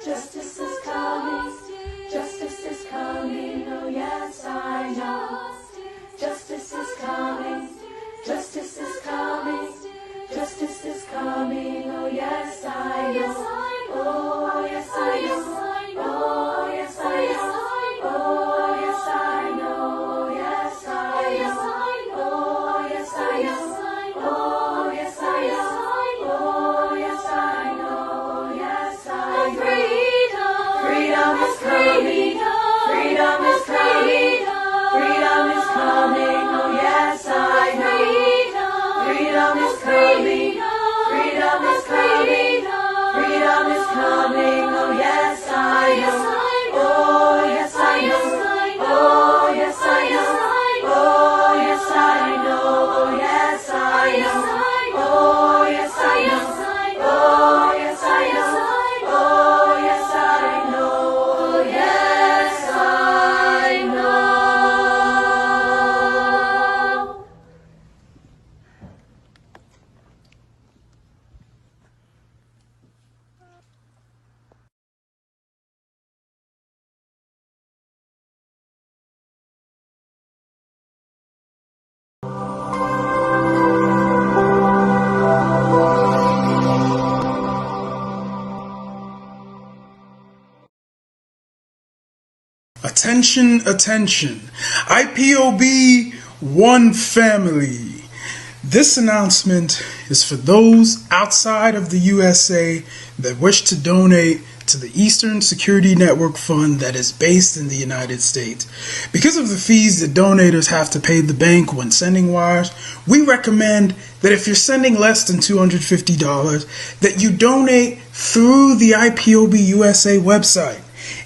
Justice is coming. Justice is coming. Oh yes, I know. Justice is coming. Justice is coming. Justice is coming. Oh yes, I know. Oh yes, I know. Oh yes, I know. Oh yes, I know. Yes, I know. Oh yes, I know. Oh yes, I know. Oh yes, I know. Yes, I know. Freedom is coming. Freedom is coming. Freedom is coming. Oh yes, I know. Freedom is coming. Freedom is coming. Freedom is coming. Oh yes, I know. Oh yes, I know. Oh yes, I know. Oh yes, I know. Oh yes, I know. Oh yes, I know. Oh yes, I know. Oh yes, I know. Yes, I know. Attention, attention. IPOB One Family. This announcement is for those outside of the USA that wish to donate to the Eastern Security Network Fund that is based in the United States. Because of the fees that donators have to pay the bank when sending wires, we recommend that if you're sending less than $250, that you donate through the IPOB USA website.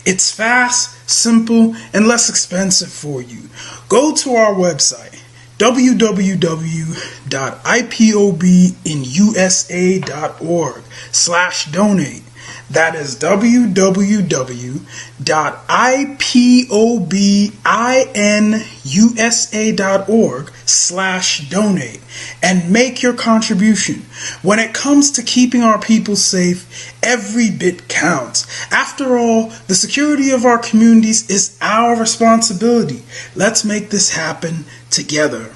It's fast, simple, and less expensive for you. Go to our website, www.ipobinusa.org/donate. That is www.ipobinusa.org/donate and make your contribution. When it comes to keeping our people safe, every bit counts. After all, the security of our communities is our responsibility. Let's make this happen together.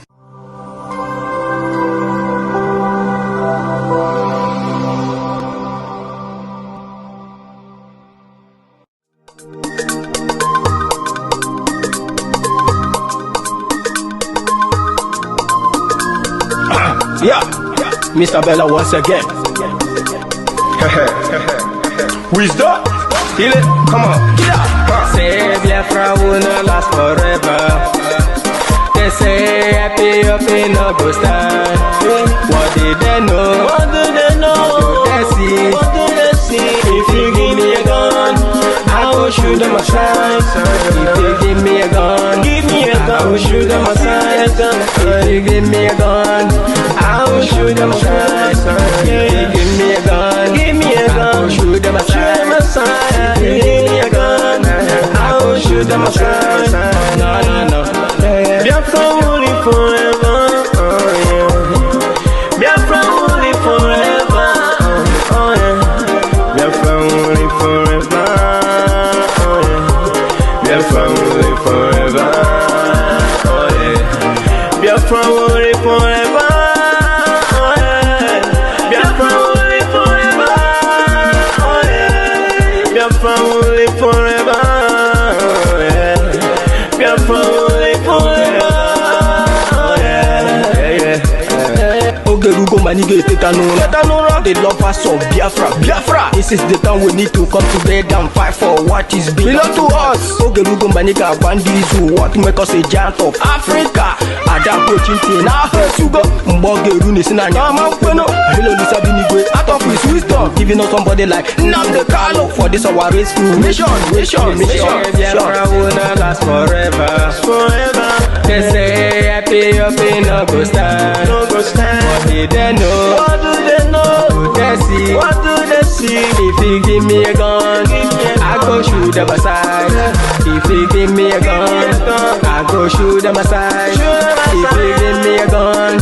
Yeah, Mr. Bella once again. Wisdom, heal it, come on. Yeah. Say Biafra will not last forever. They say happy up in no go stand. What did they know? What do they know? What do they see? What do they see? If you give me a gun, I will shoot them aside. If you give me a gun, I will shoot them aside. If you give me a gun, I will shoot them aside. If you give me a gun, I will shoot them aside. If you give me a gun, I will shoot them aside. No, no, no. Biafra will live forever. Oh yeah. Biafra will live forever. Oh yeah. Biafra will live forever. Oh yeah. Biafra will live forever. Oh yeah. Biafra will live forever. Oh yeah. Biafra will live forever. Oh yeah. Biafra will live forever. Oh yeah. Biafra will live forever. Oh yeah. Ogerugo manige tetanura. The lovers of Biafra. This is the time we need to come together and fight for what is belong to us. Ogerugo maniga bandizu. What make us a giant of Africa? Adam Pochinti na Hesugo. Mbogeru nisina nyama kweno. Hello Lisa Binigwe. Out of his wisdom, giving us somebody like Nnamdi Kanu for this our race mission. Biafra will not last forever. They say happy up in no go stand. What did they know? What do they know? What do they see? What do they see? If you give me a gun, I go shoot them aside. If you give me a gun, I go shoot them aside. If you give me a gun,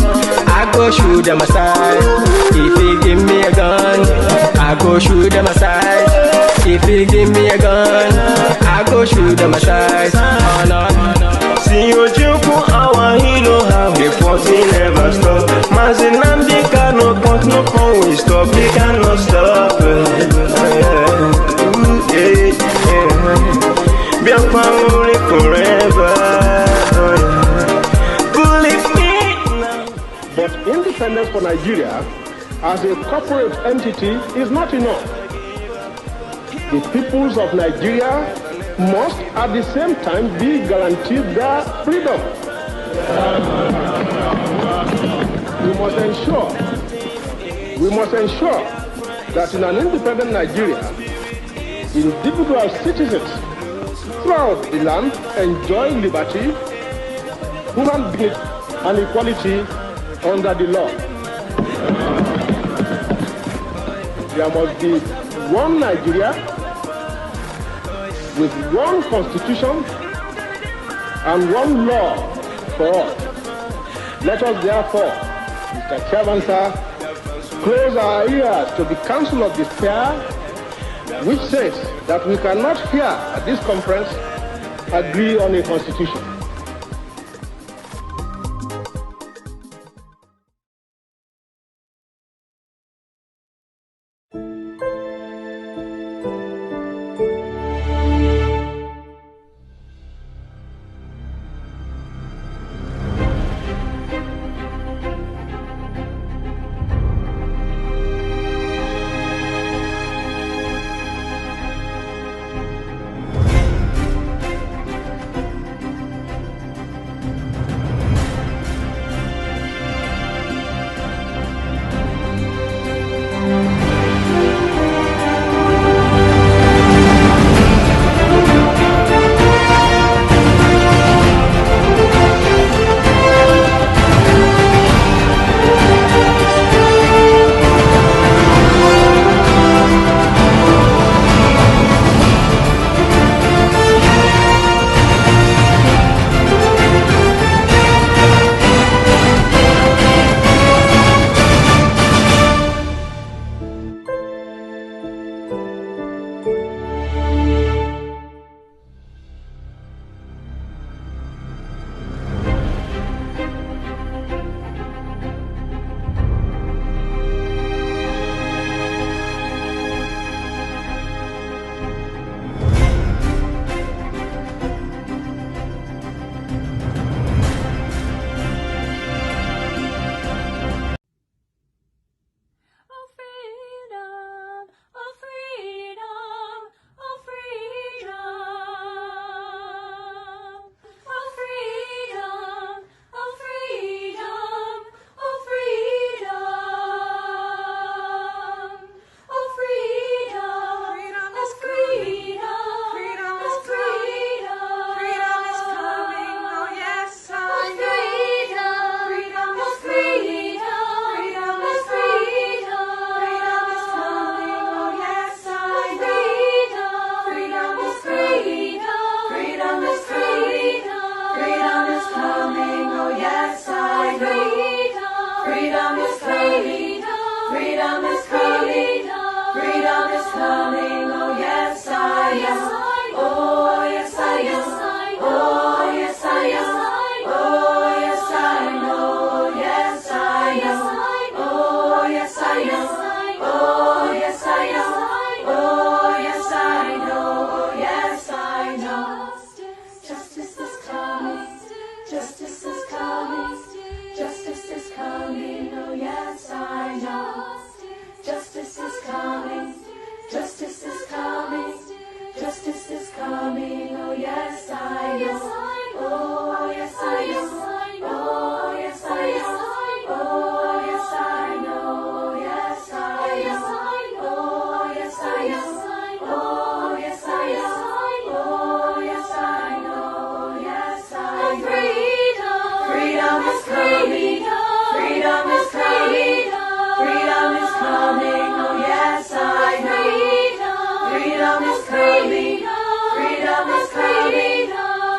I go shoot them aside. If you give me a gun, I go shoot them aside. If you give me a gun, I go shoot them a shot. Oh no. See you jump our hero, how he fought, he never stop. Mazinambi no point, no point, we stop, he cannot stop. Biafra only forever. Believe me now. But independence for Nigeria as a corporate entity is not enough. The peoples of Nigeria must at the same time be guaranteed their freedom. We must ensure that in an independent Nigeria, individual citizens throughout the land enjoy liberty, human dignity, and equality under the law. There must be one Nigeria with one constitution and one law for all. Let us therefore, Mr. Chairman, sir, close our ears to the Council of Despair, which says that we cannot here at this conference agree on a constitution.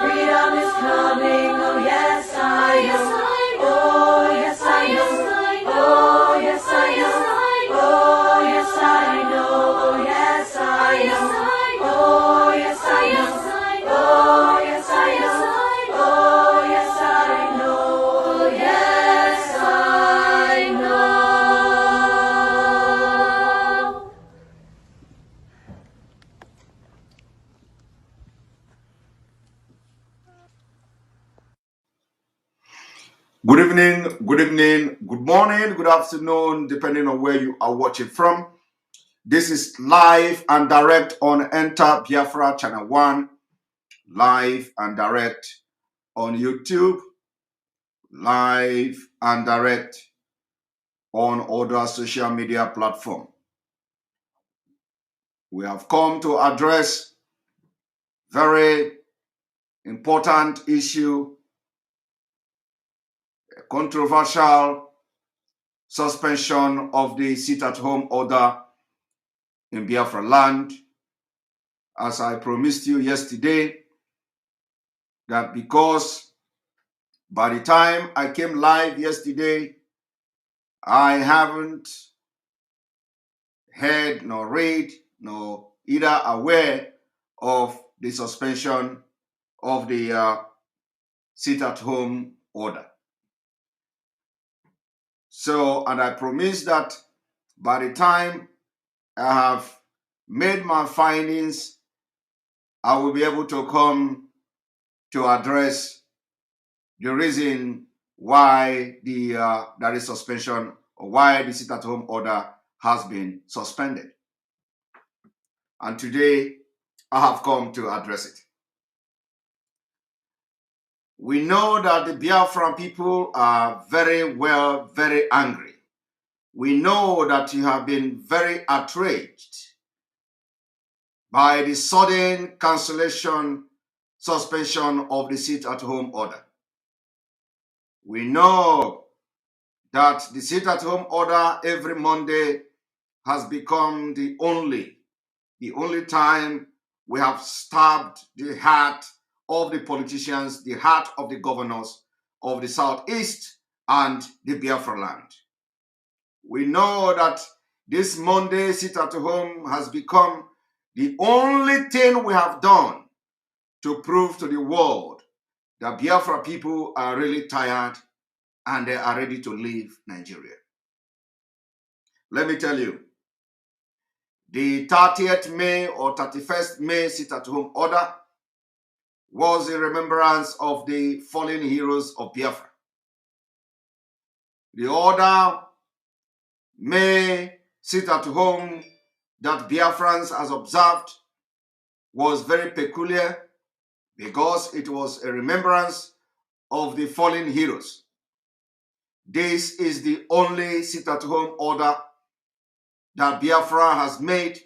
Freedom Good evening, good morning, good afternoon, depending on where you are watching from. This is live and direct on Enter Biafra Channel 1, live and direct on YouTube, live and direct on other social media platforms. We have come to address very important issue, a controversial suspension of the sit-at-home order in Biafra land. As I promised you yesterday, that because by the time I came live yesterday, I haven't heard nor read nor either aware of the suspension of the sit-at-home order. So, and I promised that by the time I have made my findings, I will be able to come to address the reason why there is suspension or why the sit-at-home order has been suspended. And today, I have come to address it. We know that the Biafran people are very angry. We know that you have been very outraged by the sudden suspension of the sit-at-home order. We know that the sit-at-home order every Monday has become the only time we have stabbed the heart of the politicians, the heart of the governors of the Southeast and the Biafra land. We know that this Monday sit-at-home has become the only thing we have done to prove to the world that Biafra people are really tired and they are ready to leave Nigeria. Let me tell you, the 30th May or 31st May sit-at-home order was a remembrance of the fallen heroes of Biafra. The order May sit-at-home that Biafrans has observed was very peculiar because it was a remembrance of the fallen heroes. This is the only sit-at-home order that Biafra has made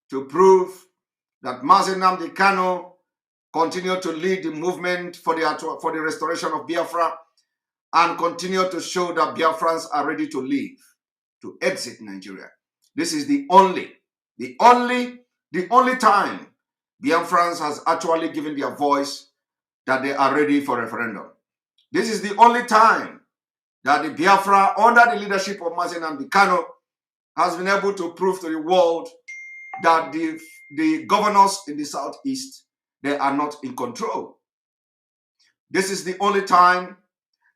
to prove that Mazi Nnamdi Kanu continue to lead the movement for the restoration of Biafra and continue to show that Biafrans are ready to leave, to exit Nigeria. This is the only time Biafrans has actually given their voice that they are ready for referendum. This is the only time that the Biafra, under the leadership of Mazi Nnamdi Kanu, has been able to prove to the world that the governors in the Southeast, they are not in control. This is the only time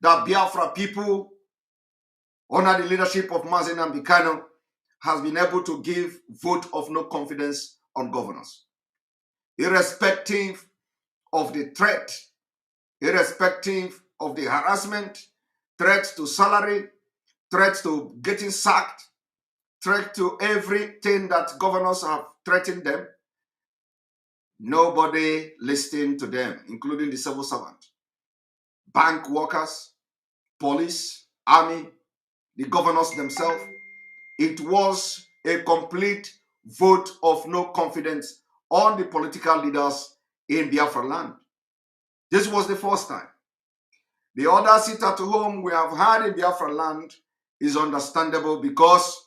that Biafra people, under the leadership of Mazi Nnamdi Kanu, has been able to give vote of no confidence on governors. Irrespective of the threat, irrespective of the harassment, threats to salary, threats to getting sacked, threat to everything that governors have threatened them, nobody listened to them, including the civil servant, bank workers, police, army, the governors themselves. It was a complete vote of no confidence on the political leaders in Biafra land. This was the first time. The other sit-at-home we have had in Biafra land is understandable because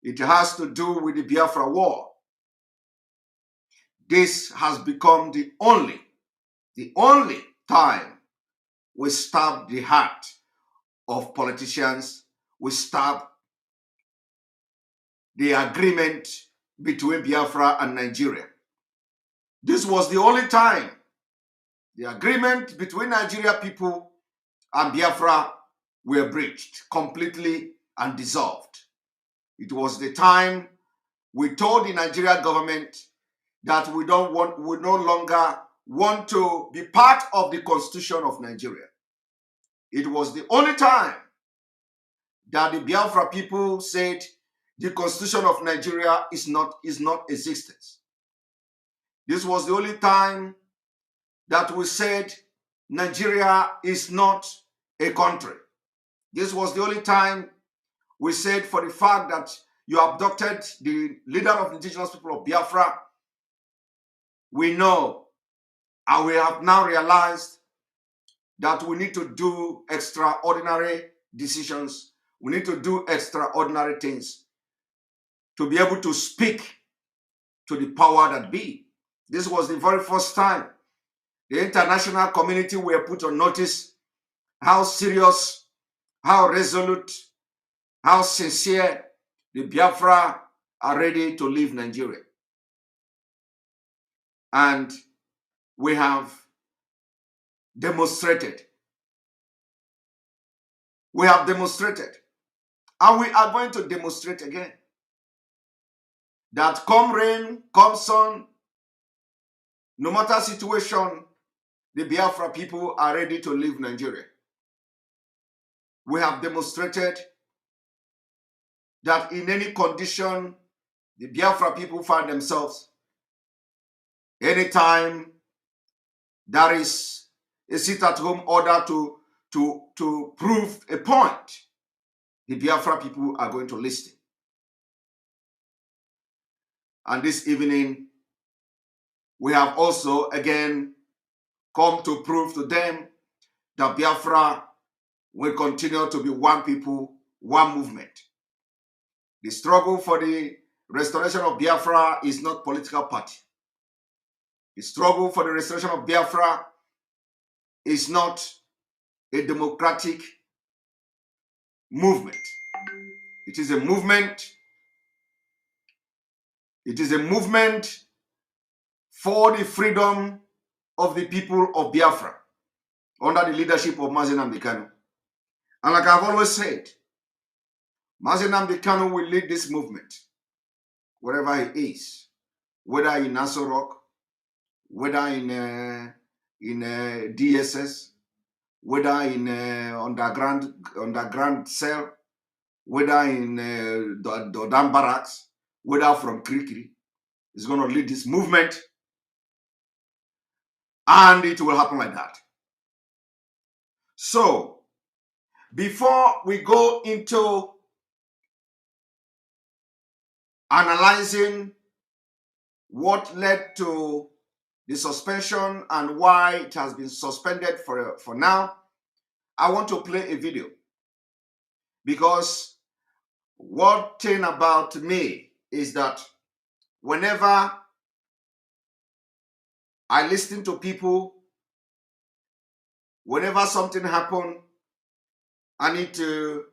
it has to do with the Biafra war. This has become the only time we stab the heart of politicians, we stab the agreement between Biafra and Nigeria. This was the only time the agreement between Nigeria people and Biafra were breached completely and dissolved. It was the time we told the Nigeria government that we no longer want to be part of the constitution of Nigeria. It was the only time that the Biafra people said the constitution of Nigeria is not existent. This was the only time that we said Nigeria is not a country. This was the only time we said, for the fact that you abducted the leader of the indigenous people of Biafra, we know and we have now realized that we need to do extraordinary decisions. We need to do extraordinary things to be able to speak to the power that be. This was the very first time the international community were put on notice how serious, how resolute, how sincere the Biafra are ready to leave Nigeria. And we have demonstrated. We have demonstrated. And we are going to demonstrate again that come rain, come sun, no matter situation, the Biafra people are ready to leave Nigeria. We have demonstrated that in any condition the Biafra people find themselves, anytime there is a sit-at-home order to prove a point, the Biafra people are going to listen. And this evening, we have also again come to prove to them that Biafra will continue to be one people, one movement. The struggle for the restoration of Biafra is not political party. The struggle for the restoration of Biafra is not a democratic movement. It is a movement. It is a movement for the freedom of the people of Biafra under the leadership of Mazi Nnamdi Kanu. And like I've always said, Mazi Nnamdi Kanu will lead this movement wherever he is, whether in Aso Rock, whether in DSS, whether in underground cell, whether in Dodan Barracks, whether from Kirikiri. He's going to lead this movement, and it will happen like that. So, before we go into analyzing what led to the suspension and why it has been suspended for now, I want to play a video. Because one thing about me is that whenever I listen to people, whenever something happens, I need to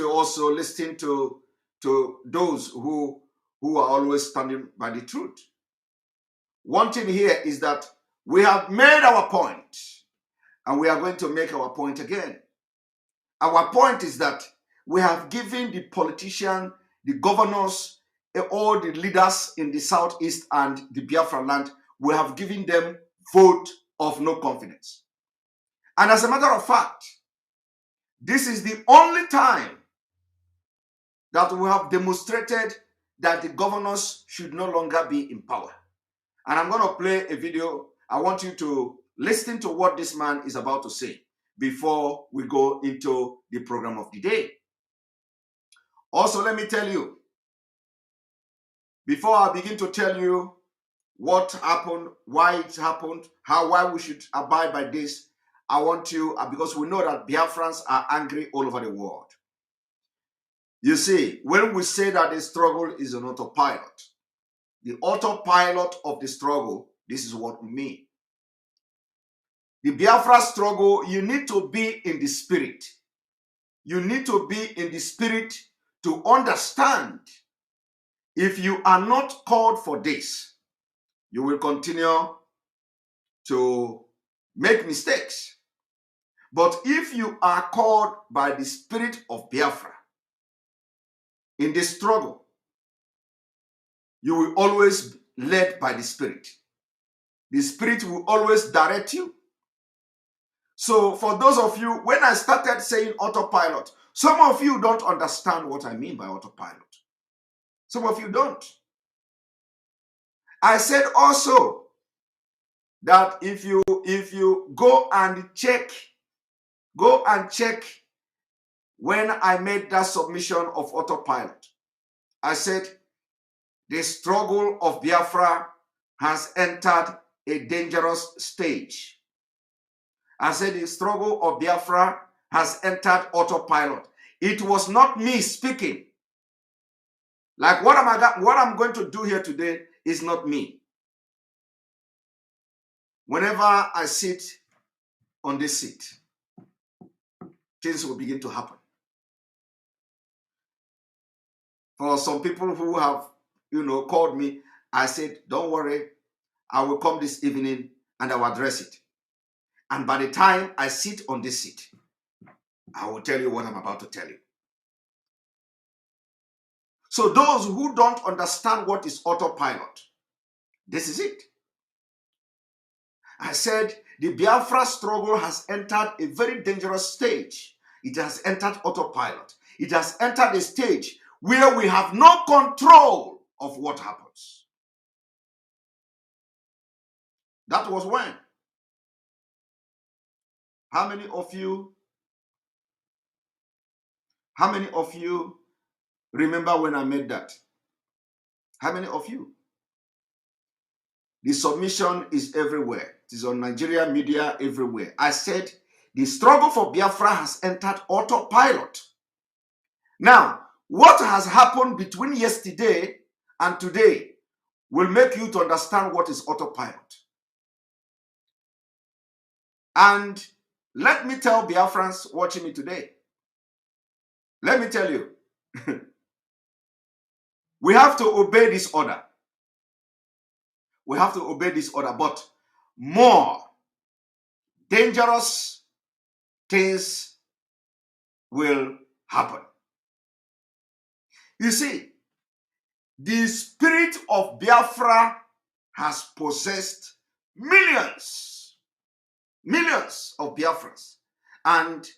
also listen to those who are always standing by the truth. One thing here is that we have made our point, and we are going to make our point again. Our point is that we have given the politicians, the governors, all the leaders in the southeast and the Biafra land, we have given them vote of no confidence. And as a matter of fact, this is the only time that we have demonstrated that the governors should no longer be in power. And I'm going to play a video. I want you to listen to what this man is about to say before we go into the program of the day. Also, let me tell you, before I begin to tell you what happened, why it happened, why we should abide by this, I want you, because we know that Biafrans are angry all over the world. You see, when we say that the struggle is an autopilot, the autopilot of the struggle, this is what we mean. The Biafra struggle, you need to be in the spirit. You need to be in the spirit to understand. If you are not called for this, you will continue to make mistakes. But if you are called by the spirit of Biafra in this struggle, you will always be led by the spirit. The spirit will always direct you. So for those of you, when I started saying autopilot, some of you don't understand what I mean by autopilot. Some of you don't. I said also that if you go and check when I made that submission of autopilot, I said the struggle of Biafra has entered a dangerous stage. I said the struggle of Biafra has entered autopilot. It was not me speaking. Like what I'm going to do here today is not me. Whenever I sit on this seat, things will begin to happen. For some people who have, called me, I said, don't worry, I will come this evening and I will address it. And by the time I sit on this seat, I will tell you what I'm about to tell you. So those who don't understand what is autopilot, this is it. I said the Biafra struggle has entered a very dangerous stage. It has entered autopilot. It has entered a stage where we have no control of what happens. That was when? How many of you remember when I made that? How many of you? The submission is everywhere. It is on Nigerian media everywhere. I said the struggle for Biafra has entered autopilot. Now, what has happened between yesterday and today will make you to understand what is autopilot. And let me tell Biafrans watching me today. Let me tell you, we have to obey this order. We have to obey this order, but more dangerous things will happen. You see, the spirit of Biafra has possessed millions of Biafrans, and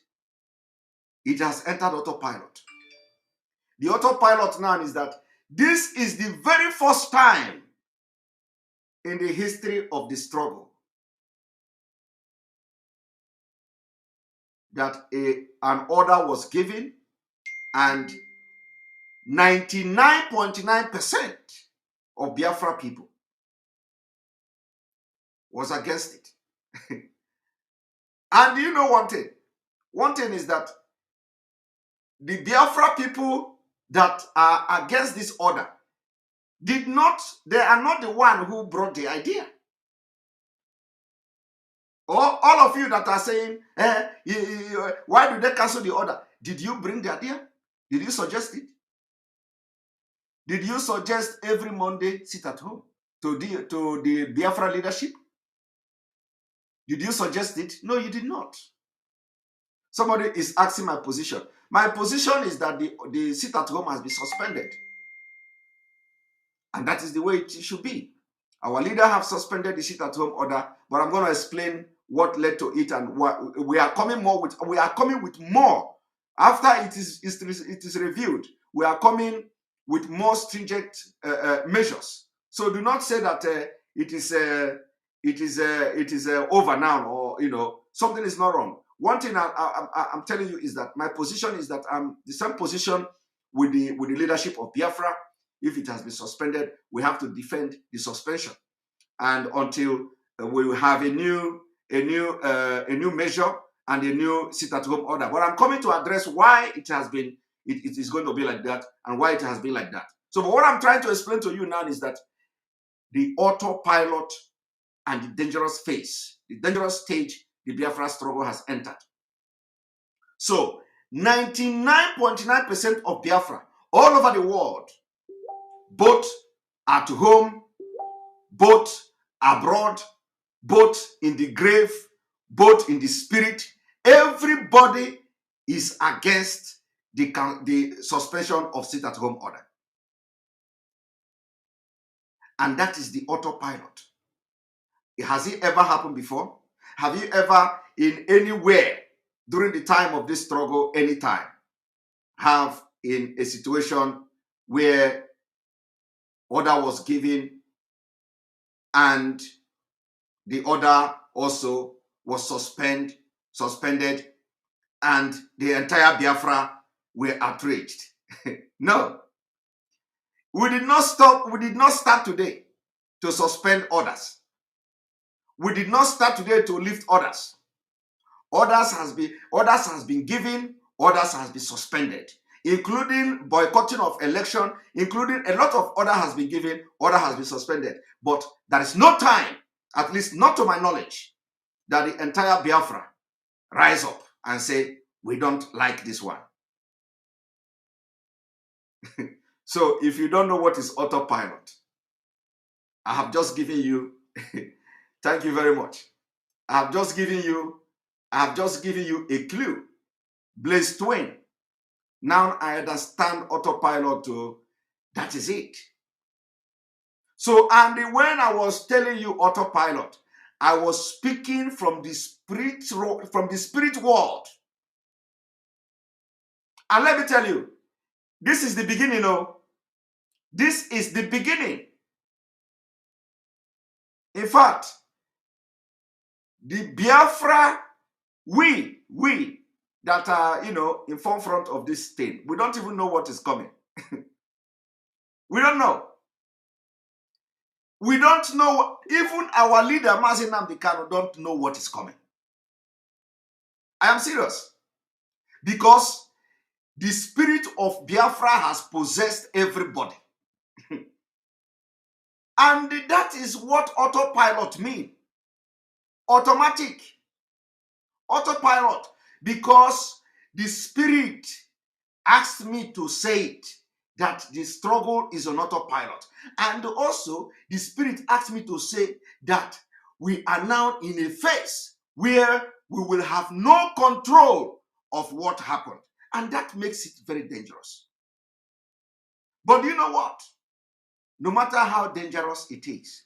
it has entered autopilot. The autopilot now is that this is the very first time in the history of the struggle that an order was given and 99.9% of Biafra people was against it. And you know one thing? One thing is that the Biafra people that are against this order they are not the one who brought the idea. Or all of you that are saying, why do they cancel the order? Did you bring the idea? Did you suggest it? Did you suggest every Monday sit at home to the Biafra leadership? Did you suggest it? No, you did not. Somebody is asking my position. My position is that the sit at home has been suspended. And that is the way it should be. Our leader have suspended the sit at home order, but I'm going to explain what led to it and what we are coming with more. After it is reviewed, we are coming with more stringent measures. So do not say that it is over now, or something is not wrong. One thing I'm telling you is that my position is that I'm the same position with the leadership of Biafra. If it has been suspended, we have to defend the suspension, and until we have a new measure and a new sit-at-home order. But I'm coming to address why it is going to be like that and why it has been like that. So, what I'm trying to explain to you now is that the autopilot and the dangerous phase, the dangerous stage, the Biafra struggle has entered. So, 99.9% of Biafra all over the world, both at home, both abroad, both in the grave, both in the spirit, everybody is against the suspension of sit-at-home order. And that is the autopilot. Has it ever happened before? Have you ever in anywhere during the time of this struggle, anytime, have in a situation where order was given and the order also was suspended, and the entire Biafra were outraged. No. We did not start today to suspend orders. We did not start today to lift orders. Orders has been given, orders has been suspended, including boycotting of election, including a lot of order has been given, order has been suspended. But there is no time, at least not to my knowledge, that the entire Biafra rise up and say, we don't like this one. So if you don't know what is autopilot, I have just given you, thank you very much. I have just given you a clue. Blaze Twain. Now I understand autopilot too. That is it. So, and when I was telling you autopilot, I was speaking from the spirit world. And let me tell you, this is the beginning, this is the beginning. In fact, the Biafra, we that are, in front of this thing, we don't even know what is coming. We don't know. We don't know. Even our leader, Mazi Nnamdi Kanu, don't know what is coming. I am serious. Because the spirit of Biafra has possessed everybody. And that is what autopilot means. Automatic. Autopilot. Because the spirit asked me to say it, that the struggle is on autopilot. And also, the spirit asked me to say that we are now in a phase where we will have no control of what happened. And that makes it very dangerous. But you know what? No matter how dangerous it is,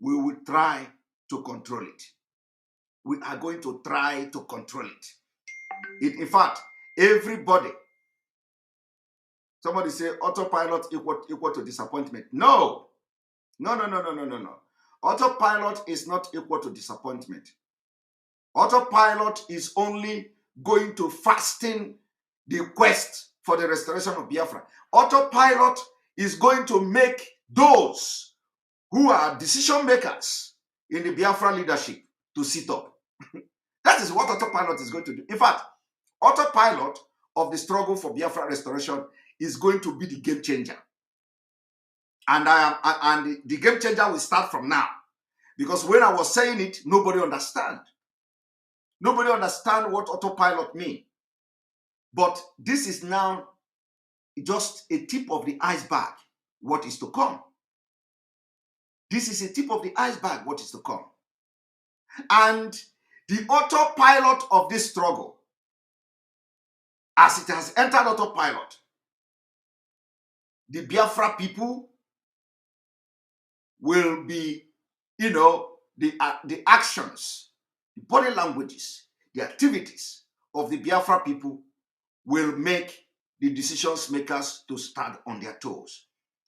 we will try to control it. We are going to try to control it. In fact, everybody, somebody say autopilot equal to disappointment. No. Autopilot is not equal to disappointment. Autopilot is only going to fasten the quest for the restoration of Biafra. Autopilot is going to make those who are decision makers in the Biafra leadership to sit up. That is what autopilot is going to do. In fact, autopilot of the struggle for Biafra restoration is going to be the game changer. And the game changer will start from now. Because when I was saying it, nobody understand. Nobody understand what autopilot means. But this is now just a tip of the iceberg, what is to come. This is a tip of the iceberg, what is to come. And the autopilot of this struggle, as it has entered autopilot, the Biafra people will be, the actions, the body languages, the activities of the Biafra people will make the decisions makers to stand on their toes.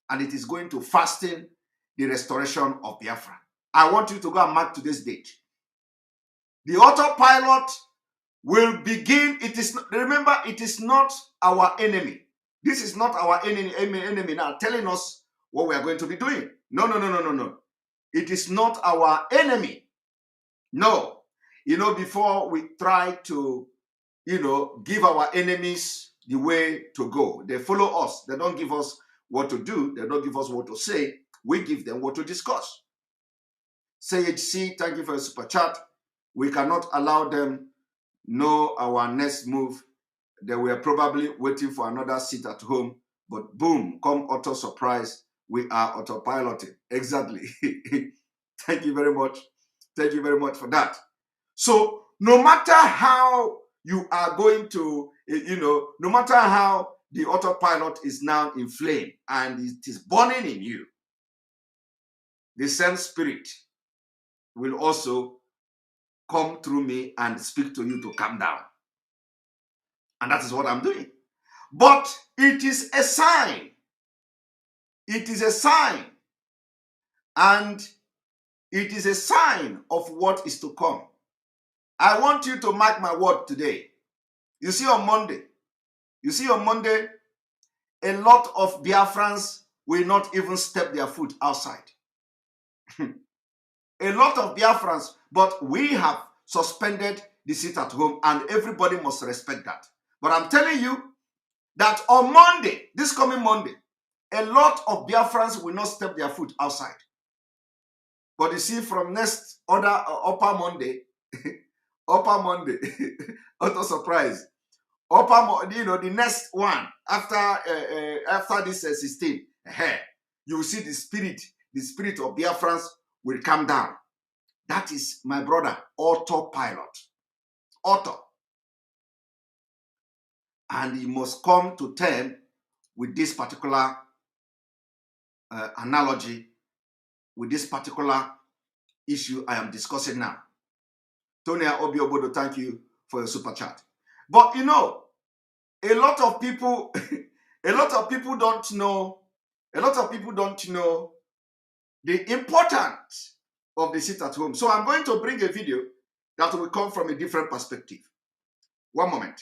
And it is going to fasten the restoration of Biafra. I want you to go and mark today's date. The autopilot will begin. Remember, it is not our enemy. This is not our enemy now telling us what we are going to be doing. No. It is not our enemy. No. Before we try to, give our enemies the way to go, they follow us. They don't give us what to do. They don't give us what to say. We give them what to discuss. CHC, thank you for your super chat. We cannot allow them know our next move. They were probably waiting for another seat at home, but boom, come auto surprise, we are autopiloting. Exactly. Thank you very much. Thank you very much for that. So no matter how you are going to, no matter how the autopilot is now in flame and it is burning in you, the same spirit will also come through me and speak to you to calm down. And that is what I'm doing. But it is a sign. It is a sign. And it is a sign of what is to come. I want you to mark my word today. You see on Monday, a lot of Biafrans will not even step their foot outside. A lot of Biafrans, but we have suspended the sit at home and everybody must respect that. But I'm telling you that on Monday, this coming Monday, a lot of Biafrans will not step their foot outside. But you see, from next upper Monday, auto surprise, the next one after this 16, you will see the spirit of Biafrans will come down. That is, my brother, autopilot. And he must come to term with this particular analogy, with this particular issue I am discussing now. Tonya Obiobodo, thank you for your super chat. But you know, a lot of people don't know the importance of the sit at home. So I'm going to bring a video that will come from a different perspective. One moment.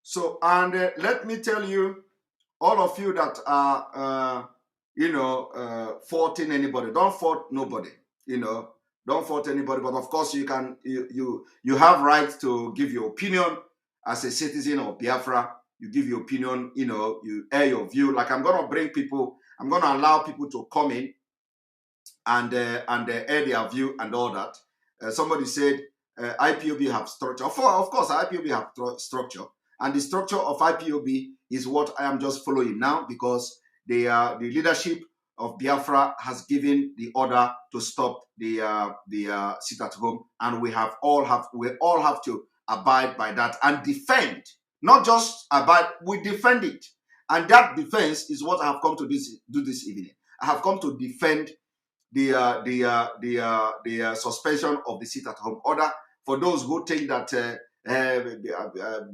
So, and let me tell you, all of you that are, faulting anybody, don't fault nobody, don't fault anybody. But of course, you have right to give your opinion as a citizen of Biafra. You give your opinion, you air your view. Like I'm going to allow people to come in and air their view and all that. Somebody said IPOB have structure. Of course, IPOB have structure. And the structure of IPOB is what I am just following now, because the leadership of Biafra has given the order to stop the sit at home, and we all have to abide by that and defend, not just abide, we defend it. And that defense is what I have come to do this evening. I have come to defend the suspension of the sit at home order. For those who think that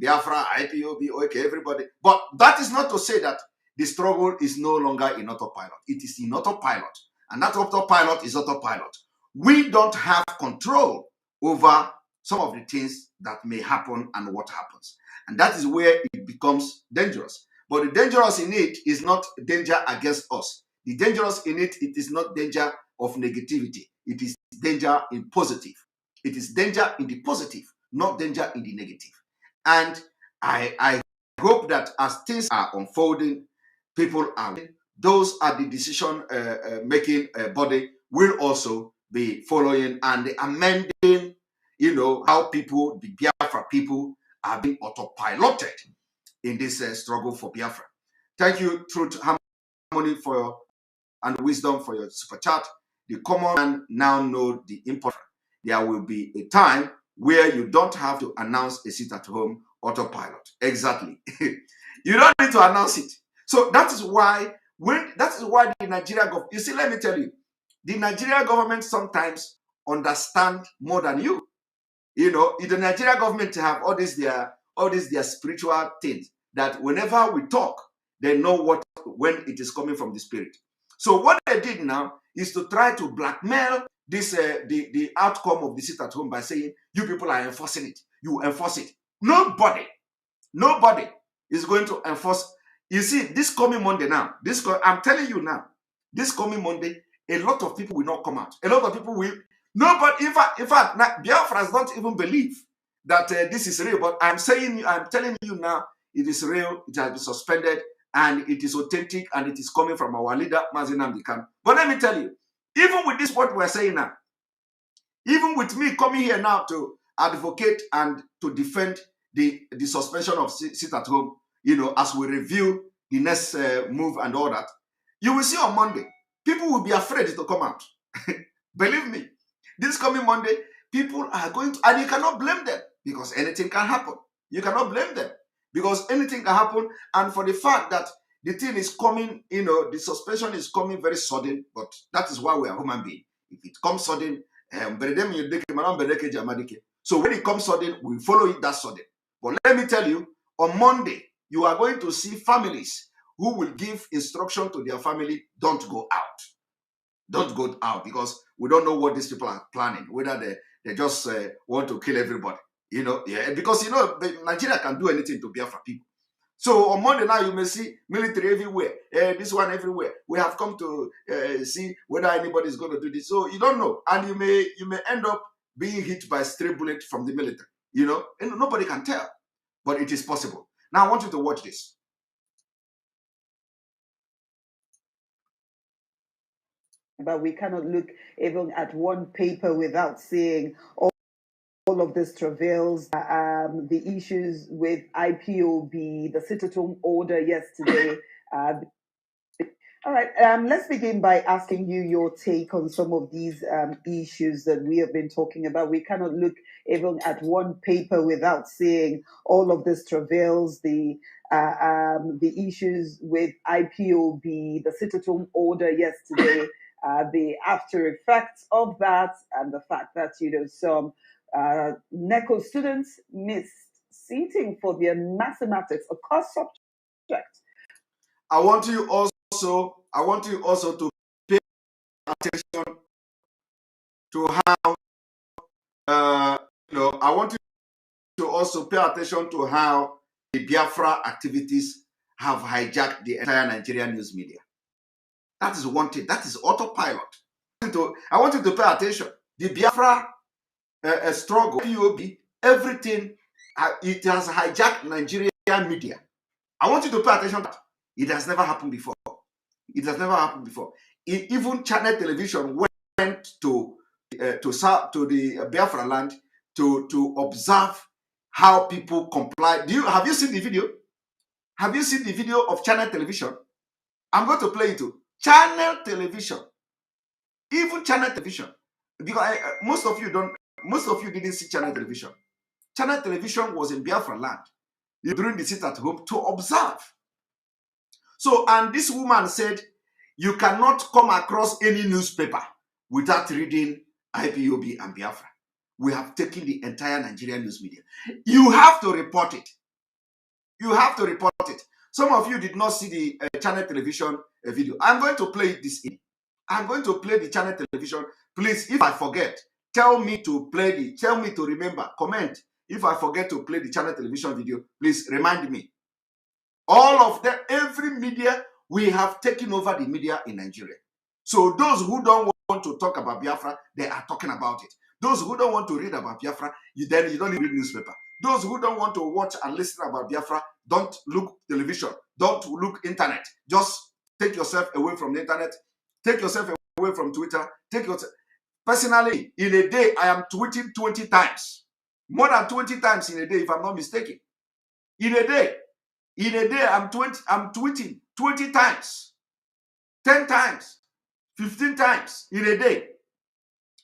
Biafra, IPOB, okay, everybody. But that is not to say that the struggle is no longer in autopilot. It is in autopilot. And that autopilot is autopilot. We don't have control over some of the things that may happen and what happens. And that is where it becomes dangerous. But the dangerous in it is not danger against us. The dangerous in it is not danger of negativity. It is danger in positive. It is danger in the positive, not danger in the negative. And I hope that as things are unfolding, those are the decision making body will also be following and amending, how people, the Biafra people, are being autopiloted in this struggle for Biafra. Thank you, Truth Harmony, and Wisdom for your super chat. The common man now know the importance. There will be a time where you don't have to announce a sit at home autopilot. Exactly. You don't need to announce it. So that is why the Nigerian government, you see, let me tell you, the Nigerian government sometimes understand more than you. The Nigerian government have all these their spiritual things that whenever we talk, they know when it is coming from the spirit. So what they did now is to try to blackmail this the outcome of the sit at home by saying, you people are enforcing it. You enforce it. Nobody is going to enforce. You see, this coming Monday now, I'm telling you now, this coming Monday, a lot of people will not come out. A lot of people will. Nobody, in fact, Biafrans don't even believe that this is real. But I'm telling you now, it is real. It has been suspended, and it is authentic, and it is coming from our leader, Mazi Nnamdi Kanu. But let me tell you, even with this, what we're saying now, even with me coming here now to advocate and to defend the suspension of sit at home, as we review the next move and all that, you will see on Monday, people will be afraid to come out. Believe me, this coming Monday, people are going to, and you cannot blame them because anything can happen. You cannot blame them because anything can happen. And for the fact that the thing is coming, the suspension is coming very sudden, but that is why we are human beings. If it comes sudden, so when it comes sudden, we follow it that sudden. But let me tell you, on Monday, you are going to see families who will give instruction to their family, don't go out. Don't go out, because we don't know what these people are planning, whether they just want to kill everybody. Because Nigeria can do anything to Biafra people. So on Monday now, you may see military everywhere, this one everywhere. We have come to see whether anybody is going to do this. So you don't know, and you may end up being hit by a stray bullet from the military. And nobody can tell, but it is possible. Now I want you to watch this. But we cannot look even at one paper without seeing all of these travails, the issues with IPOB, the sit-at-home order yesterday. All right, let's begin by asking you your take on some of these issues that we have been talking about. We cannot look even at one paper without seeing all of these travails, the issues with IPOB, the sit-at-home order yesterday, the after effects of that, and the fact that some NECO students missed seating for their mathematics, a core subject. I want you also to pay attention to how I want you to also pay attention to how the Biafra activities have hijacked the entire Nigerian news media. That is one thing. That is autopilot. I want you to pay attention. The Biafra struggle, POB, everything, it has hijacked Nigerian media. I want you to pay attention to that. It has never happened before. It has never happened before. Even channel television went to the Biafra land to observe how people comply. Have you seen the video? Have you seen the video of channel television? I'm going to play it too. Channel television, even channel television, because most of you didn't see channel television. Channel television was in Biafra land during the sit-at-home to observe. So, and this woman said, you cannot come across any newspaper without reading IPOB and Biafra. We have taken the entire Nigerian news media. You have to report it. You have to report it. Some of you did not see the channel television video. I'm going to play this in. I'm going to play the channel television. Please, if I forget, tell me to remember, comment. If I forget to play the channel television video, please remind me. All of them, every media, we have taken over the media in Nigeria. So those who don't want to talk about Biafra, they are talking about it. Those who don't want to read about Biafra, you don't read newspaper. Those who don't want to watch and listen about Biafra, don't look television, don't look internet. Just take yourself away from the internet, take yourself away from Twitter, Personally, in a day, I am tweeting 20 times. More than 20 times in a day, if I'm not mistaken. In a day, I'm tweeting 20 times, 10 times, 15 times in a day.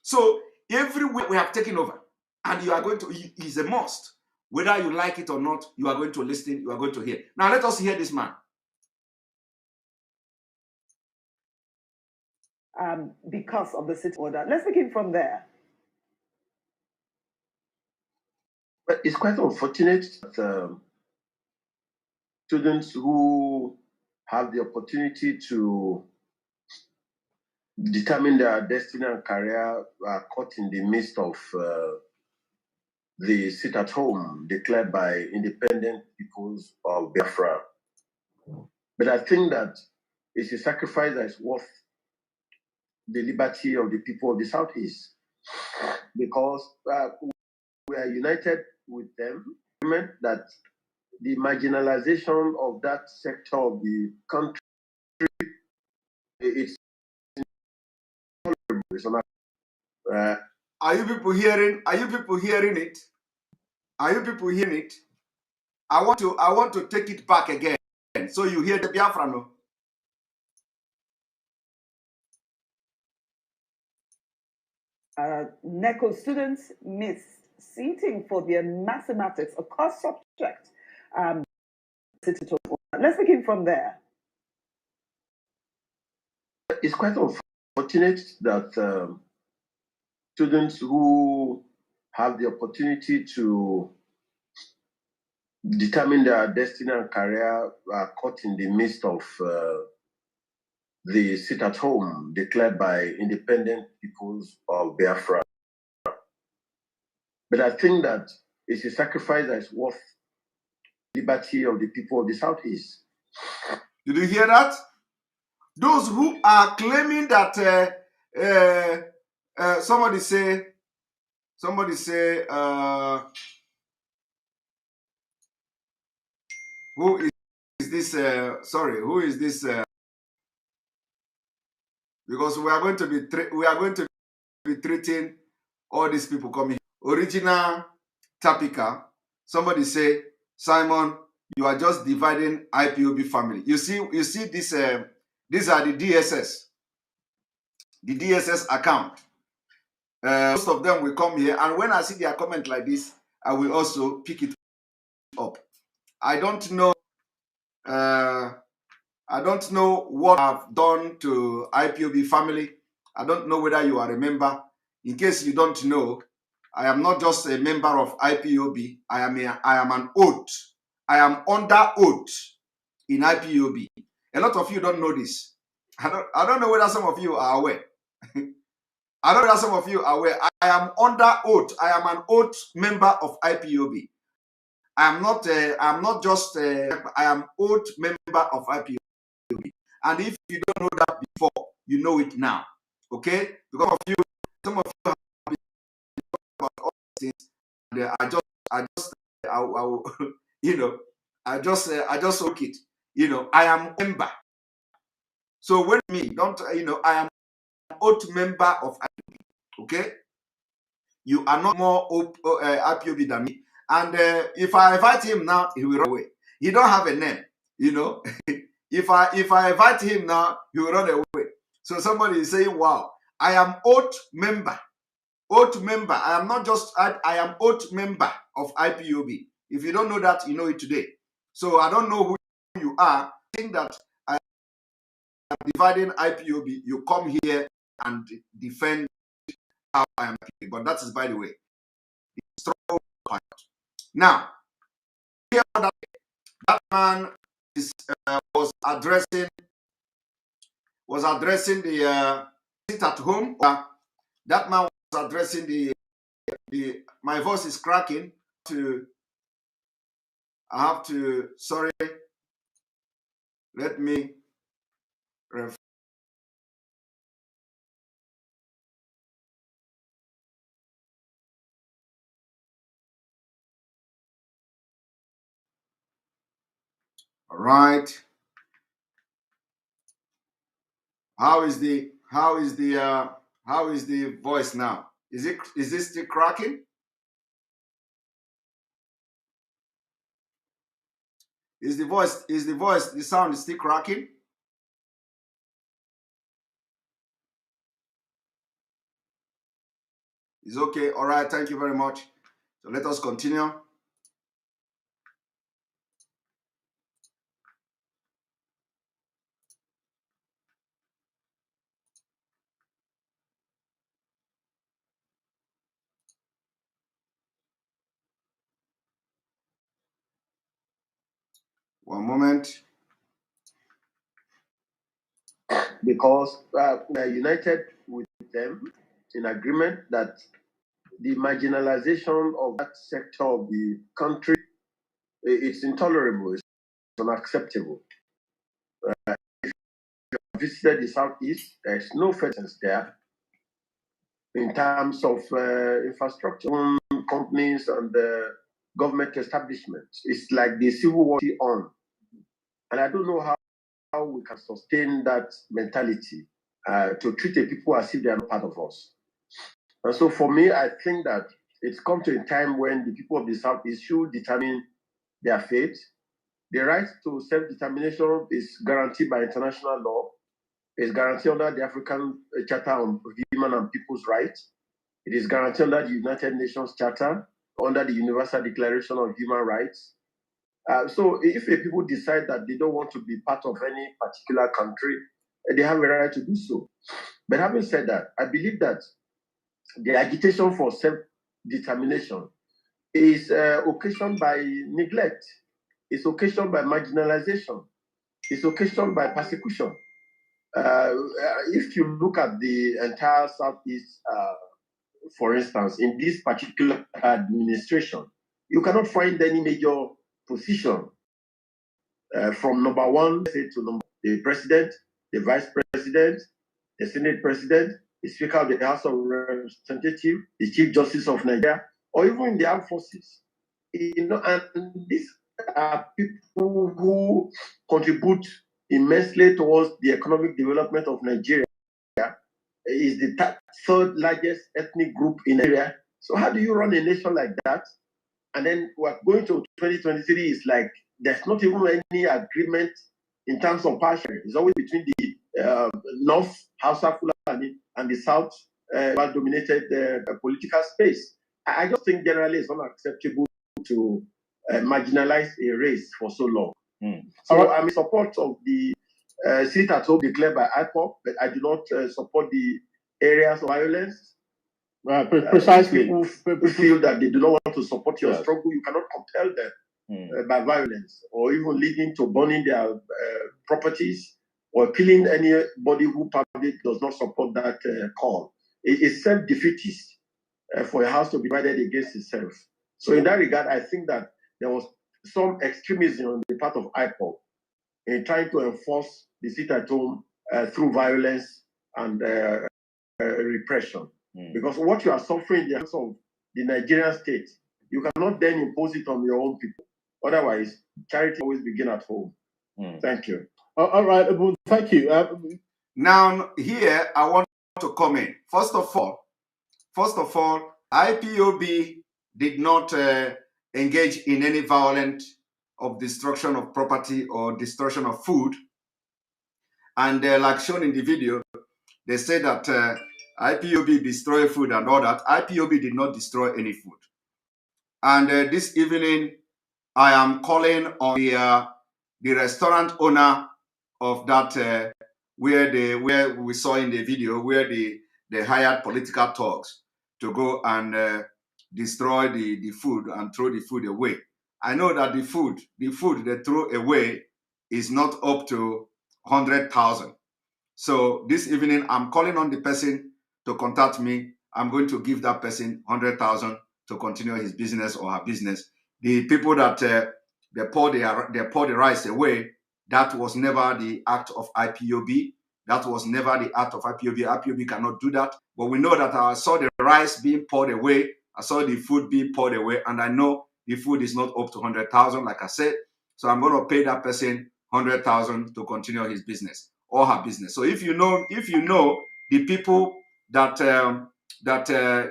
So everywhere we have taken over, and you are going to, is a must. Whether you like it or not, you are going to listen, you are going to hear. Now let us hear this man. Because of the sit order. Let's begin from there. But it's quite unfortunate that students who have the opportunity to determine their destiny and career are caught in the midst of the sit-at-home declared by independent peoples of Biafra. But I think that it's a sacrifice that is worth the liberty of the people of the Southeast, because we are united with them, that the marginalization of that sector of the country is Are you people hearing? Are you people hearing it? Are you people hearing it? I want to take it back again, so you hear the Biafra no. NECO students missed seating for their mathematics, a core subject. Let's begin from there. It's quite unfortunate that students who have the opportunity to determine their destiny and career are caught in the midst of the sit-at-home declared by independent peoples of Biafra. But I think that it's a sacrifice that is worth liberty of the people of the Southeast. Did you hear that? Those who are claiming that somebody say, who is this? Sorry, who is this? Because we are going to be treating all these people coming. Original Tapika. Somebody say, Simon, you are just dividing IPOB family. You see this. These are the DSS account. Most of them will come here, and when I see their comment like this, I will also pick it up. I don't know what I've done to IPOB family. I don't know whether you are a member. In case you don't know, I am not just a member of IPOB. I am an oath. I am under oath in IPOB. A lot of you don't know this. I don't know whether some of you are aware. I don't know whether some of you are aware. I am under oath. I am an oath member of IPOB. I am not just I am oath member of IPOB. And if you don't know that before, you know it now. Okay? Because some of you have been talking about all these things. And I just look it. I am a member. So when I am an oath member of IPOB. Okay? You are not more IPOB than me. And if I invite him now, he will run away. He don't have a name, if I invite him now, he will run away. So somebody is saying, wow, I am oath member. Oath member. I am not just, I am oath member of IPOB. If you don't know that, you know it today. So I don't know who you are. I think that I am dividing IPOB. You come here and defend how I am IPOB. But that is by the way. Now, here that man was addressing the sit at home. That man was addressing the my voice is cracking. I have to sorry. Let me all right. How is the voice now? Is this still cracking? The sound is still cracking? It's okay. All right, thank you very much. So let us continue. One moment. Because we are united with them in agreement that the marginalization of that sector of the country, it's intolerable, it's unacceptable. If you have visited the Southeast, there's no presence there in terms of infrastructure, companies, and government establishments. It's like the civil war on. And I don't know how we can sustain that mentality to treat the people as if they are not part of us. And so for me, I think that it's come to a time when the people of the Southeast should determine their fate. The right to self-determination is guaranteed by international law. It's guaranteed under the African Charter on Human and People's Rights. It is guaranteed under the United Nations Charter, under the Universal Declaration of Human Rights. So if a people decide that they don't want to be part of any particular country, they have a right to do so. But having said that, I believe that the agitation for self-determination is occasioned by neglect, it's occasioned by marginalization, it's occasioned by persecution. If you look at the entire Southeast, for instance, in this particular administration, you cannot find any major position from number one to number the president, the vice president, the Senate president, the Speaker of the House of Representatives, the Chief Justice of Nigeria, or even in the armed forces. And these are people who contribute immensely towards the economic development of Nigeria. Is the third largest ethnic group in Nigeria. So how do you run a nation like that? And then we're going to 2023 is like there's not even any agreement in terms of power sharing. It's always between the North, Hausa Fulani, and the South, dominated political space. I just think generally it's unacceptable to marginalize a race for so long. So I'm in support of the sit at home declared by IPOP, but I do not support the areas of violence. Precisely. People feel that they do not want to support your struggle. You cannot compel them by violence, or even leading to burning their properties or killing anybody who probably does not support that call. It is self-defeatist for a house to be divided against itself. So in that regard, I think that there was some extremism on the part of IPOP in trying to enforce the sit-at-home through violence and repression. Because what you are suffering in the hands of the Nigerian state, you cannot then impose it on your own people. Otherwise, charity always begins at home. Thank you. All right, Abu, thank you. Now, here I want to comment. First of all, IPOB did not engage in any violent of destruction of property or destruction of food. And like shown in the video, they say that IPOB destroyed food and all that. IPOB did not destroy any food. And this evening, I am calling on the restaurant owner of that where we saw in the video where they hired political thugs to go and destroy the food and throw the food away. I know that the food they throw away is not up to 100,000. So this evening, I'm calling on the person to contact me. I'm going to give that person 100,000 to continue his business or her business. The people that they pour the rice away, that was never the act of IPOB. That was never the act of IPOB. IPOB cannot do that. But we know that I saw the rice being poured away. I saw the food being poured away. And I know the food is not up to 100,000, like I said. So I'm going to pay that person 100,000 to continue his business or her business. So if you know the people that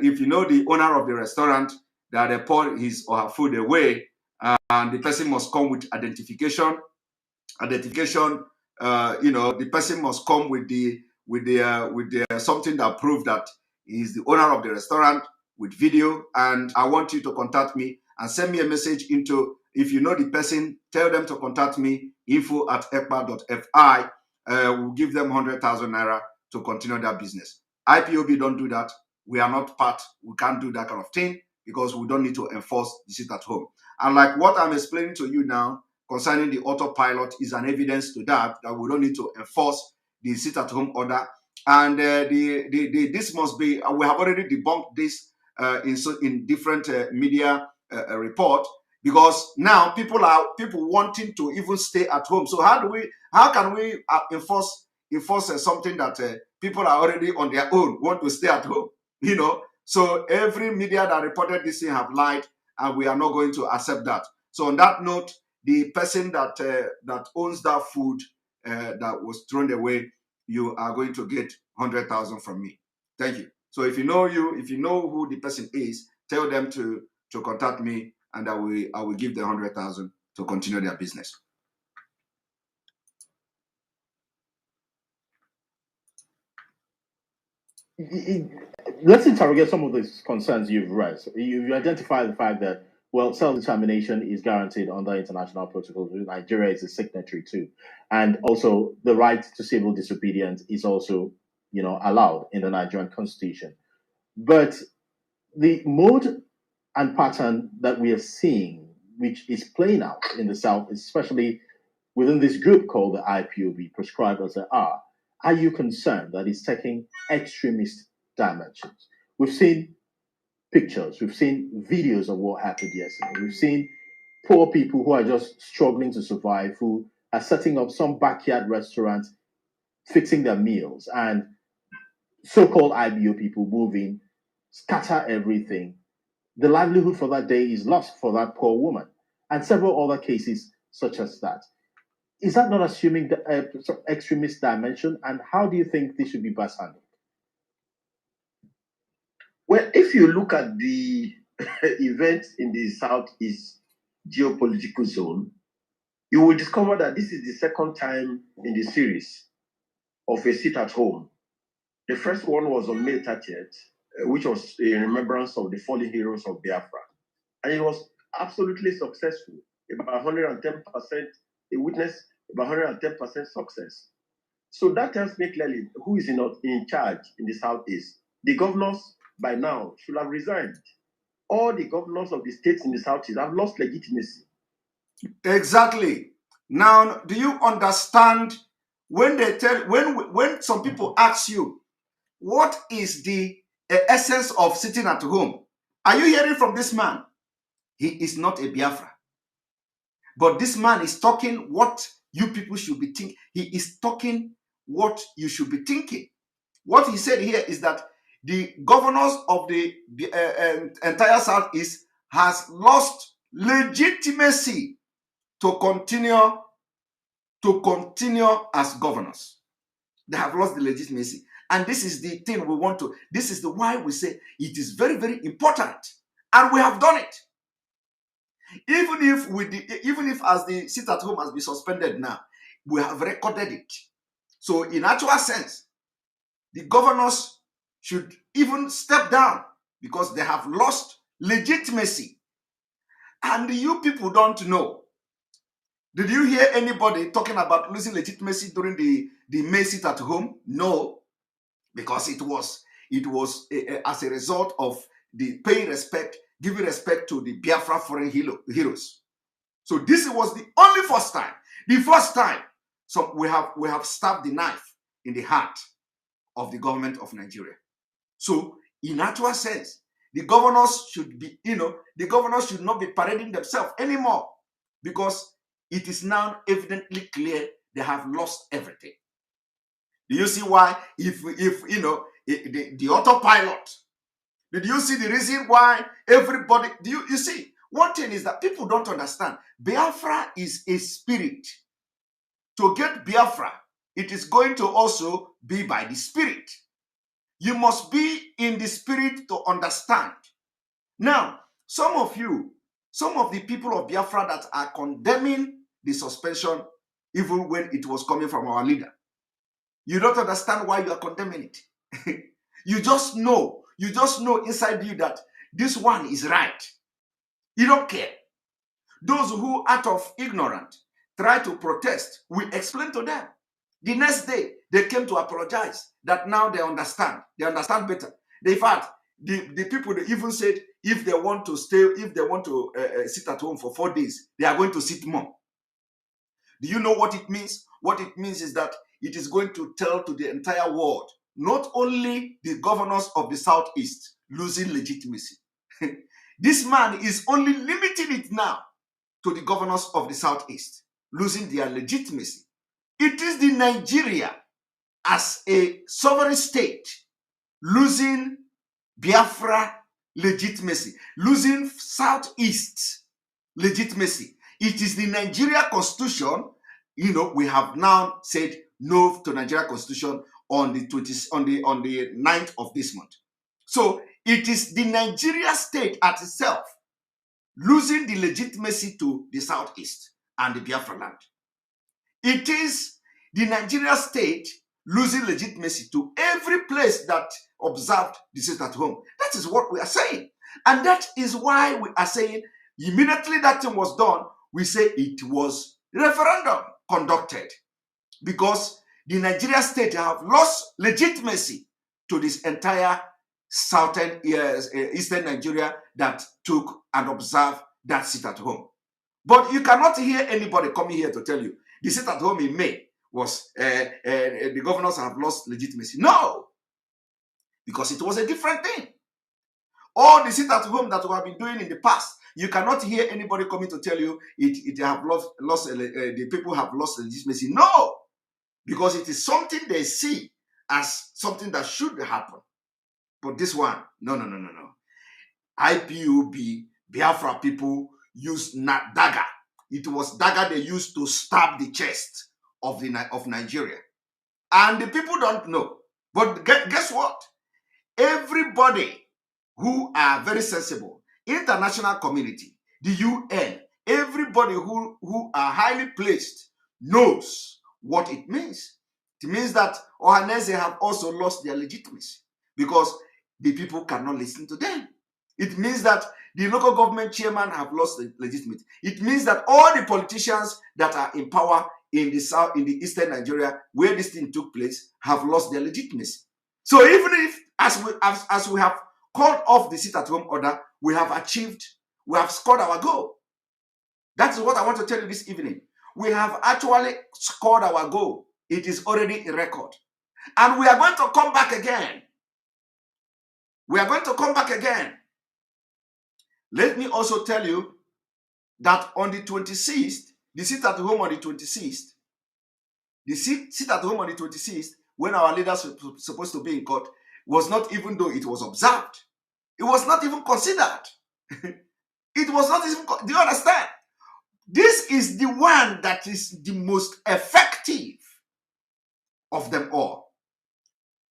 if you know the owner of the restaurant that they pour his or her food away, and the person must come with identification. The person must come with the something that proves that he is the owner of the restaurant with video. And I want you to contact me and send me a message into. If you know the person, tell them to contact me, info@ekpa.fi. We'll give them 100,000 naira to continue their business. IPOB don't do that. We are not part. We can't do that kind of thing because we don't need to enforce the sit at home. And like what I'm explaining to you now concerning the autopilot is an evidence to that we don't need to enforce the sit at home order. And this must be. We have already debunked this in different media report. Because now people wanting to even stay at home. So how can we enforce something that people are already on their own want to stay at home? So every media that reported this thing have lied, and we are not going to accept that. So on that note, the person that owns that food that was thrown away, you are going to get 100,000 from me. Thank you. So if you know who the person is, tell them to contact me. And I will give the 100,000 to continue their business. let's interrogate some of the concerns you've raised. You've identified the fact that, well, self-determination is guaranteed under international protocols. Nigeria is a signatory too. And also the right to civil disobedience is also, allowed in the Nigerian constitution. But the mode and pattern that we are seeing, which is playing out in the South, especially within this group called the IPOB, prescribed as they are you concerned that it's taking extremist dimensions? We've seen pictures, we've seen videos of what happened yesterday. We've seen poor people who are just struggling to survive, who are setting up some backyard restaurants, fixing their meals, and so-called IBO people move in, scatter everything. The livelihood for that day is lost for that poor woman, and several other cases such as that. Is that not assuming the extremist dimension? And how do you think this should be best handled? Well, if you look at the events in the Southeast geopolitical zone, you will discover that this is the second time in the series of a sit at home. The first one was on May 30th, which was a remembrance of the fallen heroes of Biafra. And it was absolutely successful, about 110%. They witnessed about 110% success. So that tells me clearly who is in charge in the Southeast. The governors by now should have resigned. All the governors of the states in the Southeast have lost legitimacy. Exactly. Now, do you understand when they tell, when some people ask you, what is the essence of sitting at home? Are you hearing from this man? He is not a Biafra. But this man is talking what you people should be thinking. He is talking what you should be thinking. What he said here is that the governors of the entire Southeast has lost legitimacy to continue as governors. They have lost the legitimacy. And this is the thing we want to, this is the why we say it is very, very important. And we have done it. Even if as the sit at home has been suspended now, we have recorded it. So in actual sense, the governors should even step down because they have lost legitimacy. And you people don't know. Did you hear anybody talking about losing legitimacy during the May sit at home? No, because it was as a result of the paying respect, giving respect to the Biafra foreign heroes. So this was the only first time. The first time, so we have stabbed the knife in the heart of the government of Nigeria. So in actual sense, the governors should be, the governors should not be parading themselves anymore because it is now evidently clear they have lost everything. Do you see why? If the autopilot, did you see the reason why everybody, you see, one thing is that people don't understand. Biafra is a spirit. To get Biafra, it is going to also be by the spirit. You must be in the spirit to understand. Now, some of the people of Biafra that are condemning the suspension, even when it was coming from our leader, you don't understand why you are condemning it. You just know inside you that this one is right. You don't care. Those who, out of ignorance, try to protest, we explain to them. The next day, they came to apologize that now they understand. They understand better. In fact, the people, they even said if they want to sit at home for 4 days, they are going to sit more. Do you know what it means? What it means is that it is going to tell to the entire world, not only the governors of the Southeast losing legitimacy. This man is only limiting it now to the governors of the Southeast losing their legitimacy. It is the Nigeria as a sovereign state losing Biafra legitimacy, losing Southeast legitimacy. It is the Nigeria Constitution. We have now said no to Nigeria Constitution on the 9th of this month. So it is the Nigeria state at itself losing the legitimacy to the Southeast and the Biafra land. It is the Nigeria state losing legitimacy to every place that observed the sit at home. That is what we are saying. And that is why we are saying immediately that thing was done, we say it was referendum conducted, because the Nigeria state have lost legitimacy to this entire southern eastern Nigeria that took and observed that sit at home. But you cannot hear anybody coming here to tell you the sit at home in May was the governors have lost legitimacy. No, because it was a different thing. All the sit at home that we have been doing in the past, you cannot hear anybody coming to tell you it have lost the people have lost legitimacy. No, because it is something they see as something that should happen. But this one, no. IPOB, Biafra people used dagger. It was dagger they used to stab the chest of Nigeria. And the people don't know. But guess what? Everybody who are very sensible, international community, the UN, everybody who are highly placed knows what it means. It means that Ohanese have also lost their legitimacy because the people cannot listen to them. It means that the local government chairman have lost the legitimacy. It means that all the politicians that are in power in the south, in the eastern Nigeria, where this thing took place, have lost their legitimacy. So even if, as we have called off the sit-at-home order, we have scored our goal. That is what I want to tell you this evening. We have actually scored our goal. It is already a record. And we are going to come back again. We are going to come back again. Let me also tell you that on the 26th, the sit-at-home on the 26th, when our leaders were supposed to be in court, was not even though it was observed. It was not even considered. It was not even, do you understand? This is the one that is the most effective of them all.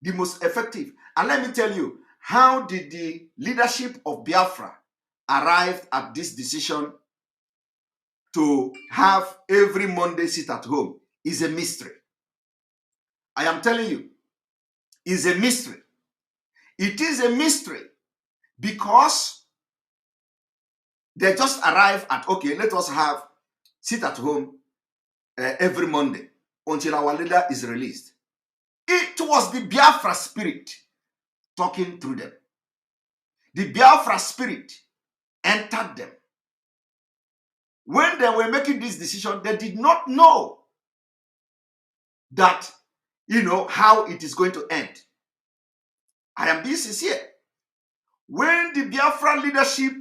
The most effective. And let me tell you, how did the leadership of Biafra arrive at this decision to have every Monday sit at home is a mystery. I am telling you, is a mystery. It is a mystery because they just arrive at, okay, let us have sit at home every Monday until our leader is released. It was the Biafra spirit talking through them. The Biafra spirit entered them. When they were making this decision, they did not know that, how it is going to end. I am being sincere. When the Biafra leadership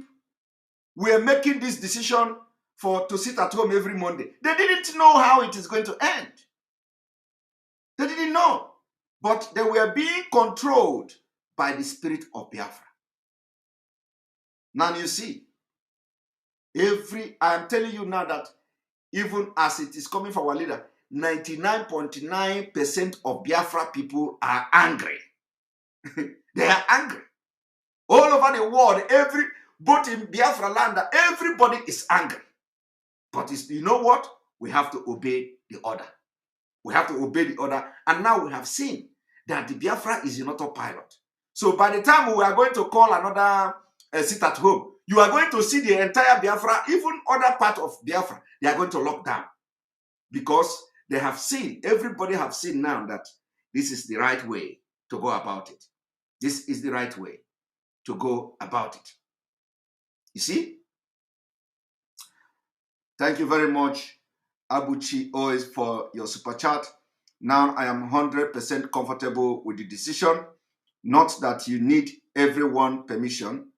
were making this decision to sit at home every Monday, they didn't know how it is going to end. They didn't know. But they were being controlled by the spirit of Biafra. Now you see, I am telling you now that even as it is coming from our leader, 99.9% of Biafra people are angry. They are angry. All over the world, both in Biafra land, everybody is angry. But you know what? We have to obey the order. We have to obey the order. And now we have seen that the Biafra is in autopilot. So by the time we are going to call another sit at home, you are going to see the entire Biafra, even other part of Biafra, they are going to lock down. Because they have seen, everybody have seen now that this is the right way to go about it. This is the right way to go about it. You see? Thank you very much, Abuchi, always for your super chat. Now I am 100% comfortable with the decision. Not that you need everyone permission.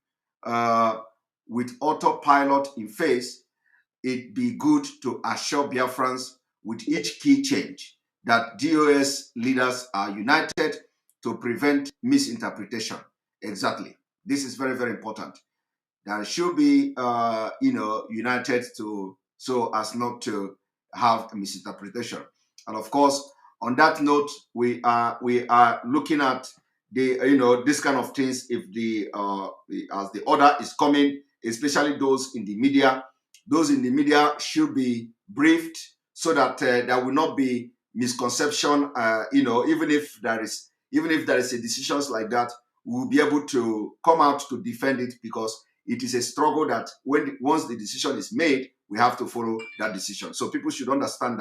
With autopilot in face, it'd be good to assure Biafrans with each key change that DOS leaders are united to prevent misinterpretation. Exactly. This is very, very important. There should be, united so as not to have a misinterpretation. And of course, on that note, we are looking at this kind of things. If as the order is coming, especially those in the media should be briefed so that there will not be misconception. Even if there is even if there is a decisions like that, we will be able to come out to defend it, because it is a struggle that once the decision is made, we have to follow that decision. So people should understand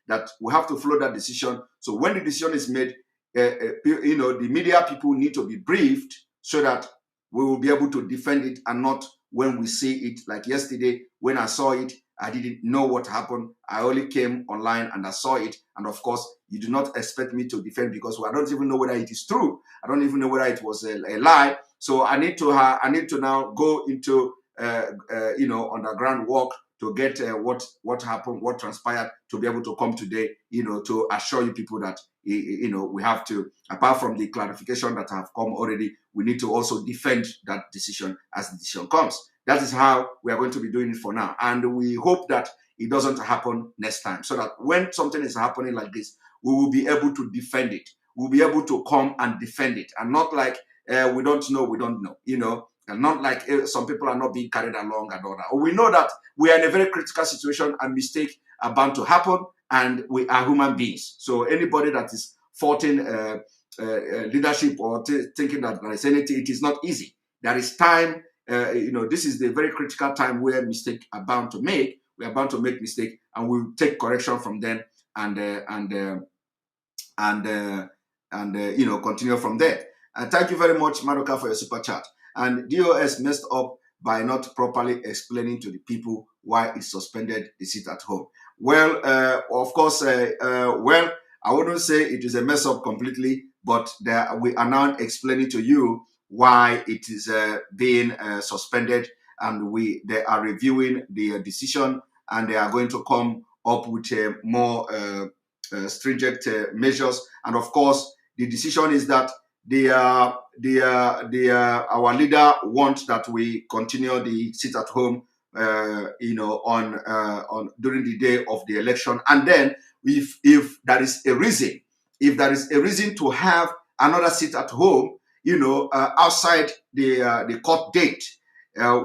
that we have to follow that decision. So when the decision is made, the media people need to be briefed so that we will be able to defend it, and not when we see it. Like yesterday, when I saw it, I didn't know what happened. I only came online and I saw it. And of course, you do not expect me to defend, because I don't even know whether it is true. I don't even know whether it was a lie. So I need to now go into underground work to get what happened, what transpired, to be able to come today, to assure you people that we have to, apart from the clarification that have come already, we need to also defend that decision as the decision comes. That is how we are going to be doing it for now. And we hope that it doesn't happen next time, so that when something is happening like this, we will be able to defend it. We'll be able to come and defend it, and not like we don't know, and not like some people are not being carried along and all that. We know that we are in a very critical situation, and mistakes are bound to happen, and we are human beings. So anybody that is faulting leadership or thinking that there is anything, it is not easy. There is time. This is the very critical time where mistakes are bound to make. We are bound to make mistakes, and we'll take correction from them, and continue from there. And thank you very much, Madoka, for your super chat. And DOS messed up by not properly explaining to the people why it suspended the sit at home. Well, of course, I wouldn't say it is a mess up completely, but we are now explaining to you why it is being suspended, and they are reviewing the decision, and they are going to come up with more stringent measures. And of course, the decision is that our leader wants that we continue the sit at home, on during the day of the election, and then if there is a reason to have another sit at home, outside the court date,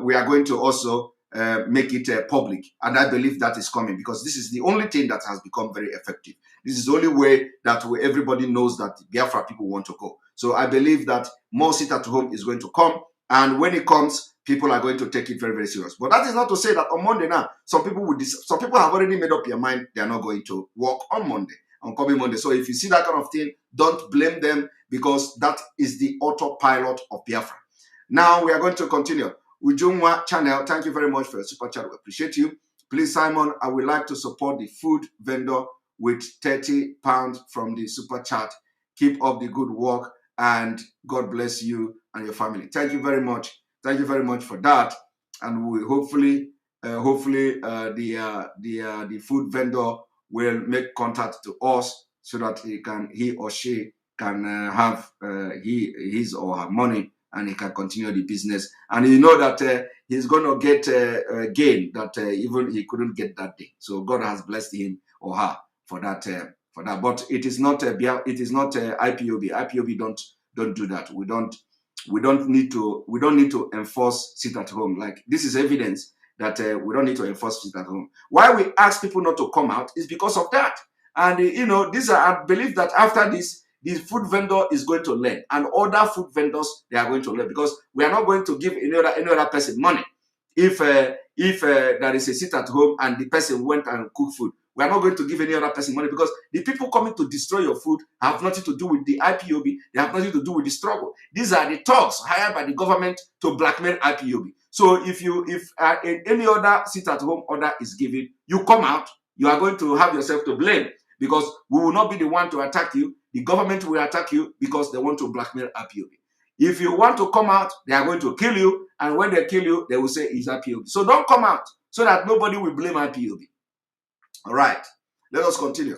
we are going to also make it public. And I believe that is coming, because this is the only thing that has become very effective. This is the only way that everybody knows that Biafra people want to go. So I believe that more sit at home is going to come. And when it comes, people are going to take it very, very serious. But that is not to say that on Monday now, some people have already made up their mind they are not going to work on Monday, on coming Monday. So if you see that kind of thing, don't blame them, because that is the autopilot of Biafra. Now we are going to continue. Ujungwa channel, thank you very much for your super chat. We appreciate you. Please, Simon, I would like to support the food vendor with £30 from the super chat. Keep up the good work, and God bless you and your family. Thank you very much. Thank you very much for that. And we hopefully the food vendor will make contact to us, so that he or she can have his or her money, and he can continue the business. And you know that he's going to get a gain that even he couldn't get that day. So God has blessed him or her for that. But it is not IPOB. IPOB don't do that. We don't need to enforce sit at home. Like, this is evidence that we don't need to enforce sit at home. Why we ask people not to come out is because of that. And I believe that after this, the food vendor is going to learn, and other food vendors, they are going to learn, because we are not going to give any other person money if there is a sit at home and the person went and cooked food. We are not going to give any other person money, because the people coming to destroy your food have nothing to do with the IPOB. They have nothing to do with the struggle. These are the thugs hired by the government to blackmail IPOB. So if any other sit at home order is given, you come out, you are going to have yourself to blame, because we will not be the one to attack you. The government will attack you because they want to blackmail IPOB. If you want to come out, they are going to kill you, and when they kill you, they will say it's IPOB. So don't come out, so that nobody will blame IPOB. All right, let us continue.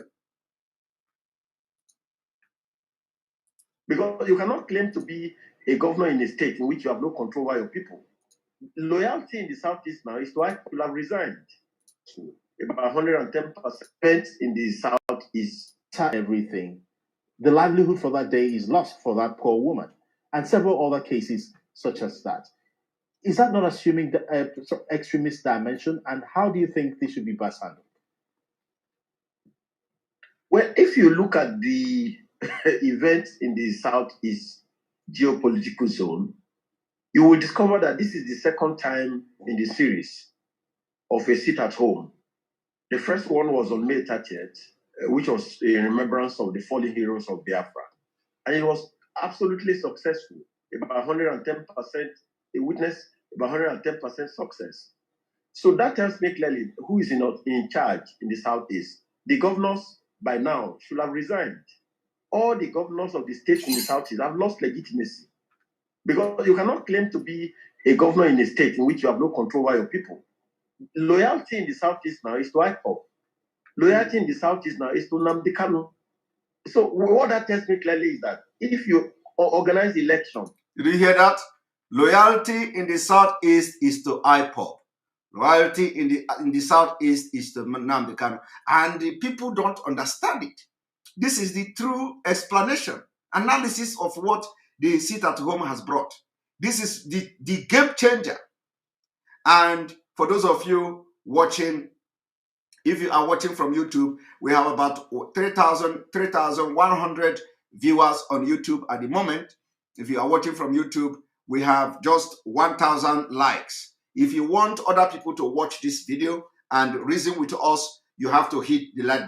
Because you cannot claim to be a governor in a state in which you have no control over your people. Loyalty in the Southeast now is to actually have resigned. About 110% in the Southeast. Everything. The livelihood for that day is lost for that poor woman, and several other cases such as that. Is that not assuming the extremist dimension? And how do you think this should be best handled? Well, if you look at the events in the Southeast geopolitical zone, you will discover that this is the second time in the series of a sit at home. The first one was on May 30th, which was in remembrance of the fallen heroes of Biafra. And it was absolutely successful, about 110%. They witnessed about 110% success. So that tells me clearly who is in charge in the Southeast. The governors by now should have resigned. All the governors of the states in the Southeast have lost legitimacy. Because you cannot claim to be a governor in a state in which you have no control over your people. Loyalty in the Southeast now is to IPOB. Loyalty in the Southeast now is to Nnamdi Kanu. So what that tells me clearly is that if you organize election. Did you hear that? Loyalty in the Southeast is to IPOB. Loyalty in the Southeast is to Nnamdi Kanu. And the people don't understand it. This is the true explanation, analysis of what the sit at home has brought. This is the game changer. And for those of you watching, if you are watching from YouTube, we have about 3,100 viewers on YouTube at the moment. If you are watching from YouTube, we have just 1,000 likes. If you want other people to watch this video and reason with us, you have to hit the like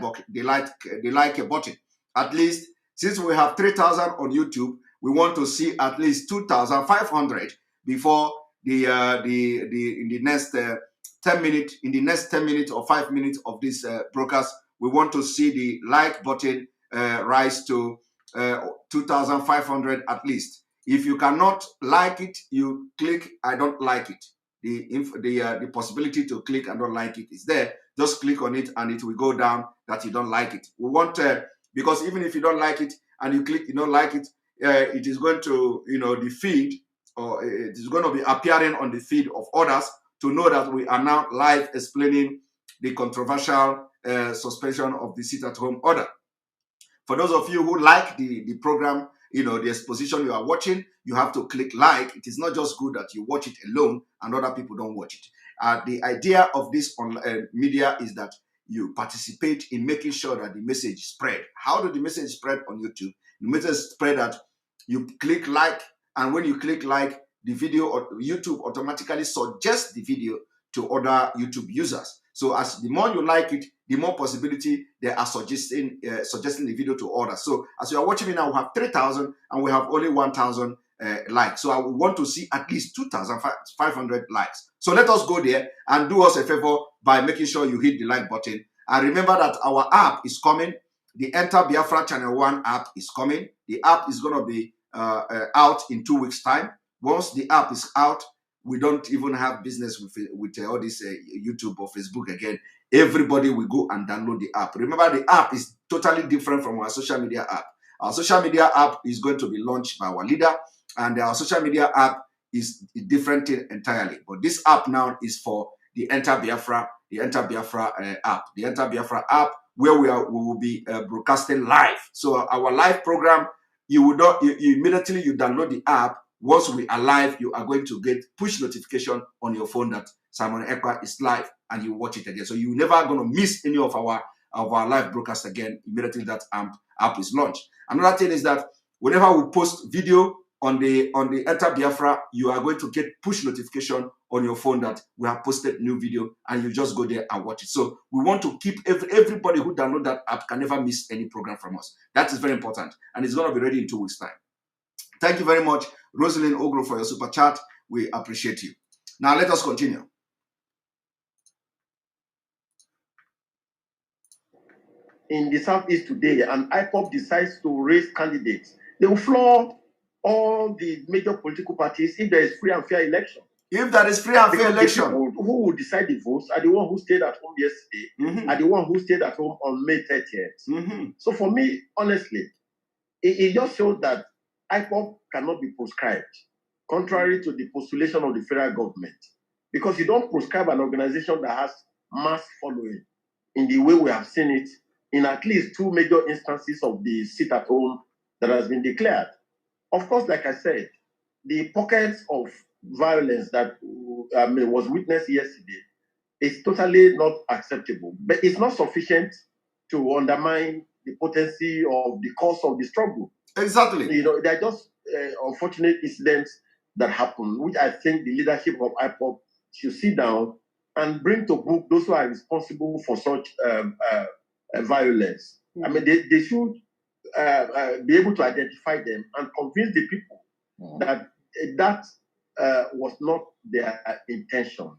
button. At least, since we have 3,000 on YouTube, we want to see at least 2,500 before in the next 10 minutes or 5 minutes of this broadcast. We want to see the like button rise to 2,500 at least. If you cannot like it, you click I don't like it. The possibility to click I don't like it is there. Just click on it and it will go down that you don't like it. We want because even if you don't like it and you click you don't like it, it is going to the feed, or it is going to be appearing on the feed of others to know that we are now live explaining the controversial suspension of the sit-at-home order. For those of you who like the program, the exposition you are watching, you have to click like. It is not just good that you watch it alone and other people don't watch it. The idea of this media is that you participate in making sure that the message spread. How do the message spread on YouTube? The message spread that you click like, and when you click like, the video or YouTube automatically suggests the video to other YouTube users. So as the more you like it, the more possibility they are suggesting the video to others. So as you are watching me now, we have 3,000 and we have only 1,000 likes. So I would want to see at least 2,500 likes. So let us go there and do us a favor by making sure you hit the like button. And remember that our app is coming. The Enter Biafra Channel 1 app is coming. The app is going to be out in 2 weeks' time. Once the app is out, we don't even have business with all this YouTube or Facebook again. Everybody will go and download the app. Remember, the app is totally different from our social media app. Our social media app is going to be launched by our leader, and our social media app is a different thing entirely. But this app now is for the Enter Biafra, app. The Enter Biafra app, where we will be broadcasting live. So our live program, you immediately download the app. Once we are live, you are going to get push notification on your phone that Simon Ekpa is live, and you watch it again. So you're never going to miss any of our live broadcasts again immediately that app is launched. Another thing is that whenever we post video on the Enter Biafra, you are going to get push notification on your phone that we have posted new video, and you just go there and watch it. So we want to keep everybody who download that app can never miss any program from us. That is very important, and it's going to be ready in 2 weeks' time. Thank you very much, Rosalind Ogro, for your super chat. We appreciate you. Now let us continue. In the Southeast today, and IPOB decides to raise candidates, they will floor all the major political parties if there is free and fair election. If there is free and fair election, the people who will decide the votes are the one who stayed at home yesterday, are the one who stayed at home on May 30th. So for me, honestly, it just shows that IPOB cannot be proscribed, contrary to the postulation of the federal government, because you don't proscribe an organization that has mass following in the way we have seen it in at least 2 major instances of the sit-at-home that has been declared. Of course, like I said, the pockets of violence that was witnessed yesterday is totally not acceptable, but it's not sufficient to undermine the potency of the cause of the struggle. Exactly. You know, they're just unfortunate incidents that happen, which I think the leadership of IPOB should sit down and bring to book those who are responsible for such violence. I mean, they should be able to identify them and convince the people that that was not their intention.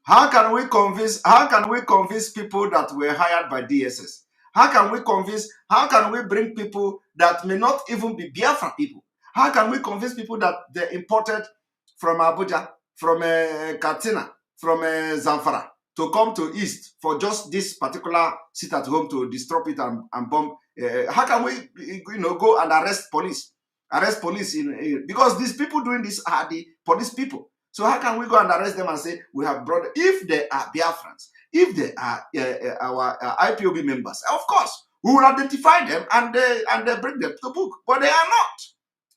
How can we convince people that were hired by DSS? How can we bring people that may not even be Biafra people? How can we convince people that they're imported from Abuja, from Katsina, from Zamfara to come to East for just this particular sit at home to disrupt it and bomb? How can we, go and arrest police because these people doing this are the police people? So how can we go and arrest them and say we have brought, if they are Biafrans, if they are our IPOB members, of course we will identify them and they bring them to book, but they are not.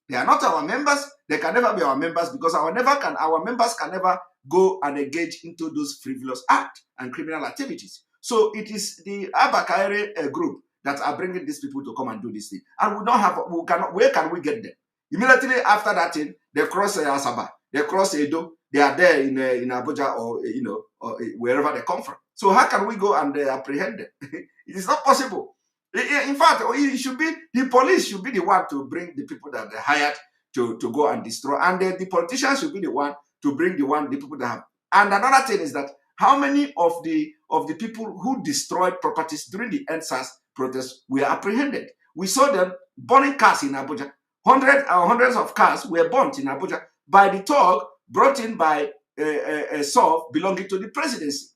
They are not our members. They can never be our members because our members can never go and engage into those frivolous acts and criminal activities. So it is the Abakare group that are bringing these people to come and do this thing. And where can we get them? Immediately after that thing, they cross Asaba, they cross Edo, they are there in Abuja or wherever they come from. So how can we go and apprehend them? It is not possible. In fact, the police should be the one to bring the people that they hired to go and destroy, and the politicians should be the one to bring the people that have. And another thing is that how many of the people who destroyed properties during the EndSARS protests were apprehended? We saw them burning cars in Abuja. Hundreds of cars were burnt in Abuja by the thug brought in by a SOF belonging to the presidency.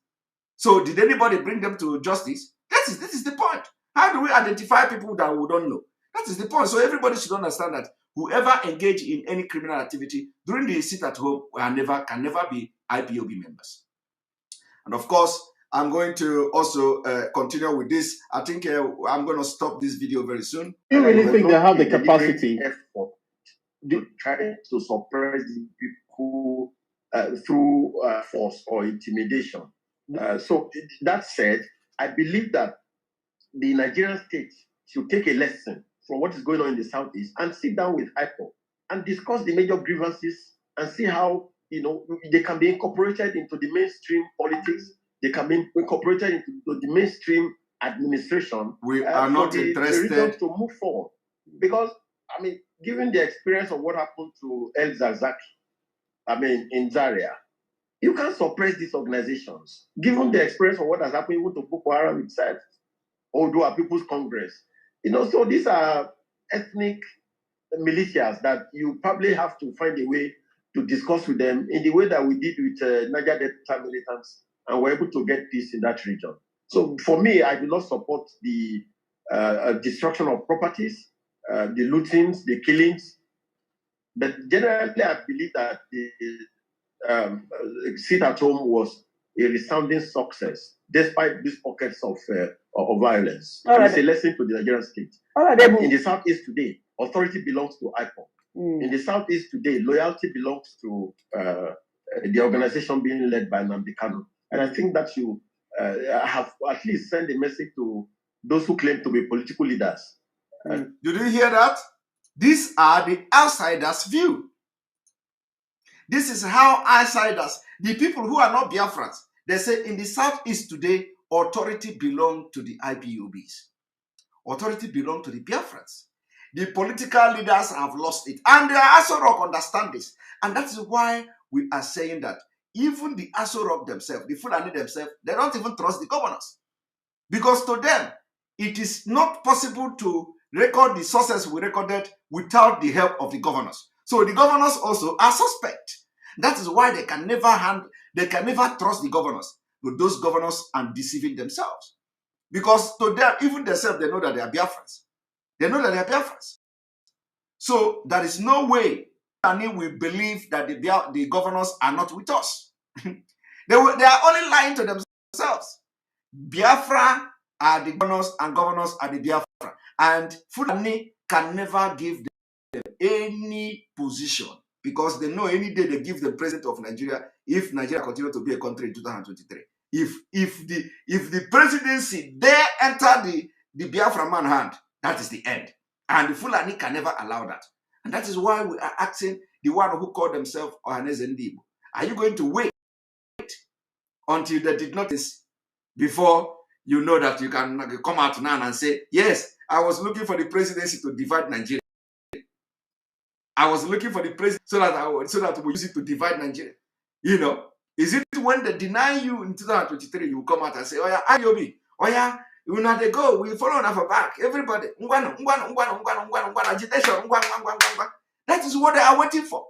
So did anybody bring them to justice? This is the point. How do we identify people that we don't know? That is the point. So everybody should understand that whoever engage in any criminal activity during the sit at home can never be IPOB members. And of course, I'm going to also continue with this. I think I'm going to stop this video very soon. Do you really think they have the capacity to try to suppress the people through force or intimidation? So that said, I believe that the Nigerian state should take a lesson from what is going on in the Southeast and sit down with IPOB and discuss the major grievances and see how they can be incorporated into the mainstream politics. They can be incorporated into the mainstream administration. We are not interested to move forward because given the experience of what happened to El Zakzaky, in Zaria, you can't suppress these organizations. Given the experience of what has happened even to Boko Haram itself, or People's Congress, so these are ethnic militias that you probably have to find a way to discuss with them in the way that we did with Niger Delta militants, and we're able to get peace in that region. So for me, I do not support the destruction of properties, the lootings, the killings. But generally, I believe that the sit at home was a resounding success, despite these pockets of violence. And it's a lesson to the Nigerian state. In the Southeast today, authority belongs to IPOB. In the Southeast today, loyalty belongs to the organization being led by Nnamdi Kanu. And I think that you have at least sent a message to those who claim to be political leaders. Did you hear that? These are the outsiders' view. This is how outsiders, the people who are not Biafrans, they say in the Southeast today, authority belongs to the IPOBs. Authority belongs to the Biafrans. The political leaders have lost it. And the Aso Rock understand this. And that is why we are saying that even the Aso Rock themselves, the Fulani themselves, they don't even trust the governors. Because to them, it is not possible to record the sources we recorded without the help of the governors. So the governors also are suspect. That is why they can never trust the governors. But those governors are deceiving themselves. Because to them, even themselves, they know that they are Biafrans. They know that they are Biafrans. So there is no way we believe that the governors are not with us. They are only lying to themselves. Biafra are the governors and governors are the Biafra. And Fulani can never give them any position because they know any day they give the president of Nigeria if Nigeria continues to be a country in 2023. If the presidency they enter the Biafra man hand, that is the end. And the Fulani can never allow that. And that is why we are asking the one who called themselves Ohaneze Ndibo, are you going to wait until they did not before you know that you can come out now and say, yes, I was looking for the presidency to divide Nigeria. I was looking for the president so that we use it to divide Nigeria. You know, is it when they deny you in 2023, you come out and say, oh yeah, IOB, oh yeah, you know they go, we follow enough back. Everybody, agitation, that is what they are waiting for.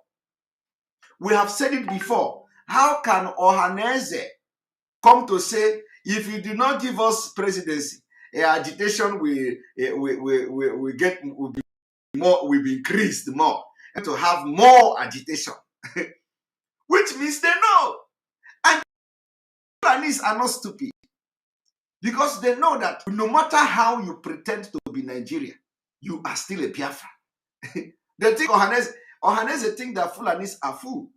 We have said it before. How can Ohaneze come to say, if you do not give us presidency, agitation will be increased more, and to have more agitation, which means they know. And Fulanis are not stupid, because they know that no matter how you pretend to be Nigeria, you are still a Biafra. They think Ohaneze think that Fulanis are fool.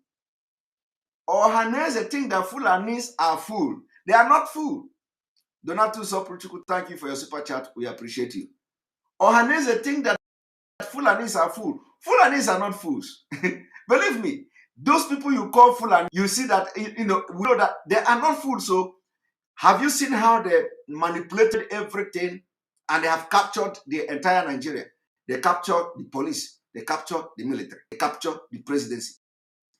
Ohaneze think that Fulanis are fool. They are not fool. Donato Sopuchuku, thank you for your super chat. We appreciate you. Ohaneze think that Fulanis are fool. Fulanis are not fools. Believe me, those people you call Fulani, you see that, we know that they are not fools. So have you seen how they manipulated everything and they have captured the entire Nigeria? They captured the police, they captured the military, they captured the presidency,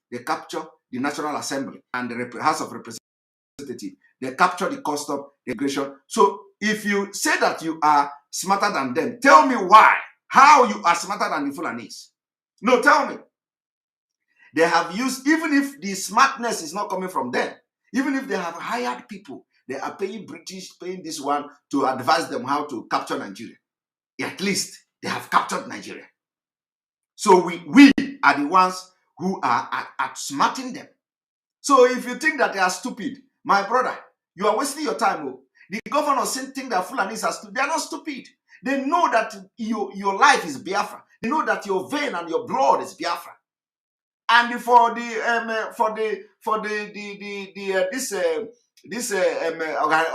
they captured the National Assembly and the House of Representatives. They capture the custom, the immigration. So if you say that you are smarter than them, tell me why. How you are smarter than the Fulanis? No, tell me. They have used, even if the smartness is not coming from them, even if they have hired people, they are paying British, paying this one to advise them how to capture Nigeria. At least they have captured Nigeria. So we are the ones who are outsmarting them. So if you think that they are stupid, my brother, you are wasting your time. Oh. The governors think that Fulanis are stupid. They are not stupid. They know that your life is Biafra. They know that your vein and your blood is Biafra. And for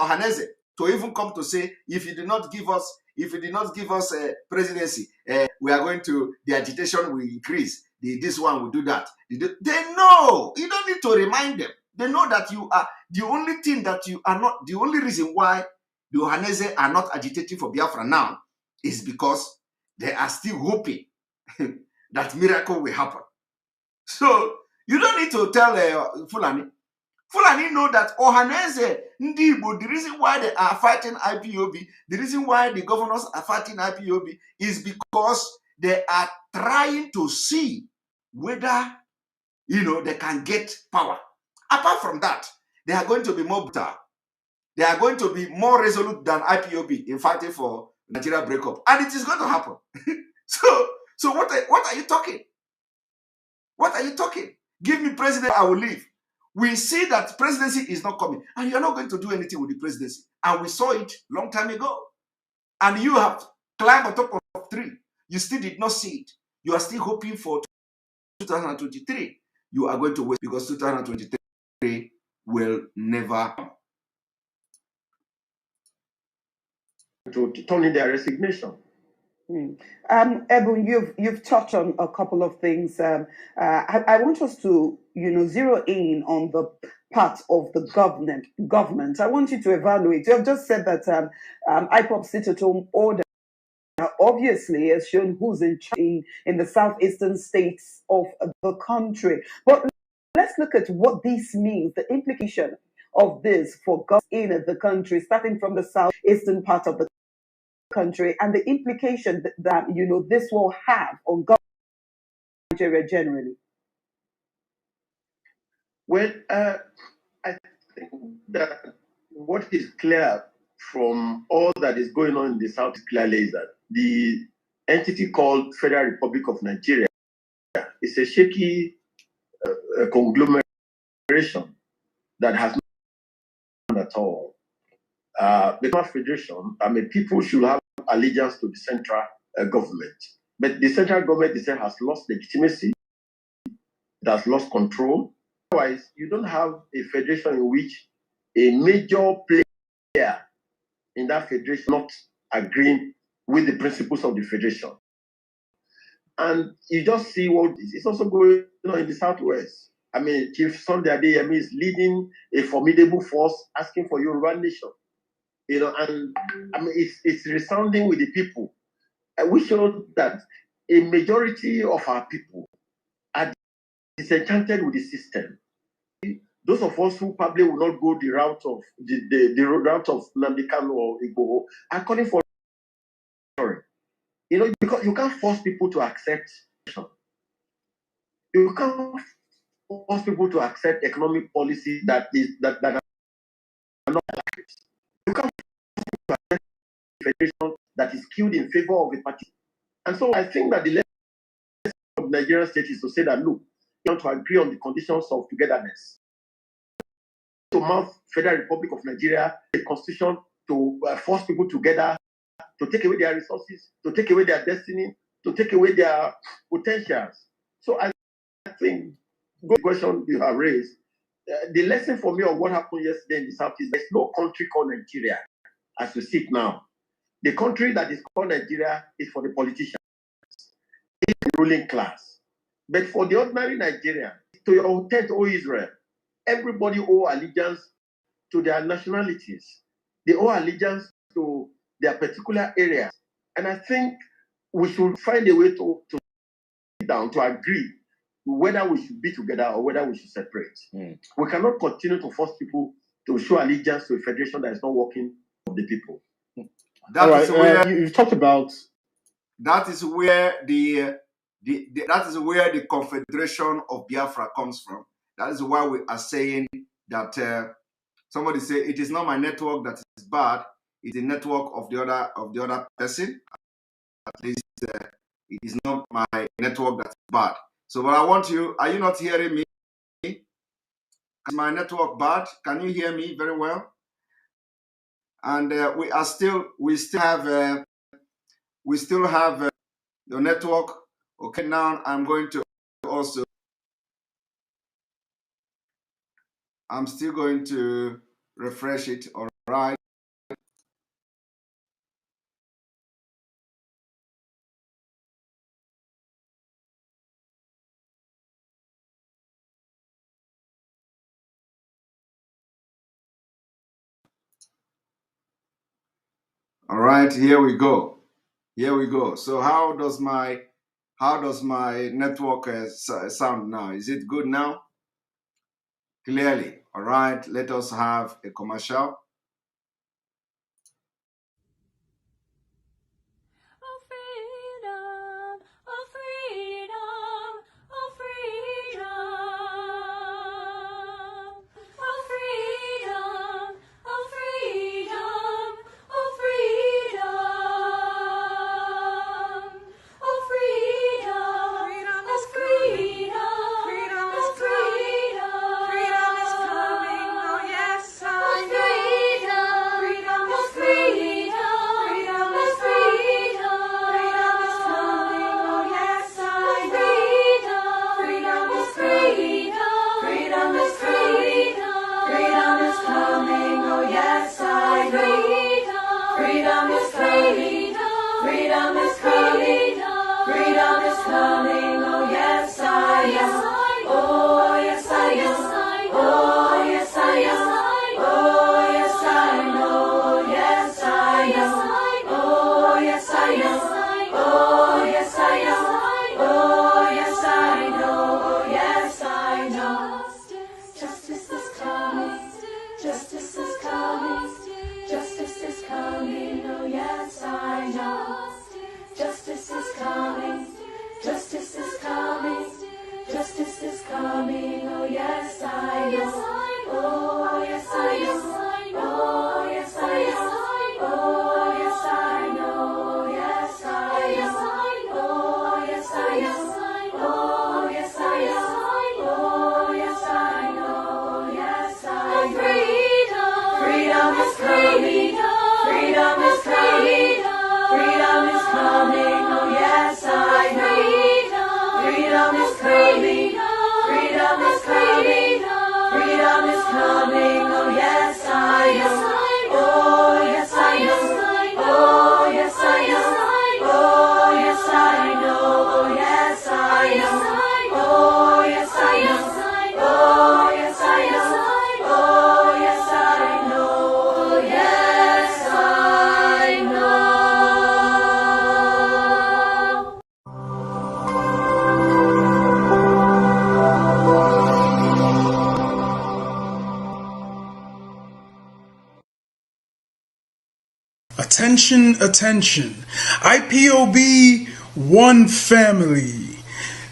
Ohaneze to even come to say, if you did not give us presidency, we are going to, the agitation will increase. This one will do that. They know. You don't need to remind them. They know that you are the only thing that you are not. The only reason why the Ohaneze are not agitating for Biafra now is because they are still hoping that miracle will happen. So you don't need to tell Fulani. Fulani know that Ohaneze, Ndibo, the reason why they are fighting IPOB, the reason why the governors are fighting IPOB is because they are trying to see whether, they can get power. Apart from that, they are going to be more brutal. They are going to be more resolute than IPOB in fighting for Nigeria breakup. And it is going to happen. So what are you talking? What are you talking? Give me president, I will leave. We see that presidency is not coming. And you're not going to do anything with the presidency. And we saw it long time ago. And you have climbed on top of tree. You still did not see it. You are still hoping for 2023. You are going to wait because 2023 will never come. To turn in their resignation. Ebun, you've touched on a couple of things. I want us to, zero in on the part of the government. I want you to evaluate. You have just said that IPOB sit-at-home order obviously has shown who's in charge in the southeastern states of the country. But let's look at what this means, the implication of this for government in the country, starting from the southeastern part of the country, and the implication that this will have on Nigeria generally. Well, I think that what is clear from all that is going on in the South clearly is that the entity called Federal Republic of Nigeria is a shaky conglomeration that has not at all. The federation, people should have allegiance to the central government. But the central government itself has lost legitimacy, it has lost control. Otherwise, you don't have a federation in which a major player in that federation not agreeing with the principles of the Federation. And you just see what is also going on in the Southwest. I mean, Chief Sunday Adeyemi is leading a formidable force asking for Yoruba nation. And I mean, it's resounding with the people. And we show that a majority of our people are disenchanted with the system. Those of us who probably will not go the route of the route of Nnamdi Kanu or Igboho are calling for because you can't force people to accept. You can't force people to accept economic policy that are not accurate. You can't force people to accept a federation that is skewed in favor of a party. And so I think that the lesson of the Nigerian state is to say that, look, we want to agree on the conditions of togetherness. To mount Federal Republic of Nigeria, a constitution to force people together, to take away their resources, to take away their destiny, to take away their potentials. So I think, good question you have raised. The lesson for me of what happened yesterday in the South is there's no country called Nigeria as we see it now. The country that is called Nigeria is for the politicians, it's the ruling class. But for the ordinary Nigerian, to your intent, O Israel, everybody owe allegiance to their nationalities. They owe allegiance to their particular areas. And I think we should find a way to sit down to agree whether we should be together or whether we should separate. We cannot continue to force people to show allegiance to a federation that is not working for the people. That is where you've talked about. That is where that is where the Confederation of Biafra comes from. That is why we are saying that somebody say it is not my network that is bad; it's the network of the other person. At least it is not my network that is bad. So, but I want you. Are you not hearing me? Is my network bad? Can you hear me very well? And we still have your network. Okay, now I'm still going to refresh it. All right. All right, here we go. So how does my network sound now? Is it good now? Clearly. All right, let us have a commercial. Freedom is coming, oh yes I Attention, attention. IPOB One Family.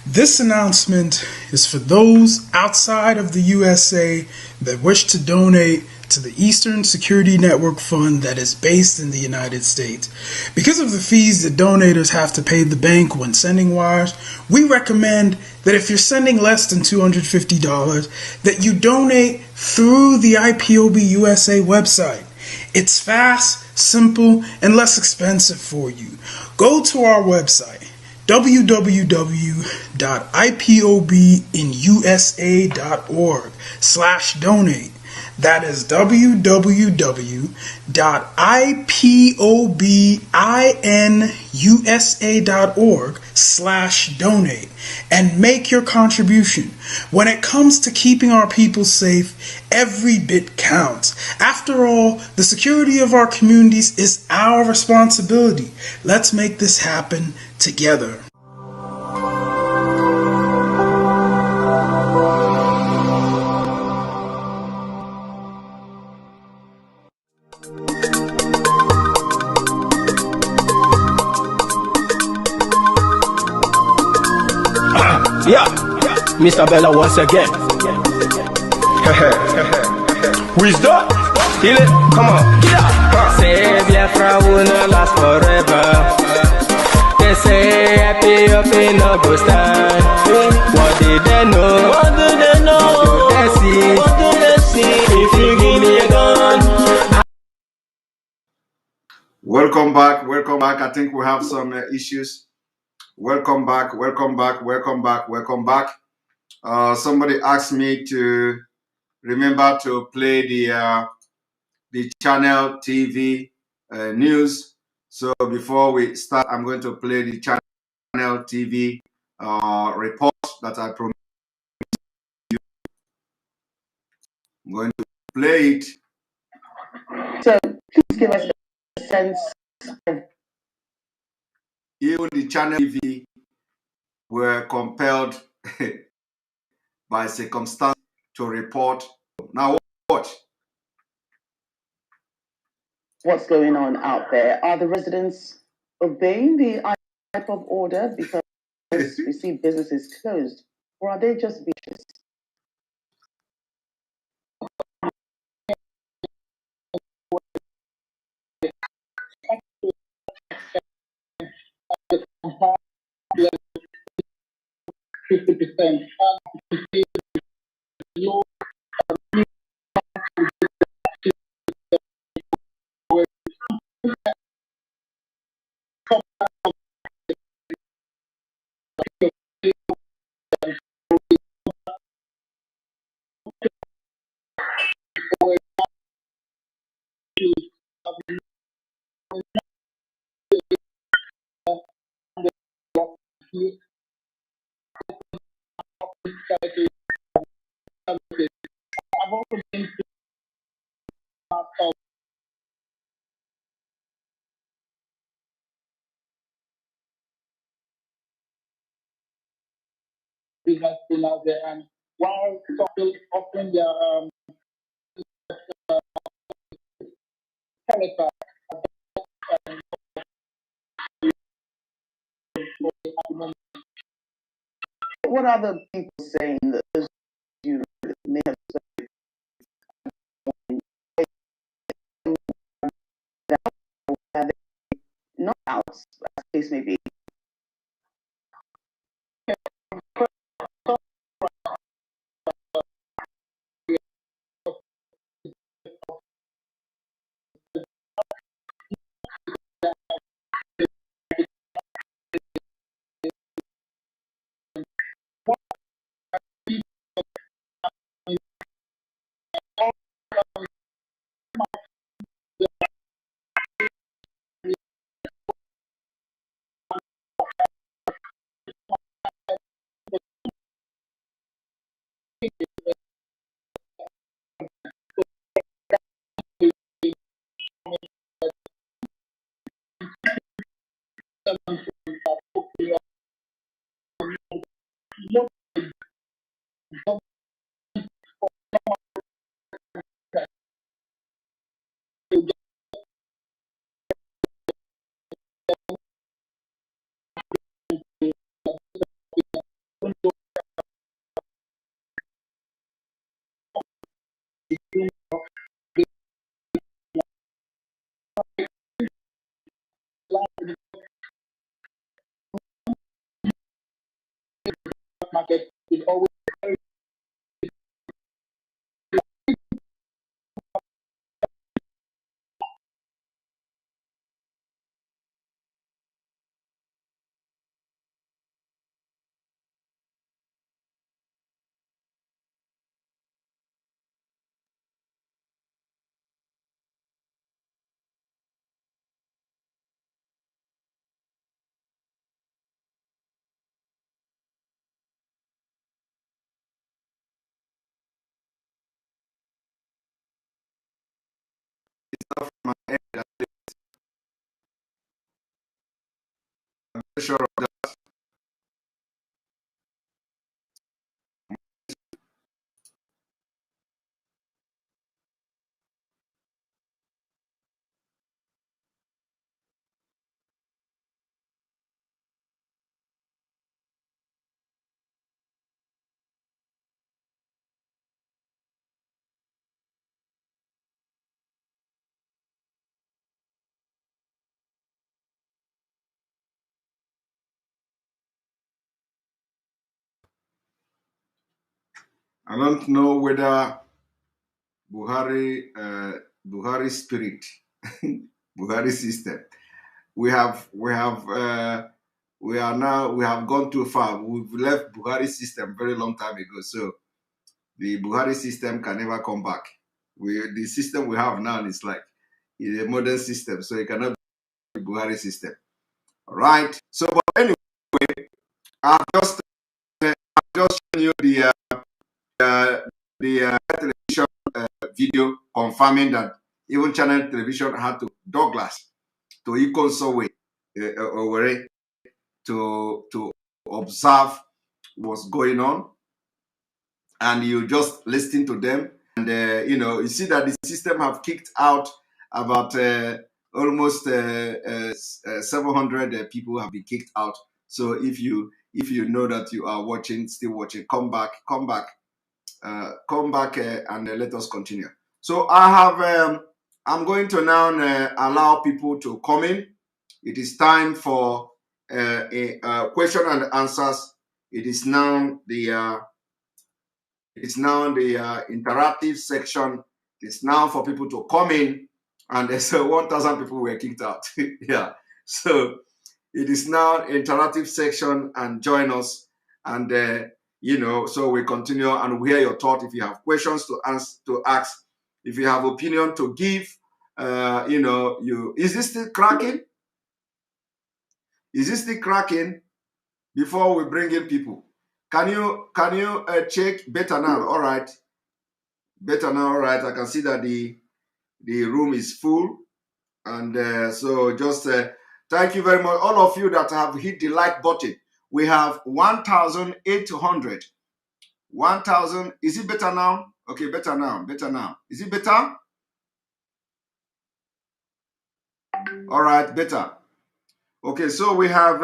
This announcement is for those outside of the USA that wish to donate to the Eastern Security Network Fund that is based in the United States. Because of the fees that donators have to pay the bank when sending wires, we recommend that if you're sending less than $250, that you donate through the IPOB USA website. It's fast, simple, and less expensive for you. Go to our website, www.ipobinusa.org/donate. That is www.ipobinusa.org/donate and make your contribution. When it comes to keeping our people safe, every bit counts. After all, the security of our communities is our responsibility. Let's make this happen together. Yeah, Mr. Bella once again. Wisdom, heal it, come on, get up. Say Biafra will not last forever. They say happy up in no go stand. What did they know? What do they know? What do they see? What do they see? If you give me a gun. Welcome back. Welcome back. I think we have some issues. Welcome back. Welcome back. Welcome back. Welcome back. Somebody asked me to remember to play the channel TV news. So before we start, I'm going to play the channel TV report that I promised you. I'm going to play it. So please give us a sense of Even the channel TV were compelled by circumstance to report. Now watch. what's going on out there. Are the residents obeying the IPOB order because we see businesses closed, or are they just vicious? Business out there, and while offering their character. What are the people saying that you may have not out, as the case may be? market is always my end. I'm very sure of that. I don't know whether Buhari spirit, Buhari system. We have we have gone too far. We've left Buhari system very long time ago. So the Buhari system can never come back. The system we have now is like a modern system, so it cannot be Buhari system. All right. So, but anyway, I've just shown you the television video confirming that even Channel Television had to Douglas to Ikonsowe to observe what's going on, and you just listen to them, and you see that the system have kicked out about almost 700 people have been kicked out. So if you know that you are still watching, come back, and let us continue. So I'm going to now allow people to come in. It is time for a question and answers. It is now the interactive section. It's now for people to come in, and there's 1,000 people were kicked out. Yeah, so it is now interactive section, and join us, and so we continue and we hear your thought. If you have questions to ask, if you have opinion to give, is this still cracking? Is this still cracking? Before we bring in people, can you check better now? All right, better now. All right, I can see that the room is full, and so just thank you very much, all of you that have hit the like button. We have 1,800. 1,000. Is it better now? Okay, better now. Better now. Is it better? All right, better. Okay, so we have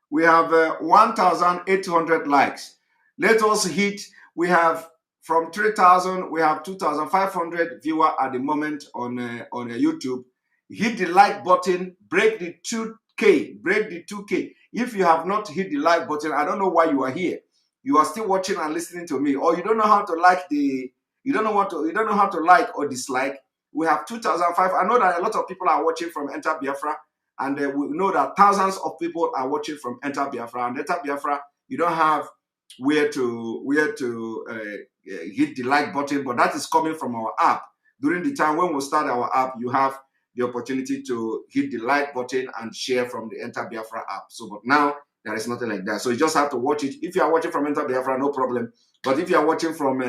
1,800 likes. Let us hit. We have from 3,000. We have 2,500 viewers at the moment on YouTube. Hit the like button. Break the 2K. Break the 2K. If you have not hit the like button, I don't know why you are here. You are still watching and listening to me, or you don't know how to like you don't know how to like or dislike. We have 2,500. I know that a lot of people are watching from Enter Biafra, and we know that thousands of people are watching from Enter Biafra. And Enter Biafra, you don't have where to hit the like button, but that is coming from our app. During the time when we start our app, you have the opportunity to hit the like button and share from the Enter Biafra app. So, but now there is nothing like that. So you just have to watch it. If you are watching from Enter Biafra, no problem. But if you are watching from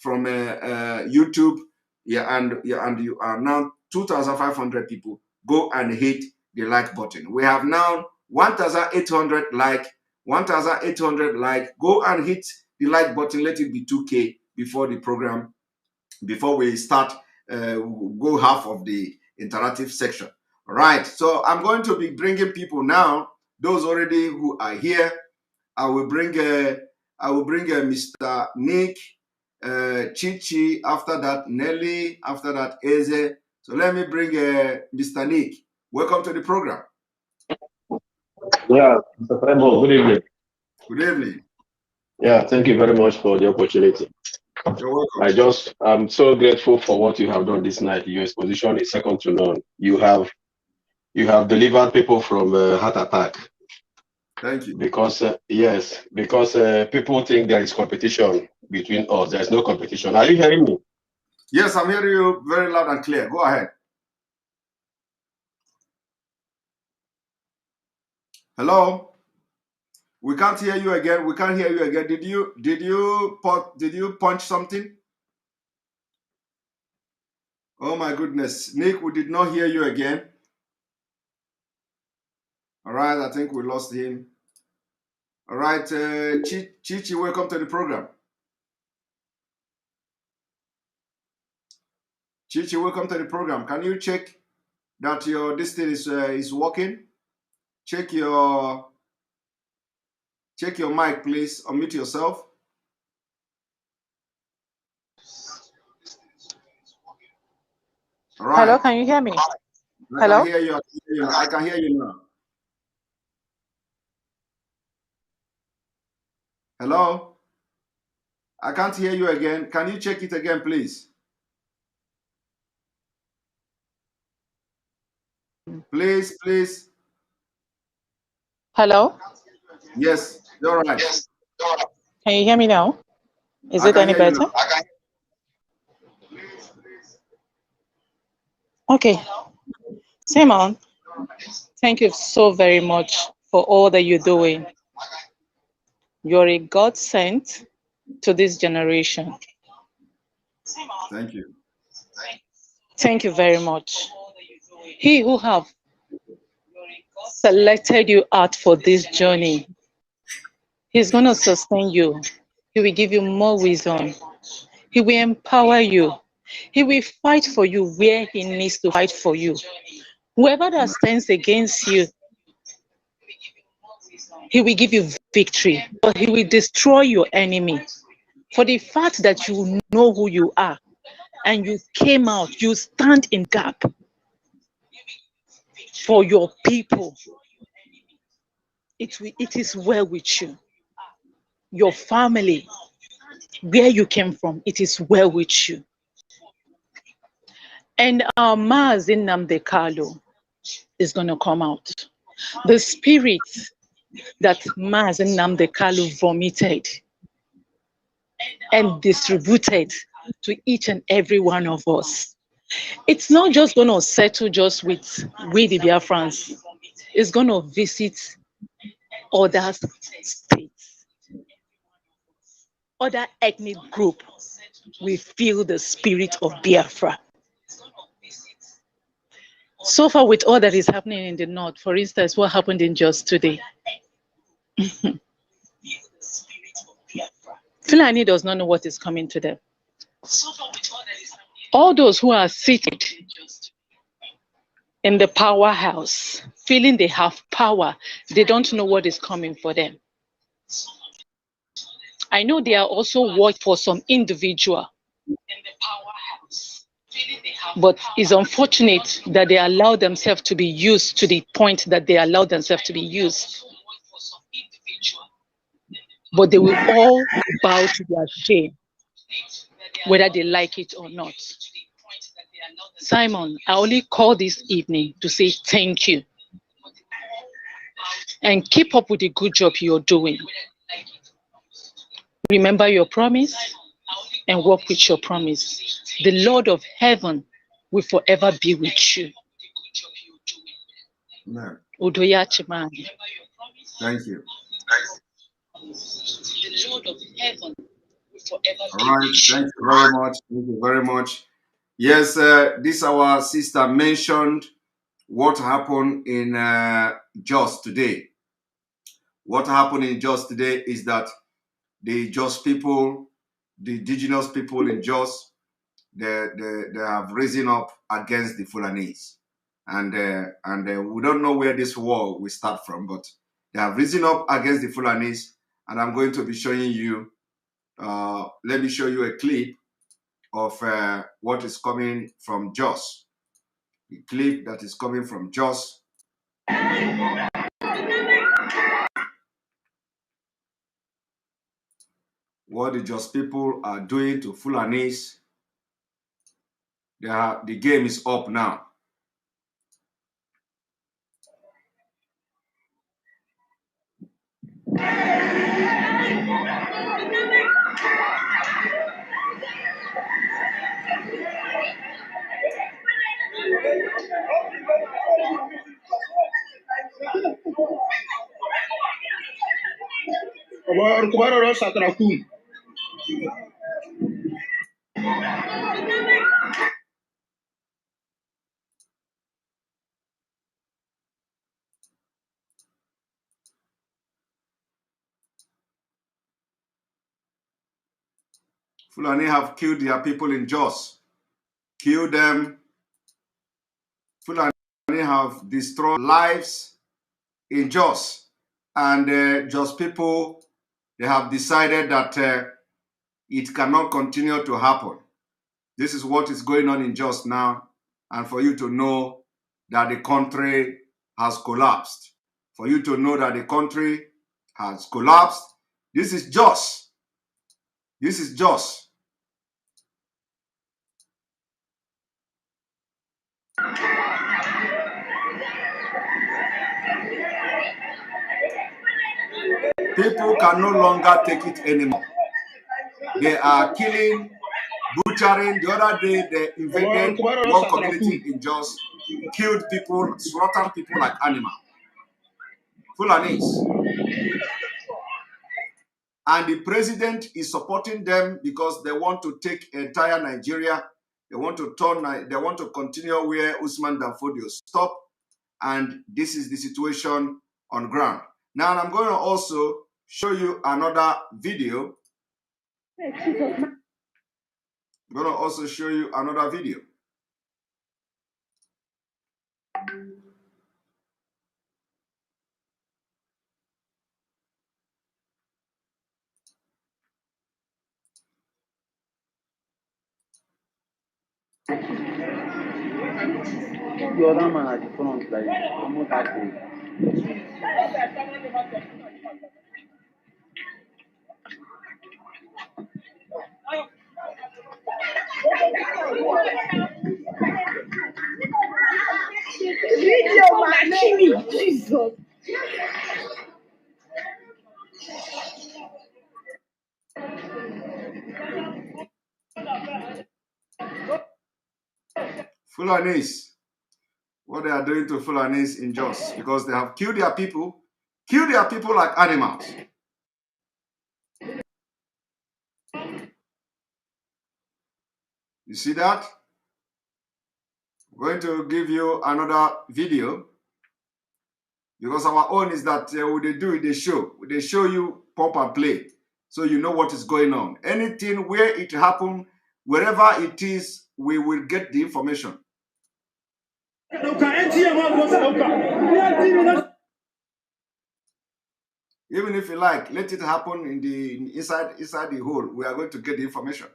YouTube, and you are now 2,500 people, go and hit the like button. We have now 1,800 like. 1,800 like. Go and hit the like button. Let it be 2K before the program. Before we start, go half of the interactive section. All right. So I'm going to be bringing people now. Those already who are here, I will bring Mr. Nick. Chichi, after that Nelly, after that Eze. So let me bring Mr. Nick. Welcome to the program. Yeah, Mr. Premo, good evening. Good evening. Yeah, thank you very much for the opportunity. You're welcome. I'm so grateful for what you have done this night. Your exposition is second to none. You have delivered people from heart attack. Thank you. Because people think there is competition between us. There is no competition. Are you hearing me? Yes, I'm hearing you very loud and clear. Go ahead. Hello. We can't hear you again. We can't hear you again. Did you punch something? Oh my goodness. Nick, we did not hear you again. All right, I think we lost him. All right, Chichi, welcome to the program. Chichi, welcome to the program. Can you check that your this thing is working? Check your mic, please. Unmute yourself. All right. Hello, can you hear me? I can hear you. I can hear you now. Hello? I can't hear you again. Can you check it again, please? Please. Hello? Yes, you're right. Can you hear me now? Is it any better? Okay. Simon, thank you so very much for all that you're doing. You're a God sent to this generation. Thank you. Thank you very much. He who have selected you out for this journey, he's going to sustain you. He will give you more wisdom. He will empower you. He will fight for you where he needs to fight for you. Whoever that stands against you, he will give you victory, but he will destroy your enemy. For the fact that you know who you are and you came out, you stand in gap for your people. It is well with you. Your family, where you came from, it is well with you. And Maazị Nnamdi Kanu is going to come out. The spirit that Maazị Nnamdi Kanu vomited and distributed to each and every one of us. It's not just going to settle just with we the Biafrans. It's going to visit other states, other ethnic groups. We feel the spirit of Biafra. So far with all that is happening in the north, for instance, what happened in Jos today? Fulani does not know what is coming to them. All those who are seated in the powerhouse, feeling they have power, they don't know what is coming for them. I know they are also working for some individual, but it's unfortunate that they allow themselves to be used to the point that they allow themselves to be used. But they will all bow to their shame, whether they like it or not. Simon, I only call this evening to say thank you. And keep up with the good job you're doing. Remember your promise and work with your promise. The Lord of heaven will forever be with you. Amen. Udoyachimani. Thank you. The Lord of heaven will forever All right. Thank you very much. Thank you very much. Yes, this our sister mentioned what happened in Jos today. What happened in Jos today is that the Jos people, the indigenous people in Jos, they have risen up against the Fulanese. And we don't know where this war will start from, but they have risen up against the Fulanese. And I'm going to be showing you let me show you a clip of what is coming from Jos. The clip that is coming from Jos. What the Jos people are doing to Fulanis. The game is up now. Fulani have killed their people in Jos. Killed them. Fulani have destroyed lives in Jos. And Jos people, they have decided that it cannot continue to happen. This is what is going on in Jos now. And for you to know that the country has collapsed. For you to know that the country has collapsed. This is Jos. This is Jos. People can no longer take it anymore. They are killing, butchering. The other day, they invaded one community in Jos, killed people, slaughtered people like animals. Fulanis. And the president is supporting them because they want to take entire Nigeria. They want to continue where Usman Danfodio stopped. And this is the situation on ground. Now I'm going to also show you another video. I'm going to also show you another video. The other man at the front, like, I'm not happy. Video, man, Jesus. Fulanis, what they are doing to Fulanis in Jos, because they have killed their people like animals. You see that? I'm going to give you another video, because our own is that what they do, they show you pop and play, so you know what is going on. Anything where it happened, wherever it is, we will get the information. Even if you like, let it happen in the inside the hole. We are going to get the information.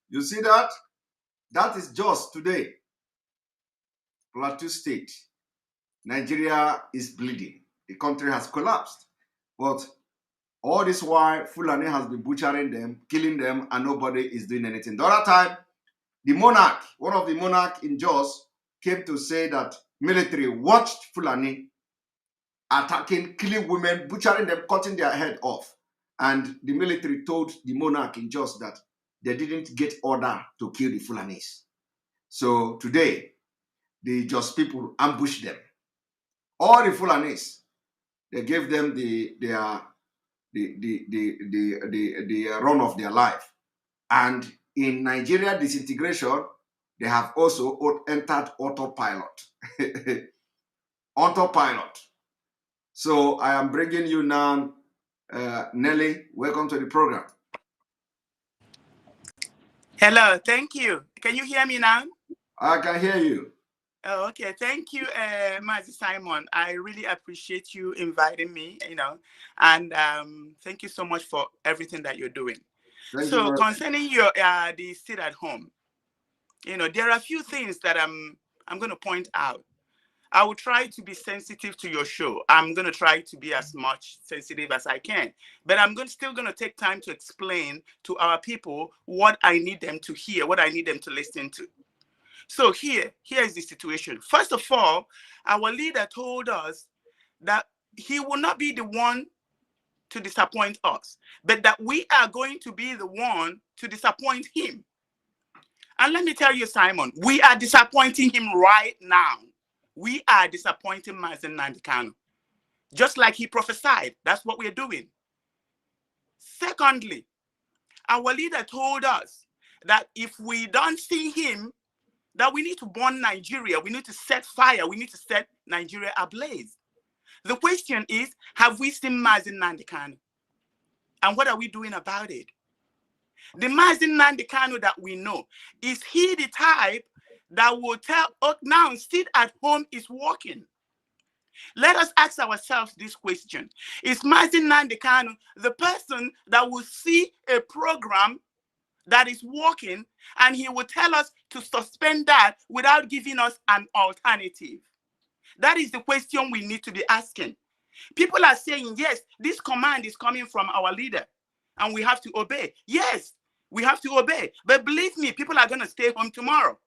You see that? That is just today. Plateau State. Nigeria is bleeding. The country has collapsed. But all this while, Fulani has been butchering them, killing them, and nobody is doing anything. The other time, the monarch, one of the monarchs in Jos, came to say that military watched Fulani attacking, killing women, butchering them, cutting their head off. And the military told the monarch in Jos that they didn't get order to kill the Fulanis. So today, the Just people ambushed them. All the Fulanis, they gave them the run of their life. And in Nigeria disintegration, they have also entered autopilot. Autopilot. So I am bringing you now, Nelly. Welcome to the program. Hello, thank you. Can you hear me now? I can hear you. Oh, okay. Thank you, Mazi Simon. I really appreciate you inviting me, and thank you so much for everything that you're doing. So concerning your the sit at home, there are a few things that I'm going to point out. I will try to be sensitive to your show. I'm going to try to be as much sensitive as I can, but I'm still going to take time to explain to our people what I need them to hear, what I need them to listen to. So here is the situation. First of all, our leader told us that he will not be the one to disappoint us, but that we are going to be the one to disappoint him. And let me tell you, Simon, we are disappointing him right now. We are disappointing Mazen Nandikano. Just like he prophesied, that's what we're doing. Secondly, our leader told us that if we don't see him, that we need to burn Nigeria, we need to set fire, we need to set Nigeria ablaze. The question is, have we seen Mazen Nandikano? And what are we doing about it? The Mazen Nandikano that we know, is he the type that will tell us now sit at home is working? Let us ask ourselves this question. Is Mazen Nandikano the person that will see a program that is working and he will tell us to suspend that without giving us an alternative? That is the question we need to be asking. People are saying, yes, this command is coming from our leader and we have to obey. Yes, we have to obey. But believe me, people are going to stay home tomorrow.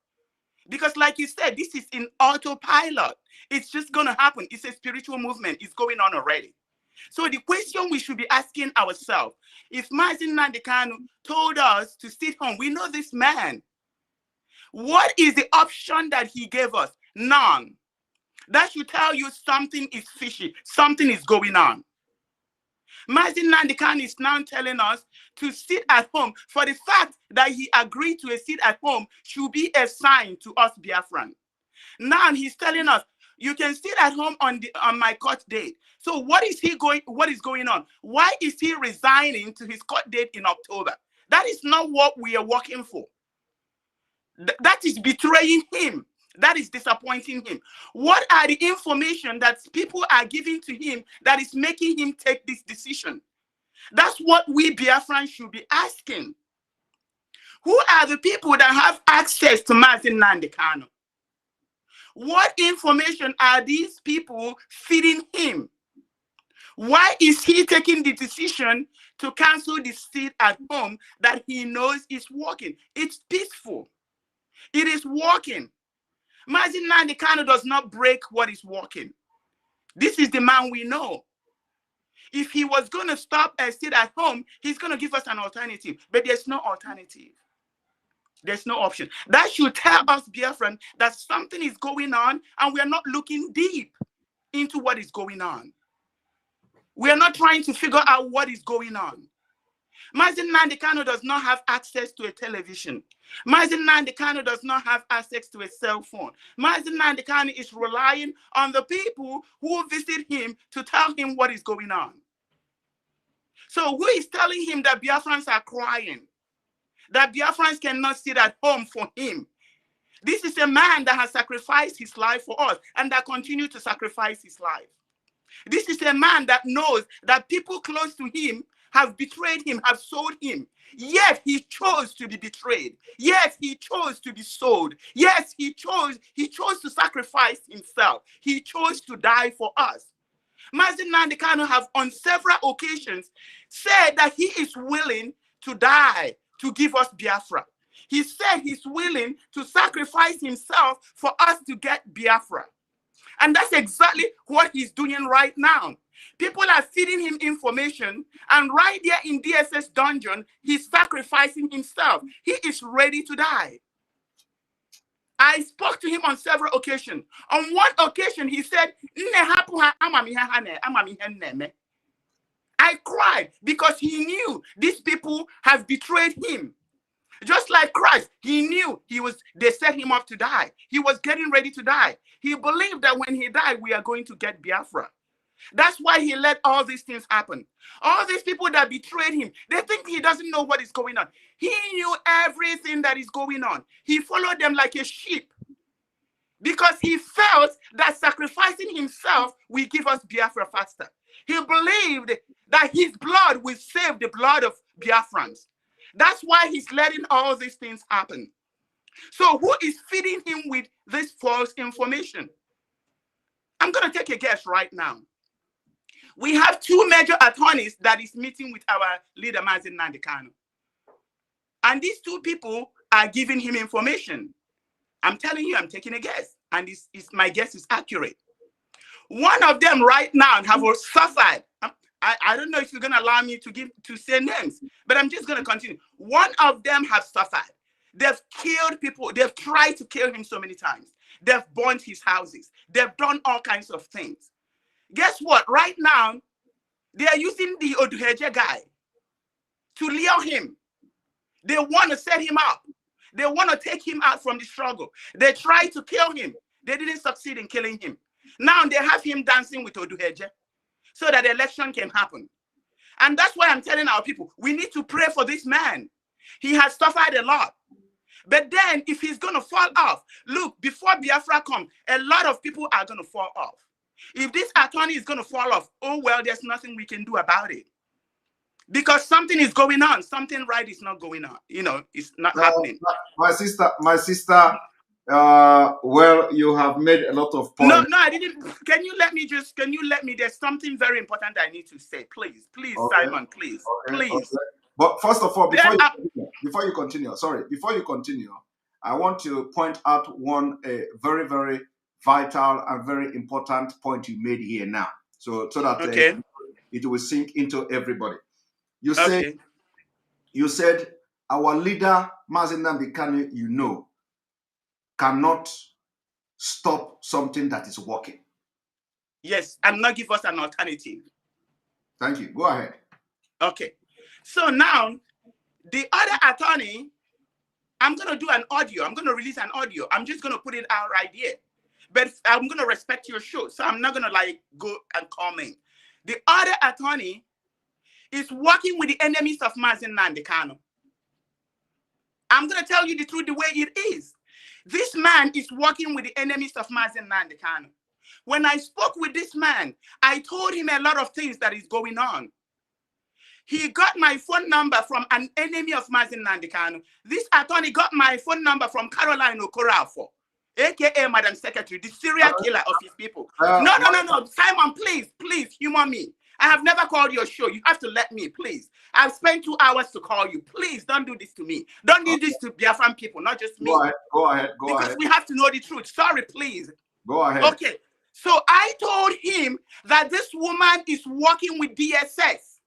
Because like you said, this is in autopilot. It's just going to happen. It's a spiritual movement. It's going on already. So the question we should be asking ourselves, if Mazen Nandikano told us to sit home, we know this man. What is the option that he gave us? None. That should tell you something is fishy. Something is going on. Mazen Nandikano is now telling us to sit at home. For the fact that he agreed to a sit at home should be a sign to us Biafran. Now he's telling us, you can sit at home on my court date. So what is going on? Why is he resigning to his court date in October? That is not what we are working for. That is betraying him. That is disappointing him. What are the information that people are giving to him that is making him take this decision? That's what we Biafrans should be asking. Who are the people that have access to Mazen Nandikano? What information are these people feeding him? Why is he taking the decision to cancel the sit at home that he knows is working? It's peaceful. It is working. Mazen Nandikano does not break what is working. This is the man we know. If he was going to stop and sit at home, he's going to give us an alternative. But there's no alternative. There's no option. That should tell us, Biafran, that something is going on and we are not looking deep into what is going on. We are not trying to figure out what is going on. Mazen Nandikano does not have access to a television. Mazen Nandikano does not have access to a cell phone. Mazen Nandikano is relying on the people who visit him to tell him what is going on. So who is telling him that Biafrans are crying? That Biafrans cannot sit at home for him? This is a man that has sacrificed his life for us and that continues to sacrifice his life. This is a man that knows that people close to him have betrayed him, have sold him. Yet he chose to be betrayed. Yes, he chose to be sold. Yes, he chose to sacrifice himself. He chose to die for us. Mazen Nandikano have on several occasions said that he is willing to die to give us Biafra. He said he's willing to sacrifice himself for us to get Biafra. And that's exactly what he's doing right now. People are feeding him information, and right there in DSS dungeon, he's sacrificing himself. He is ready to die. I spoke to him on several occasions. On one occasion, he said, I cried because he knew these people have betrayed him. Just like Christ, he knew they set him up to die. He was getting ready to die. He believed that when he died, we are going to get Biafra. That's why he let all these things happen. All these people that betrayed him, they think he doesn't know what is going on. He knew everything that is going on. He followed them like a sheep because he felt that sacrificing himself will give us Biafra faster. He believed that his blood will save the blood of Biafrans. That's why he's letting all these things happen. So who is feeding him with this false information? I'm going to take a guess right now. We have two major attorneys that is meeting with our leader, Mazin Nandekano. And these two people are giving him information. I'm telling you, I'm taking a guess. And my guess is accurate. One of them right now have suffered. I don't know if you're going to allow me to say names, but I'm just going to continue. One of them have suffered. They've killed people. They've tried to kill him so many times. They've burnt his houses. They've done all kinds of things. Guess what? Right now, they are using the Oduheje guy to lure him. They want to set him up. They want to take him out from the struggle. They tried to kill him. They didn't succeed in killing him. Now they have him dancing with Oduheje so that the election can happen. And that's why I'm telling our people, we need to pray for this man. He has suffered a lot. But then if he's going to fall off, look, before Biafra comes, a lot of people are going to fall off. If this attorney is going to fall off, oh, well, there's nothing we can do about it. Because something is going on. Something right is not going on. You know, it's not happening. My sister, well, you have made a lot of points. No, I didn't. Can you let me, there's something very important I need to say. Please, okay. Simon, please, please. Okay. But first of all, before you continue, I want to point out one very, very vital and very important point you made here now. So that it will sink into everybody. You said our leader, Mazin Nandekano, cannot stop something that is working. Yes, and not give us an alternative. Thank you. Go ahead. Okay. So now, the other attorney, I'm going to do an audio. I'm going to release an audio. I'm just going to put it out right here. But I'm going to respect your show. So I'm not going to go and comment. The other attorney is working with the enemies of Mazin Nandekano. I'm going to tell you the truth the way it is. This man is working with the enemies of Mazin Nandekano. When I spoke with this man, I told him a lot of things that is going on. He got my phone number from an enemy of Mazin Nandekano. This attorney got my phone number from Caroline Okorafo, aka Madam Secretary, the serial killer of his people. No. Simon, please, humor me. I have never called your show. You have to let me, please. I've spent 2 hours to call you. Please don't do this to me. Don't do this to Biafran people, not just me. Go ahead. Because we have to know the truth. Sorry, please. Go ahead. Okay. So I told him that this woman is working with DSS.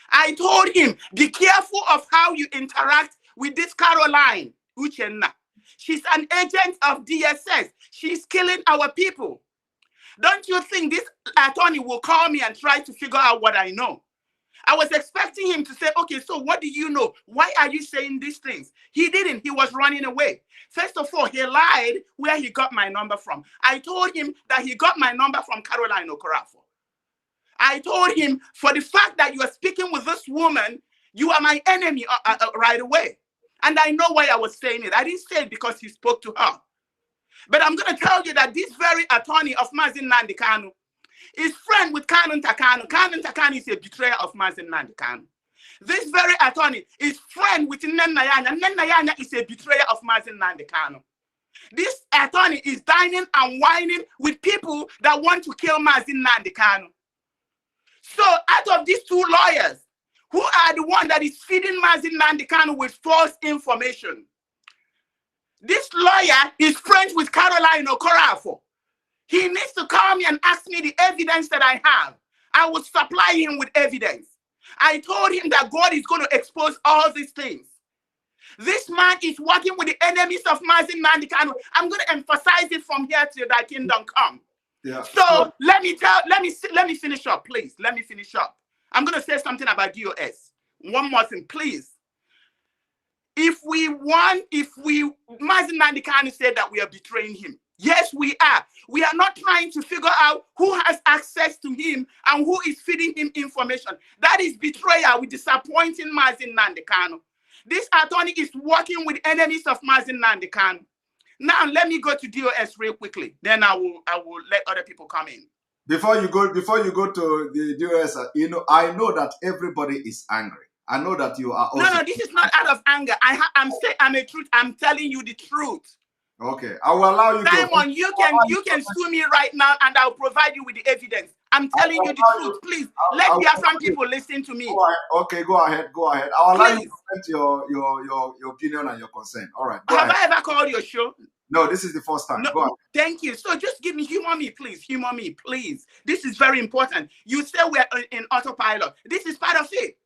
I told him, be careful of how you interact with this Caroline Uchenna. She's an agent of DSS. She's killing our people. Don't you think this attorney will call me and try to figure out what I know? I was expecting him to say, okay, so what do you know? Why are you saying these things? He didn't. He was running away. First of all, he lied where he got my number from. I told him that he got my number from Caroline Okorafo. I told him, for the fact that you are speaking with this woman, you are my enemy right away. And I know why I was saying it. I didn't say it because he spoke to her. But I'm going to tell you that this very attorney of Mazin Nandekano is friend with Kanun Takano. Kanun Takano is a betrayer of Mazin Nandekano. This very attorney is friend with Nenayanya. Nenayanya is a betrayer of Mazin Nandekano. This attorney is dining and whining with people that want to kill Mazin Nandekano. So out of these two lawyers, who are the one that is feeding Mazin Nandekano with false information? This lawyer is friends with Caroline Okorafo. He needs to call me and ask me the evidence that I have. I will supply him with evidence. I told him that God is going to expose all these things. This man is working with the enemies of Mazi Nnamdi Kanu. I'm going to emphasize it from here till thy kingdom come. Yeah. So let me finish up, please. Let me finish up. I'm going to say something about DOS. One more thing, please. Mazi Nnamdi Kanu said that we are betraying him. Yes, we are. We are not trying to figure out who has access to him and who is feeding him information. That is betrayal with disappointing Mazi Nnamdi Kanu. This attorney is working with enemies of Mazi Nnamdi Kanu. Now let me go to DOS real quickly. Then I will let other people come in. Before you go to the DOS, I know that everybody is angry. I know that you are also. No, this is not out of anger. I'm telling you the truth. Okay, I will allow you. Simon, you can sue me right now, and I'll provide you with the evidence. I'm telling you the truth. Please let Biafran people listen to me. Okay, go ahead. I'll allow you to present your opinion and your consent. All right. Have I ever called your show? No, this is the first time. No, go ahead. Thank you. So just humor me, please. Humor me, please. This is very important. You say we're in autopilot. This is part of it.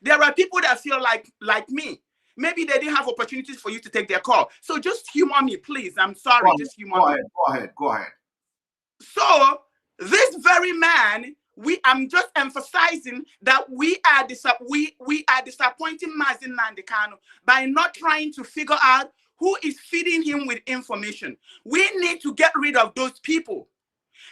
There are people that feel like me. Maybe they didn't have opportunities for you to take their call. So just humor me, please. I'm sorry. Just humor me. Go ahead. So this very man, I'm just emphasizing that we are disappointing Mazi Nnamdi Kanu by not trying to figure out who is feeding him with information. We need to get rid of those people.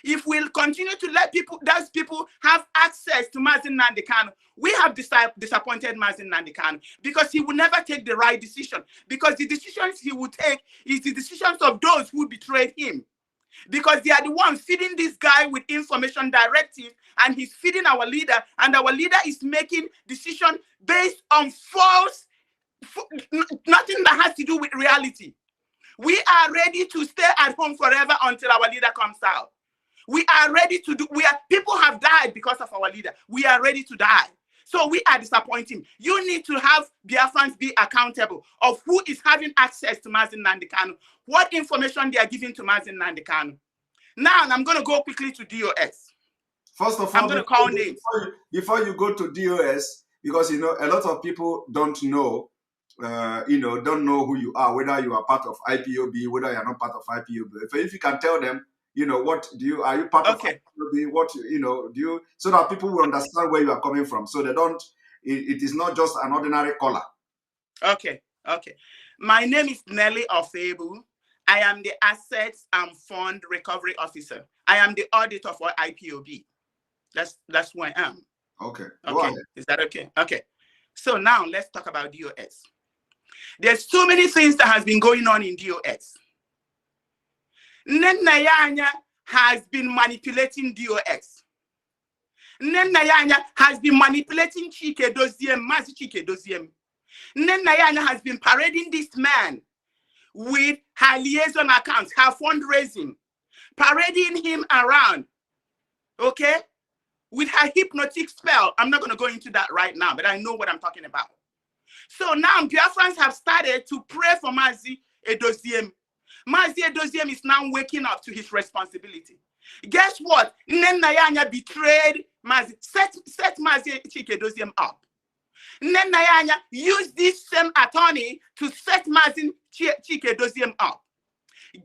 If we'll continue to let those people have access to Mazi Nnamdi Kanu, we have disappointed Mazi Nnamdi Kanu because he will never take the right decision. Because the decisions he will take is the decisions of those who betrayed him. Because they are the ones feeding this guy with information directive, and he's feeding our leader, and our leader is making decisions based on nothing that has to do with reality. We are ready to stay at home forever until our leader comes out. We are ready to people have died because of our leader. We are ready to die. So we are disappointing. You need to have Biafrans be accountable of who is having access to Mazi Nnamdi Kanu, what information they are giving to Mazi Nnamdi Kanu. Now, I'm going to go quickly to DOS. First of all, I'm going to call names. Before you go to DOS, because, a lot of people don't know, don't know who you are, whether you are part of IPOB, whether you are not part of IPOB. If you can tell them, are you part of IPOB? What, do you, so that people will understand where you are coming from. So they don't, it is not just an ordinary caller. Okay. My name is Nelly Ofebu. I am the Assets and Fund Recovery Officer. I am the auditor for IPOB. That's who I am. Okay. Go ahead. Is that okay? Okay. So now let's talk about DOS. There's so many things that has been going on in DOS. Nnenayanya has been manipulating DOS. Nnenayanya has been manipulating Chike Doziem, Mazi Chike Doziem. Nnenayanya has been parading this man with her liaison accounts, her fundraising, parading him around, okay, with her hypnotic spell. I'm not going to go into that right now, but I know what I'm talking about. So now Biafrans have started to pray for Mazi Edoziem. Mazi Edoziem is now waking up to his responsibility. Guess what? Nnenayanya betrayed Mazi, set Mazi Chike Edoziem up. Nnenayanya used this same attorney to set Mazi Chike Edoziem up.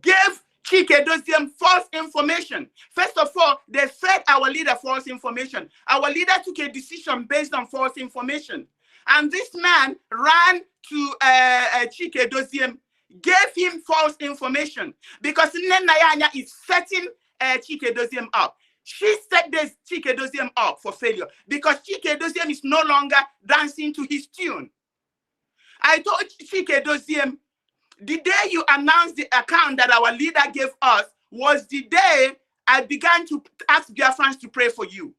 Gave Chike Edoziem false information. First of all, they fed our leader false information. Our leader took a decision based on false information. And this man ran to Chike Edoziem, gave him false information because Nnenayanya is setting Chike Edoziem up. She set this Chike Edoziem up for failure because Chike Edoziem is no longer dancing to his tune. I told Chike Edoziem, the day you announced the account that our leader gave us was the day I began to ask Biafrans to pray for you.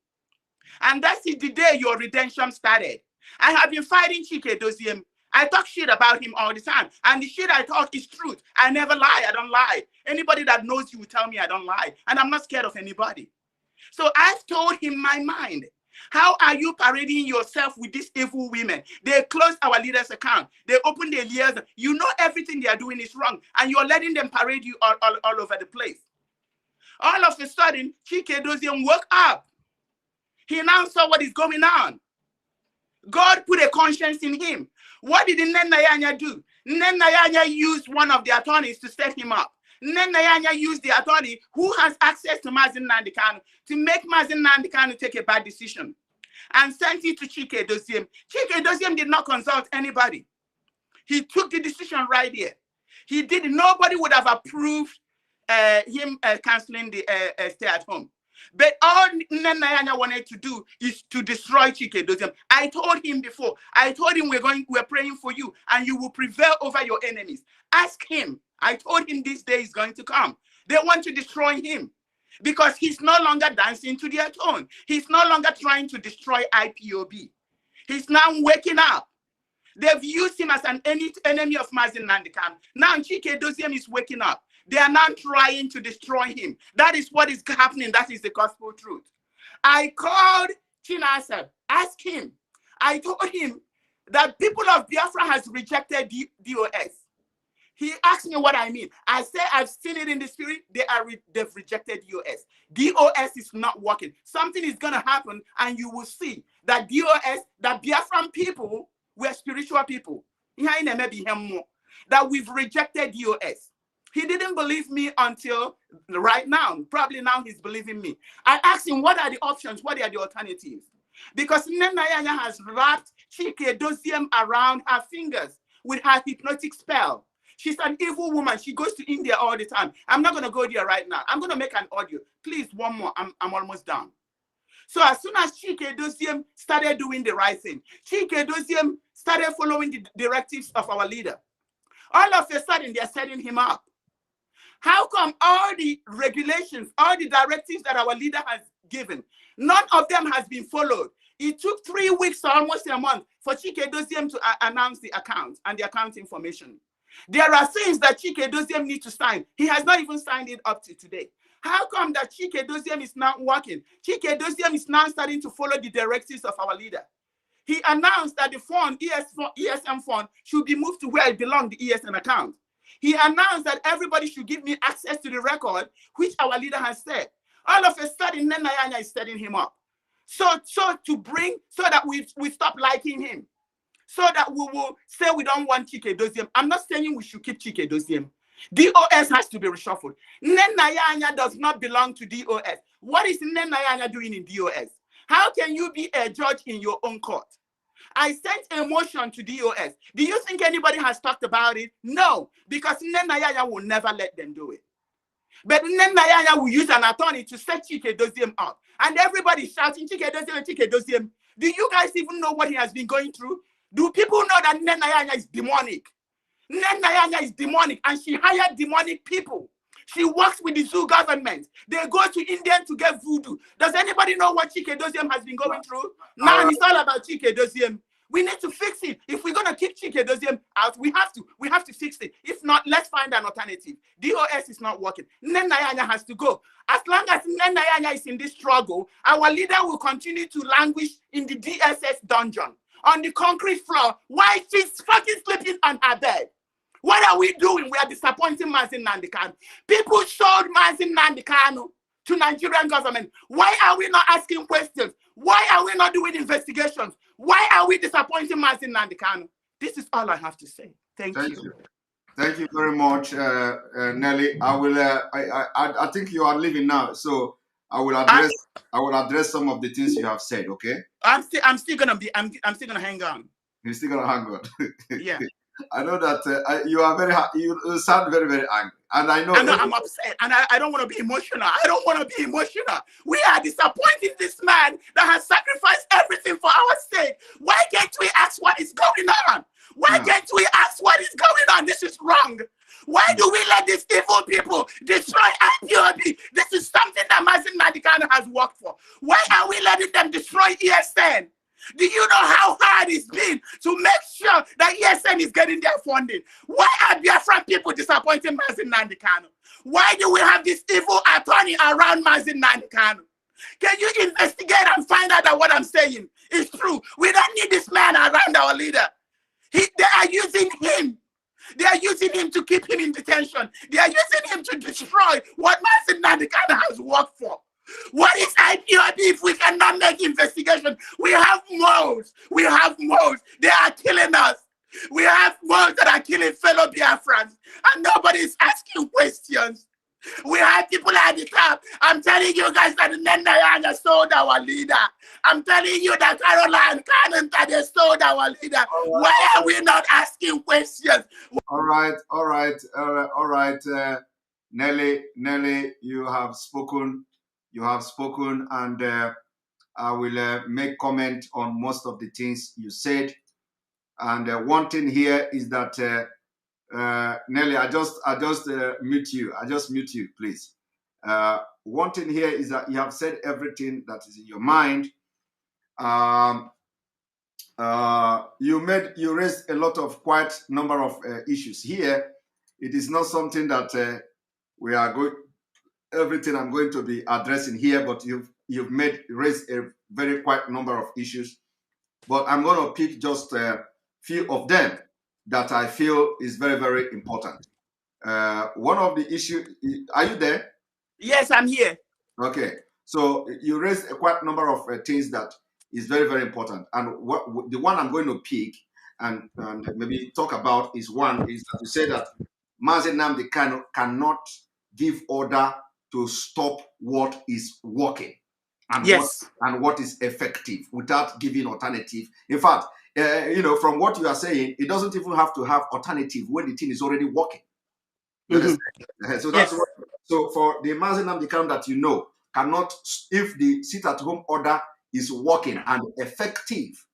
And that's the day your redemption started. I have been fighting Chike Edoziem. I talk shit about him all the time. And the shit I talk is truth. I never lie. I don't lie. Anybody that knows you will tell me I don't lie. And I'm not scared of anybody. So I've told him my mind. How are you parading yourself with these evil women? They closed our leader's account. They opened their liaison. You know everything they are doing is wrong. And you're letting them parade you all over the place. All of a sudden, Chike Edoziem woke up. He now saw what is going on. God put a conscience in him. What did Nnenayanya do? Nnenayanya used one of the attorneys to set him up. Nnenayanya used the attorney who has access to Mazin Nnamdi Kanu to make Mazin Nnamdi Kanu take a bad decision and sent it to Chike Doziem. Chike Doziem did not consult anybody. He took the decision right here. He did. Nobody would have approved him canceling the stay at home. But all Nnenayanya wanted to do is to destroy Chike Doziem. I told him before. I told him we're praying for you and you will prevail over your enemies. Ask him. I told him this day is going to come. They want to destroy him because he's no longer dancing to their tone. He's no longer trying to destroy IPOB. He's now waking up. They've used him as an enemy of Mazin Nnamdi Kanu. Now Chike Doziem is waking up. They are now trying to destroy him. That is what is happening. That is the gospel truth. I called Chinasa, asked him. I told him that people of Biafra has rejected DOS. He asked me what I mean. I said, I've seen it in the spirit. They've rejected DOS. DOS is not working. Something is going to happen, and you will see that DOS, that Biafran people were spiritual people. That we've rejected DOS. He didn't believe me until right now. Probably now he's believing me. I asked him, what are the options? What are the alternatives? Because Nnenayanya has wrapped Chike Doziem around her fingers with her hypnotic spell. She's an evil woman. She goes to India all the time. I'm not going to go there right now. I'm going to make an audio. Please, one more. I'm almost done. So as soon as Chike Doziem started doing the right thing, Chike Doziem started following the directives of our leader. All of a sudden, they're setting him up. How come all the regulations, all the directives that our leader has given, none of them has been followed? It took 3 weeks or almost a month for Chike Doziem to announce the account and the account information. There are things that Chike Doziem needs to sign. He has not even signed it up to today. How come that Chike Doziem is not working? Chike Doziem is now starting to follow the directives of our leader. He announced that the fund, ESM fund, should be moved to where it belongs, the ESM account. He announced that everybody should give me access to the record, which our leader has said. All of a sudden, Nnenayanya is setting him up. So that we stop liking him. So that we will say we don't want Chike Doziem. I'm not saying we should keep Chike Doziem. DOS has to be reshuffled. Nnenayanya does not belong to DOS. What is Nnenayanya doing in DOS? How can you be a judge in your own court? I sent a motion to DOS. Do you think anybody has talked about it? No, because Nnenayanya will never let them do it. But Nnenayanya will use an attorney to set Chike Doziem up. And everybody shouting, Chike Doziem, Chike Doziem. Do you guys even know what he has been going through? Do people know that Nnenayanya is demonic? Nnenayanya is demonic, and she hired demonic people. She works with the zoo government. They go to India to get voodoo. Does anybody know what Chike Doziem has been going through? Now it's all about Chike Doziem. We need to fix it. If we're gonna kick Chike Doziem out, we have to fix it. If not, let's find an alternative. DOS is not working. Nnenayanya has to go. As long as Nnenayanya is in this struggle, our leader will continue to languish in the DSS dungeon on the concrete floor while she's fucking sleeping on her bed. What are we doing? We are disappointing Mazin Nnamdi Kanu. People sold Mazin Nnamdi Kanu to Nigerian government. Why are we not asking questions? Why are we not doing investigations? Why are we disappointing Mazin Nnamdi Kanu? This is all I have to say. Thank you. Thank you very much, Nelly. I will. I think you are leaving now, so I will address some of the things you have said. Okay. I'm still gonna hang on. You're still gonna hang on. Yeah. I know that you are you sound very, very angry. And I know I'm upset, and I don't want to be emotional. I don't want to be emotional. We are disappointing this man that has sacrificed everything for our sake. Why can't we ask what is going on? Why can't we ask what is going on? This is wrong. Why do we let these evil people destroy IPOB? This is something that Mazin Nnamdi Kanu has worked for. Why are we letting them destroy ESN? Do you know how hard it's been to make sure that ESN is getting their funding? Why are Biafran people disappointing Mazin Nnamdi Kanu? Why do we have this evil attorney around Mazin Nnamdi Kanu? Can you investigate and find out that what I'm saying is true? We don't need this man around our leader. They are using him. They are using him to keep him in detention. They are using him to destroy what Mazin Nnamdi Kanu has worked for. What is IPOB, if we cannot make investigation, we have moles. We have moles. They are killing us. We have moles that are killing fellow Biafrans, and nobody is asking questions. We have people at the top. I'm telling you guys that Nendayana sold our leader. I'm telling you that Caroline Cannon that they sold our leader. Why are we not asking questions? All right. Nelly, you have spoken. And I will make comment on most of the things you said. And one thing here is that Nelly, I just mute you. Please. One thing here is that you have said everything that is in your mind. You raised a lot of quite number of issues here. It is not something that we are going. Everything I'm going to be addressing here, but you've raised a very quite number of issues. But I'm going to pick just a few of them that I feel is very, very important. One of the issues, are you there? Yes, I'm here. Okay, so you raised a quite number of things that is very, very important. And the one I'm going to pick and maybe talk about is that you say that Mazi Nnamdi Kanu cannot give order to stop what is working and what is effective without giving alternative. In fact, from what you are saying, it doesn't even have to have alternative when the thing is already working. So that's what. So for the Mazi Nnamdi Kanu that cannot, if the sit-at-home order is working and effective,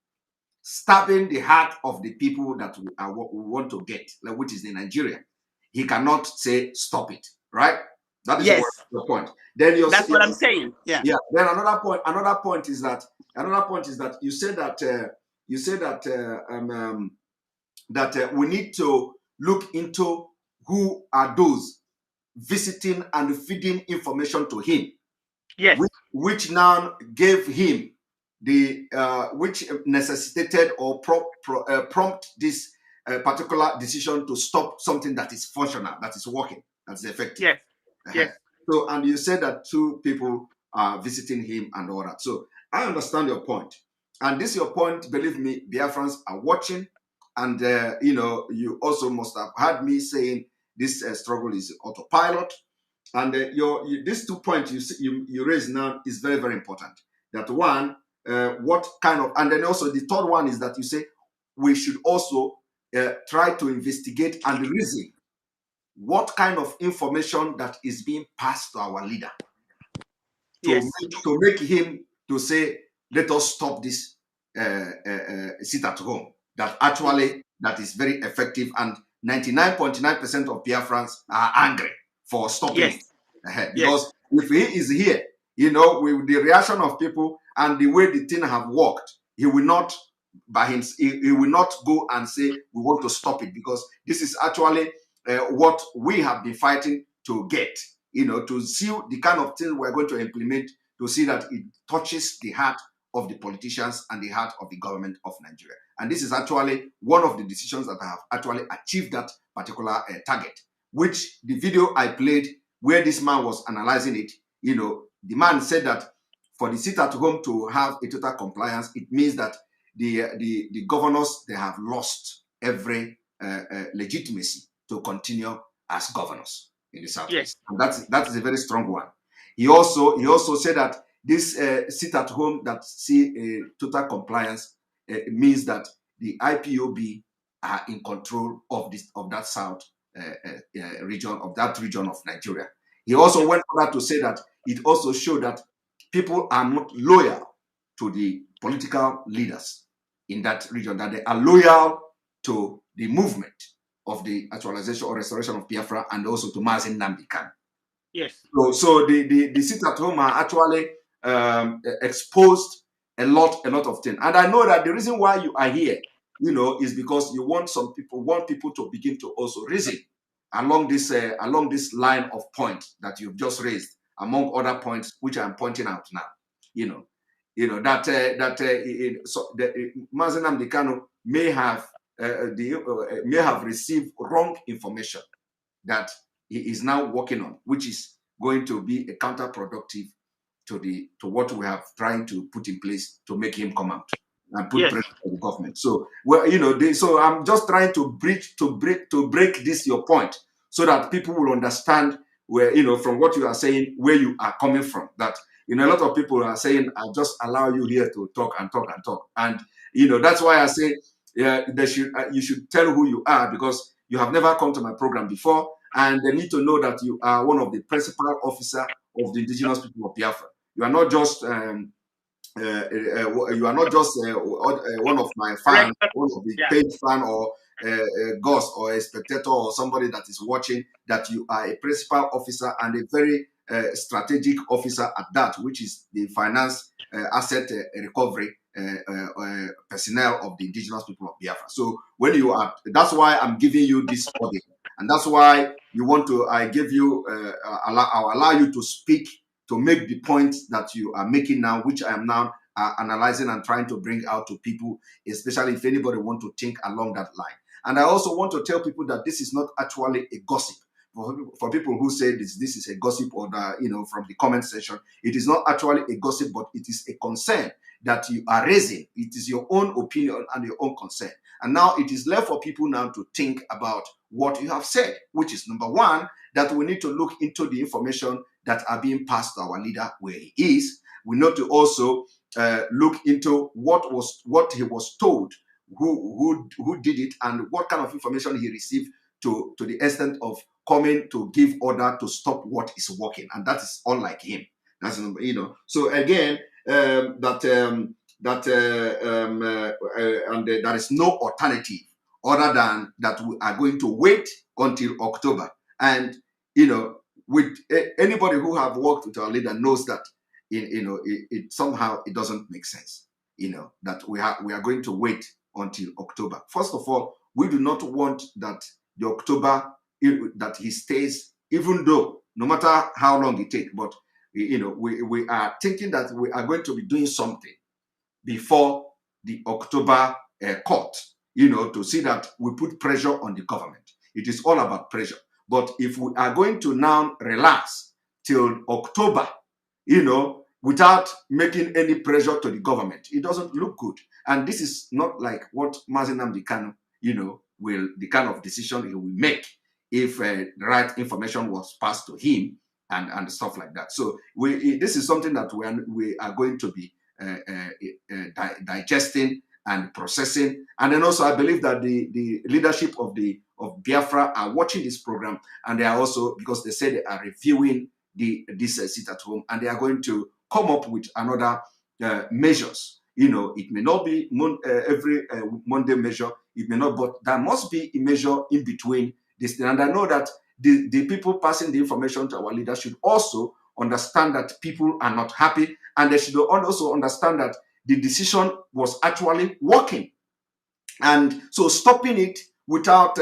stabbing the heart of the people that we want to get, which is in Nigeria, he cannot say stop it, right? That is the point. Then that's what I'm saying. Yeah. Yeah. Then another point is that you say that we need to look into who are those visiting and feeding information to him. Yes. Which now gave him the which necessitated or prompt this particular decision to stop something that is functional, that is working, that is effective. Yes. Yes. So, and you said that 2 people are visiting him and all that. So I understand your point. And this your point, believe me, Biafrans are watching. And, you also must have heard me saying this struggle is autopilot. And these 2 points you raise now is very, very important. That one, what kind of, and then also the third one is that you say we should also try to investigate and reason what kind of information that is being passed to our leader to make him to say, let us stop this sit at home. That actually that is very effective, and 99.9% of Biafrans are angry for stopping it. Because if he is here, with the reaction of people and the way the thing have worked, he will not he will not go and say we want to stop it, because this is actually what we have been fighting to get, to see the kind of thing we're going to implement, to see that it touches the heart of the politicians and the heart of the government of Nigeria. And this is actually one of the decisions that have actually achieved that particular target, which the video I played where this man was analyzing it, the man said that for the sit-at-home to have a total compliance, it means that the governors, they have lost every legitimacy to continue as governors in the Southwest. And that is a very strong one. He also said that this sit-at-home that see a total compliance means that the IPOB are in control of that South region of Nigeria. He also went further to say that it also showed that people are not loyal to the political leaders in that region, that they are loyal to the movement of the actualization or restoration of Biafra, and also to Mazi Nnamdi Kanu. Yes. So the sit-at-home are actually exposed a lot of things. And I know that the reason why you are here, is because you want people to begin to also reason along this line of points that you've just raised, among other points which I'm pointing out now. That Mazi Nnamdi Kanu may have received wrong information that he is now working on, which is going to be a counterproductive what we have trying to put in place to make him come out and put Yes. pressure on the government. So, well, so I'm just trying to break this your point, so that people will understand where, from what you are saying, where you are coming from. That, a lot of people are saying, I'll just allow you here to talk and talk and talk. And, that's why I say, you should tell who you are, because you have never come to my program before, and they need to know that you are one of the principal officer of the indigenous people of Biafra. You are not just one of my fans, one of the paid fan, or a ghost or a spectator or somebody that is watching. That you are a principal officer, and a very strategic officer at that, which is the finance asset recovery personnel of the indigenous people of Biafra. So when you are, that's why I'm giving you this audio, and that's why you want to. I give you, I'll allow you to speak, to make the points that you are making now, which I am now analyzing and trying to bring out to people, especially if anybody want to think along that line. And I also want to tell people that this is not actually a gossip. For people who say this is a gossip, or from the comment section, it is not actually a gossip, but it is a concern that you are raising. It is your own opinion and your own concern. And now it is left for people now to think about what you have said, which is, number one, that we need to look into the information that are being passed to our leader where he is. We need to also look into what he was told, who did it, and what kind of information he received to the extent of coming to give order to stop what is working. And that is unlike him. That's, so again, and there is no alternative other than that we are going to wait until October. And with anybody who have worked with our leader knows that it somehow it doesn't make sense. That we are going to wait until October. First of all, we do not want that the October that he stays, even though no matter how long it takes, but we are thinking that we are going to be doing something before the October court, to see that we put pressure on the government. It is all about pressure. But if we are going to now relax till October, without making any pressure to the government, it doesn't look good. And this is not like what Mazi Nnamdi Kanu, the kind of decision he will make if the right information was passed to him and stuff like that. So this is something that we are going to be digesting and processing. And then also I believe that the leadership of Biafra are watching this program, and they are also, because they say they are reviewing this sit at home, and they are going to come up with another measures. It may not be every Monday measure, it may not, but there must be a measure in between this thing. And I know that the people passing the information to our leaders should also understand that people are not happy, and they should also understand that the decision was actually working. And so stopping it without,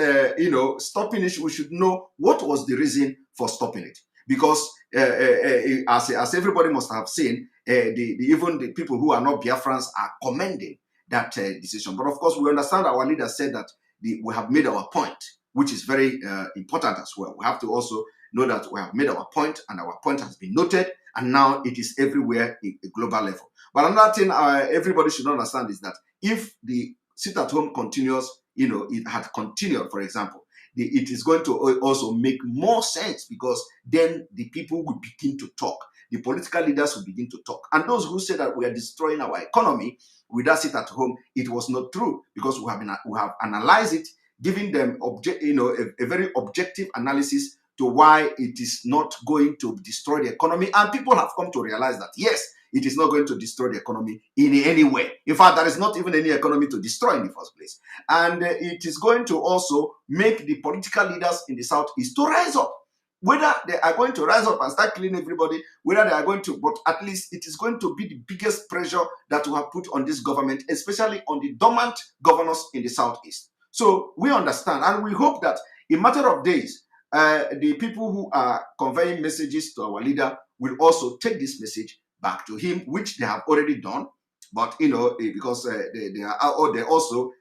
stopping it, we should know what was the reason for stopping it. Because as everybody must have seen, even the people who are not Biafrans are commending that decision. But of course, we understand our leader said that we have made our point, which is very important as well. We have to also know that we have made our point, and our point has been noted, and now it is everywhere at a global level. But another thing everybody should understand is that if the sit-at-home continues, it had continued, for example, it is going to also make more sense, because then the people will begin to talk. The political leaders will begin to talk. And those who say that we are destroying our economy with that sit-at-home, it was not true, because we have analyzed it, giving them a very objective analysis to why it is not going to destroy the economy. And people have come to realize that, yes, it is not going to destroy the economy in any way. In fact, there is not even any economy to destroy in the first place. And it is going to also make the political leaders in the Southeast to rise up. Whether they are going to rise up and start killing everybody, whether they are going to, but at least it is going to be the biggest pressure that we have put on this government, especially on the dormant governors in the Southeast. So we understand, and we hope that in a matter of days, the people who are conveying messages to our leader will also take this message back to him, which they have already done. But because they also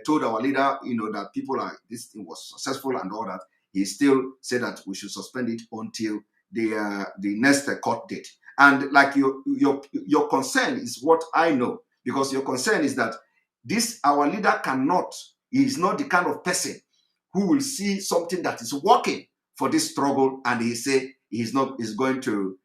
told our leader, that this thing was successful and all that, he still said that we should suspend it until the next court date. And like your concern is what I know, because your concern is that this our leader cannot, he is not the kind of person who will see something that is working for this struggle and he say is going to,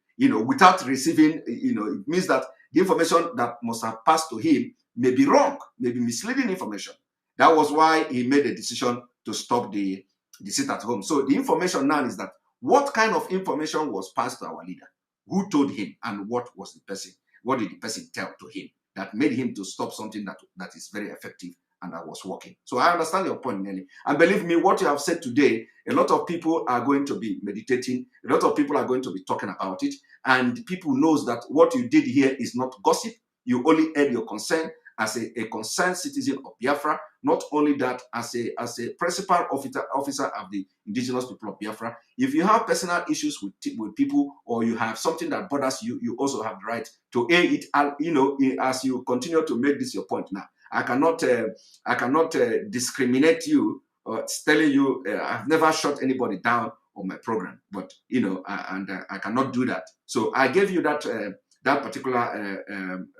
without receiving, it means that the information that must have passed to him may be wrong, may be misleading information. That was why he made a decision to stop the sit at home. So the information now is that what kind of information was passed to our leader? Who told him, and what did the person tell to him that made him to stop something that is very effective and that was working? So I understand your point, Nelly. And believe me, what you have said today, a lot of people are going to be meditating, a lot of people are going to be talking about it, and people knows that what you did here is not gossip. You only aired your concern as a concerned citizen of Biafra. Not only that, as a principal officer of the indigenous people of Biafra. If you have personal issues with people, or you have something that bothers you, you also have the right to air it. As you continue to make this your point now, I cannot discriminate you or telling you I've never shut anybody down on my program, but I cannot do that. So I gave you that particular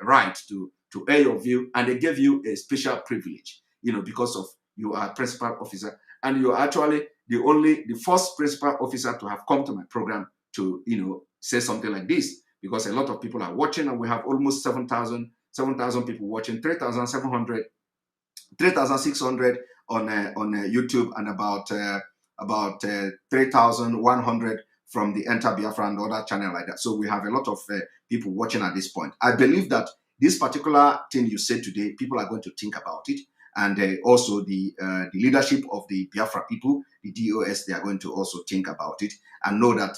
right to air your view, and they gave you a special privilege, because of you are principal officer, and you're actually the first principal officer to have come to my program to say something like this, because a lot of people are watching, and we have almost 7,000 people watching, 3,600 on YouTube, and about 3,100 from the Enter Biafra and other channel like that. So we have a lot of people watching at this point. I believe that this particular thing you said today, people are going to think about it, and also the leadership of the Biafra people, the DOS, they are going to also think about it and know that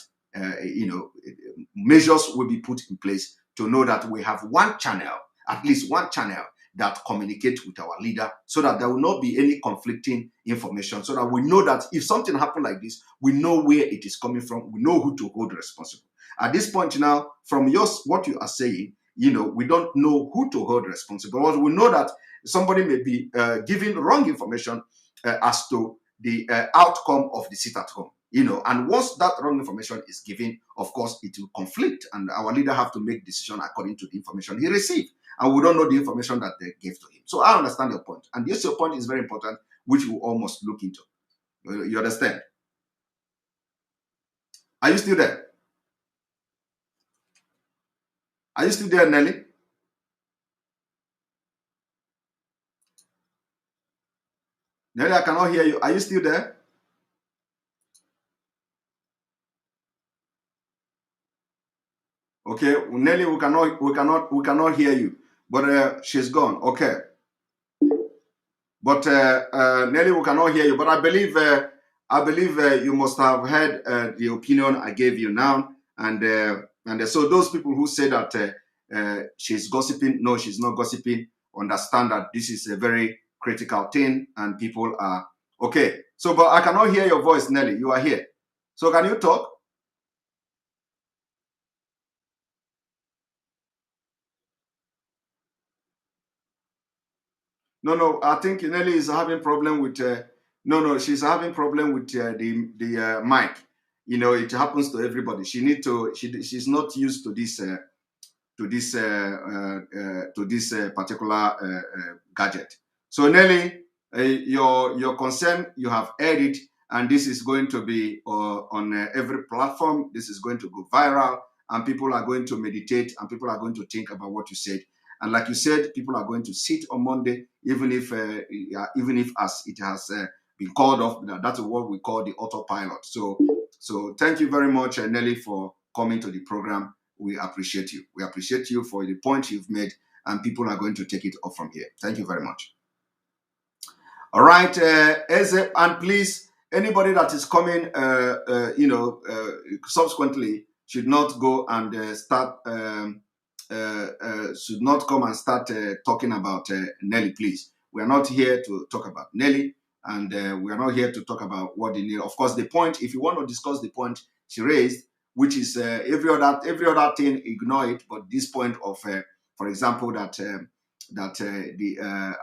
measures will be put in place to know that we have one channel, at least one channel, that communicate with our leader, so that there will not be any conflicting information, so that we know that if something happened like this, we know where it is coming from, we know who to hold responsible. At this point now, from what you are saying, we don't know who to hold responsible. But we know that somebody may be giving wrong information as to the outcome of the sit at home. And once that wrong information is given, of course, it will conflict, and our leader have to make decision according to the information he received. And we don't know the information that they gave to him. So I understand your point. And yes, your point is very important, which we all must look into. You understand? Are you still there? Are you still there, Nelly? Nelly, I cannot hear you. Are you still there? Okay, Nelly, we cannot hear you. But she's gone. Okay. But Nelly, we cannot hear you. But I believe you must have heard the opinion I gave you now. And so those people who say that she's gossiping, no, she's not gossiping. Understand that this is a very critical thing, and people are okay. So, but I cannot hear your voice, Nelly. You are here. So can you talk? No, I think Nelly is having problem with. No, she's having problem with the mic. It happens to everybody. She's not used to this particular gadget. So Nelly, your concern, you have aired it, and this is going to be on every platform. This is going to go viral, and people are going to meditate, and people are going to think about what you said. And like you said, people are going to sit on Monday, even if as it has been called off. That's what we call the autopilot. So thank you very much, Nelly, for coming to the program. We appreciate you. We appreciate you for the point you've made, and people are going to take it off from here. Thank you very much. All right, Eze, and please, anybody that is coming, subsequently should not go and should not come and start talking about Nelly, please. We are not here to talk about Nelly, and we are not here to talk about what the Nelly. Of course, the point, if you want to discuss the point she raised, which is every other thing, ignore it. But this point of, for example, that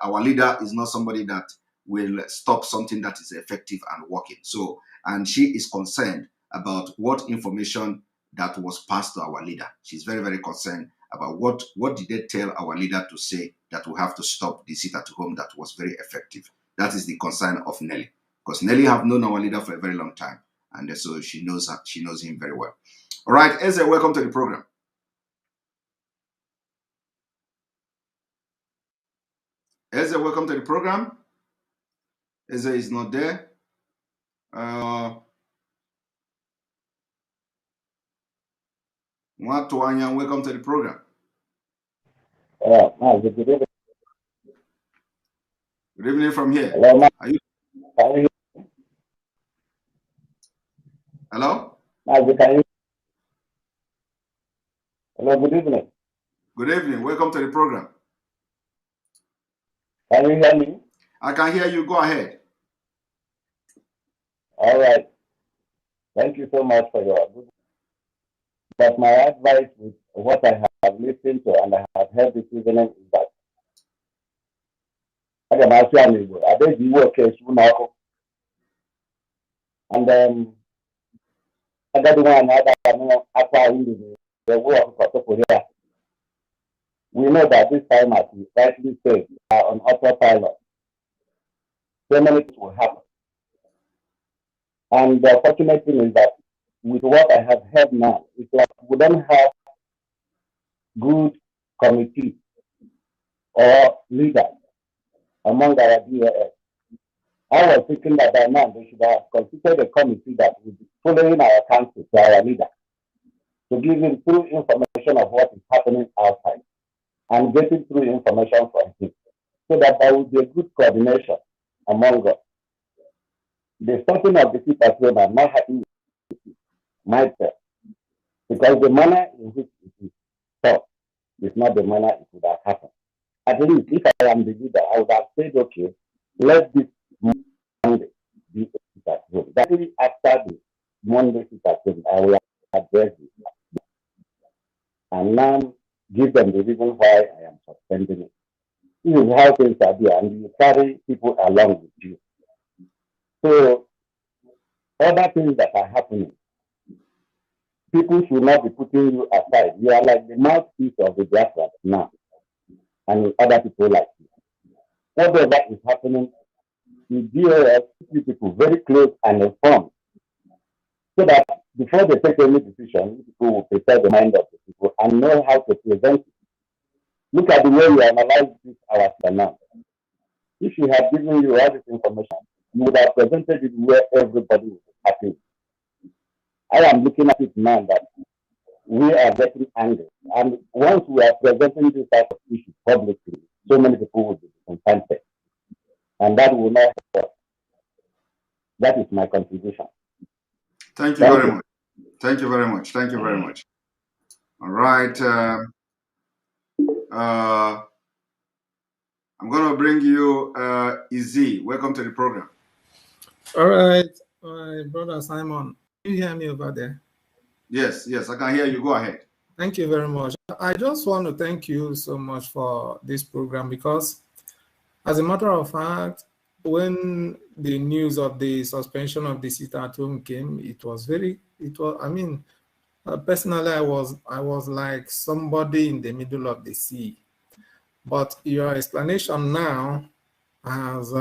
our leader is not somebody that will stop something that is effective and working. So, and she is concerned about what information that was passed to our leader. She's very, very concerned about what did they tell our leader to say that we have to stop the sit at home that was very effective. That is the concern of Nelly, because Nelly have known our leader for a very long time, and so she knows him very well. All right, Eze, welcome to the program. Eze, welcome to the program. Eze is not there. Mwatuanya, welcome to the program. Good evening. Good evening from here. Hello, Are you? Hello? Hello, good evening. Good evening. Welcome to the program. Can you hear me? I can hear you. Go ahead. All right. Thank you so much for your good. But my advice with what I have listened to and I have heard this evening is that and I got one we know that this time, as you rightly said, on autopilot, so many things will happen. And the fortunate thing is that with what I have heard now, it's like we don't have good committee or leaders among our DAS. I was thinking that by now they should have constituted a committee that would be following our counsel to our leader to give him true information of what is happening outside and getting true information from him, so that there would be a good coordination among us. The starting of the sit at home, I'm not happy with myself, because the manner in which it is taught is not the manner it would have happened. At least if I am the leader, I would have said, okay, let this Monday be a sit at home. That is after the Monday sit at home, I will address this. And now give them the reason why I am suspending it. This is how things are there, and you carry people along with you. So, other things that are happening, people should not be putting you aside. You are like the mouthpiece of the Biafra now, and other people like you. Whatever is happening, the DOS keep people very close and informed, so that before they take any decision, people will prepare the mind of the people and know how to present it. Look at the way we analyze this our now. If she had given you all this information, you would have presented it where everybody would be happy. I am looking at it now that we are getting angry. And once we are presenting this type of issue publicly, so many people will be discontented. And that will not help. That is my contribution. Thank you very much. Thank you very much. Thank you very much. All right. I'm going to bring you Izzy. Welcome to the program. All right, brother Simon. Can you hear me over there? Yes, I can hear you. Go ahead. Thank you very much. I just want to thank you so much for this program, because as a matter of fact, when the news of the suspension of the sit at home came, personally, I was like somebody in the middle of the sea. But your explanation now has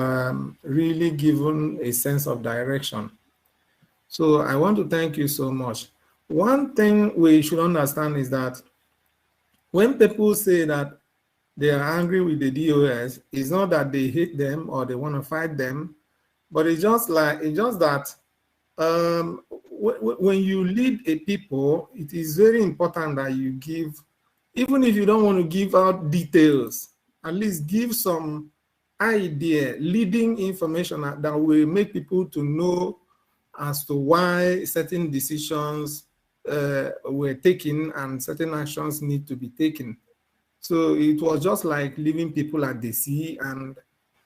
really given a sense of direction. So I want to thank you so much. One thing we should understand is that when people say that they are angry with the DOS, it's not that they hate them or they want to fight them, but it's just that when you lead a people, it is very important that you give, even if you don't want to give out details, at least give some idea, leading information that will make people to know as to why certain decisions were taken and certain actions need to be taken. So it was just like leaving people at the sea, and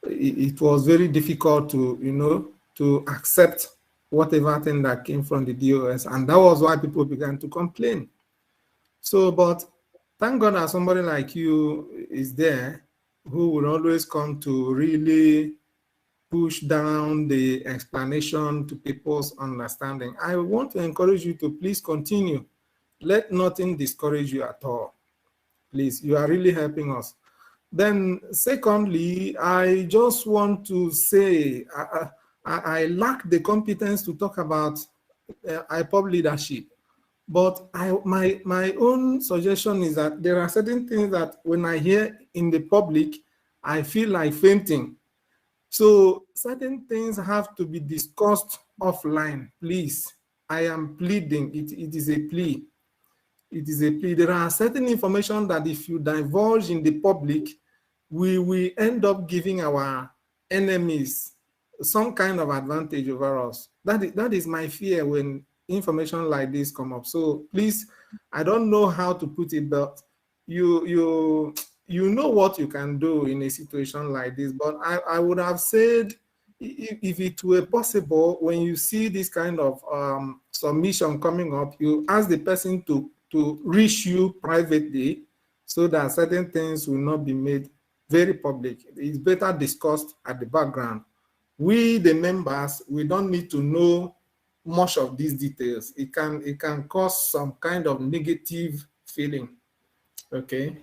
it was very difficult to accept whatever thing that came from the DOS, and that was why people began to complain. So, but thank God that somebody like you is there who will always come to really push down the explanation to people's understanding. I want to encourage you to please continue. let nothing discourage you at all. Please, you are really helping us. Then secondly, I just want to say I lack the competence to talk about IPOB leadership. But my own suggestion is that there are certain things that when I hear in the public, I feel like fainting. So certain things have to be discussed offline, please. I am pleading. It is a plea. It is a plea. There are certain information that if you divulge in the public, we will end up giving our enemies some kind of advantage over us. That is my fear when information like this come up. So please, I don't know how to put it, but you know what you can do in a situation like this. But I would have said, if it were possible, when you see this kind of submission coming up, you ask the person to reach you privately so that certain things will not be made very public. It's better discussed at the background. We, the members, we don't need to know much of these details. It can cause some kind of negative feeling. Okay.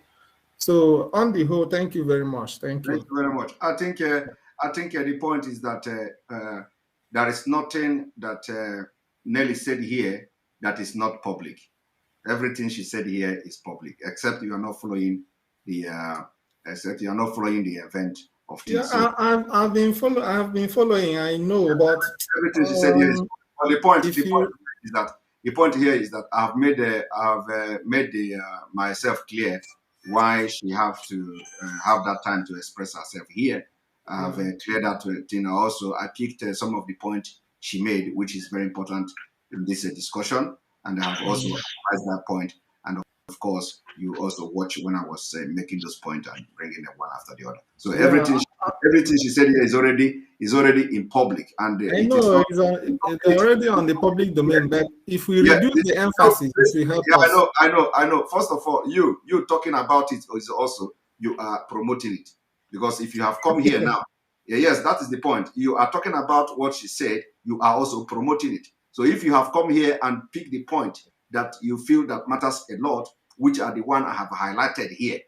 So on the whole, thank you very much. Thank you. Thank you very much. I think the point is that there is nothing that Nelly said here that is not public. Everything she said here is public, except you are not following the event of TC. Yeah, I've been following. I know, but everything she said here is. Well, the point here is that I've made myself clear why she have to have that time to express herself here. I've cleared that thing. Also, I picked some of the points she made, which is very important in this discussion, and I have also raised that point. And of course, you also watch when I was making those points and bringing them one after the other. So everything she said here is already in public, and I know it's already on the public domain. But if we reduce the emphasis, it will help us. I know. First of all, you talking about it is also you are promoting it, because if you have come here now, yes, that is the point. You are talking about what she said. You are also promoting it. So if you have come here and pick the point that you feel that matters a lot, which are the one I have highlighted here,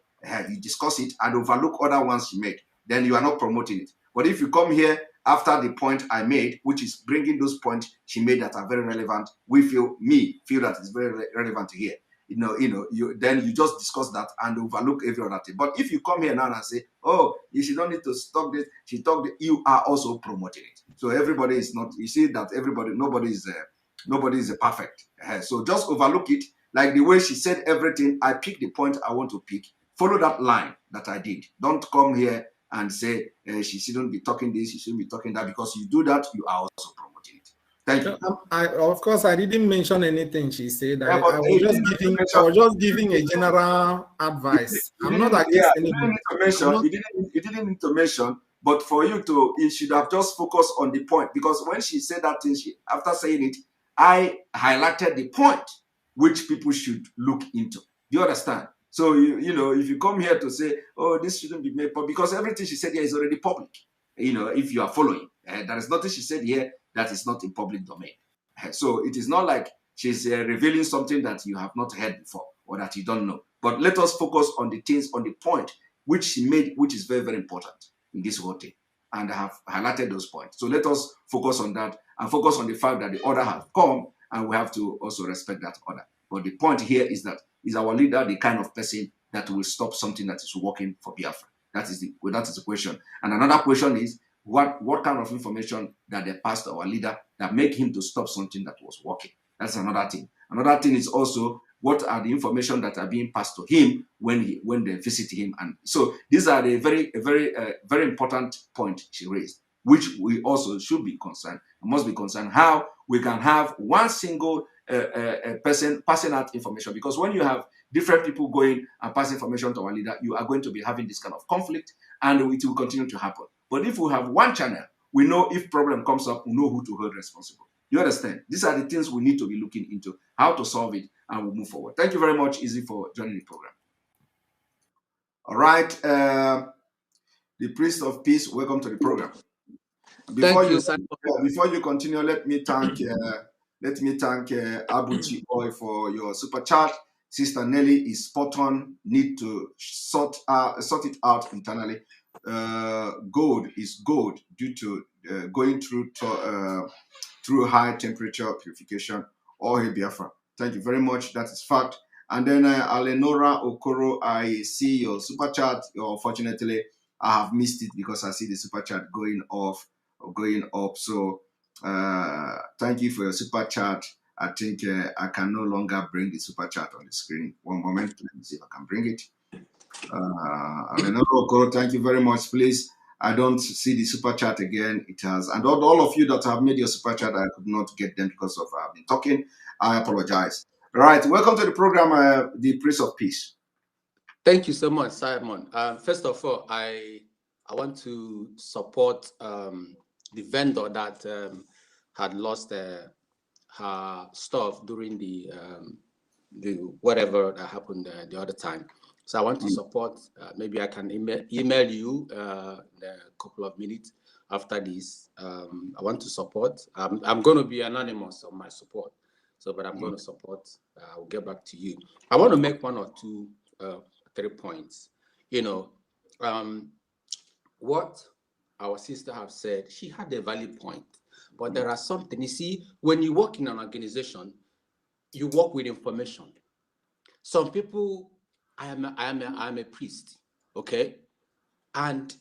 you discuss it and overlook other ones she made, then you are not promoting it. But if you come here after the point I made, which is bringing those points she made that are very relevant, we feel that it's very relevant here. Then you just discuss that and overlook every other thing. But if you come here now and say, oh, she don't need to stop this, she talked, you are also promoting it. So everybody is not, you see that nobody is perfect. So just overlook it. Like the way she said everything, I pick the point I want to pick. Follow that line that I did. Don't come here and say she shouldn't be talking this, she shouldn't be talking that, because you do that, you are also promoting it. Thank you. Of course, I didn't mention anything she said. I was just giving a general advice. I'm not against anything. You didn't need to mention, but for you should have just focused on the point, because when she said that thing, after saying it, I highlighted the point which people should look into. Do you understand? So, if you come here to say, oh, this shouldn't be made public, because everything she said here is already public, if you are following. There is nothing she said here that is not in public domain. So it is not like she's revealing something that you have not heard before or that you don't know. But let us focus on the things, on the point which she made, which is very, very important in this whole thing. And I have highlighted those points. So let us focus on that and focus on the fact that the order has come, and we have to also respect that order. But the point here is that is our leader the kind of person that will stop something that is working for Biafra? That is the question. And another question is, what kind of information that they passed to our leader that make him to stop something that was working? That's another thing. Another thing is also, what are the information that are being passed to him when they visit him? And so these are the very important point she raised, which we also should be concerned, must be concerned, how we can have one single person passing out information. Because when you have different people going and passing information to our leader, you are going to be having this kind of conflict, and it will continue to happen. But if we have one channel, we know if problem comes up, we know who to hold responsible. You understand? These are the things we need to be looking into, how to solve it, and we'll move forward. Thank you very much, Izzy, for joining the program. All right. The Priest of Peace, welcome to the program. Before you continue, let me thank Let me thank Abuchi Boy for your super chat. Sister Nelly is spot on. Need to sort it out internally. Gold is gold due to going through high temperature purification. Or Biafra. Thank you very much. That is fact. And then Alenora Okoro, I see your super chat. Unfortunately, I have missed it because I see the super chat going off or going up. So thank you for your super chat. I think I can no longer bring the super chat on the screen. One moment, let me see if I can bring it. Alenora Okoro, thank you very much. Please, I don't see the super chat again. It has, and all of you that have made your super chat, I could not get them because of I've been talking. I apologize. All right, welcome to the program, the Prince of Peace. Thank you so much, Simon. First of all, I want to support the vendor that had lost her stuff during the whatever that happened the other time. So I want to support. Maybe I can email you in a couple of minutes after this. I want to support. I'm going to be anonymous on my support. So, but I'm going to support. I'll get back to you. I want to make 1 or 2, 3 points. You know, what our sister have said, she had a valid point. But there are something, you see, when you work in an organization, you work with information. Some people, I am a priest, okay? And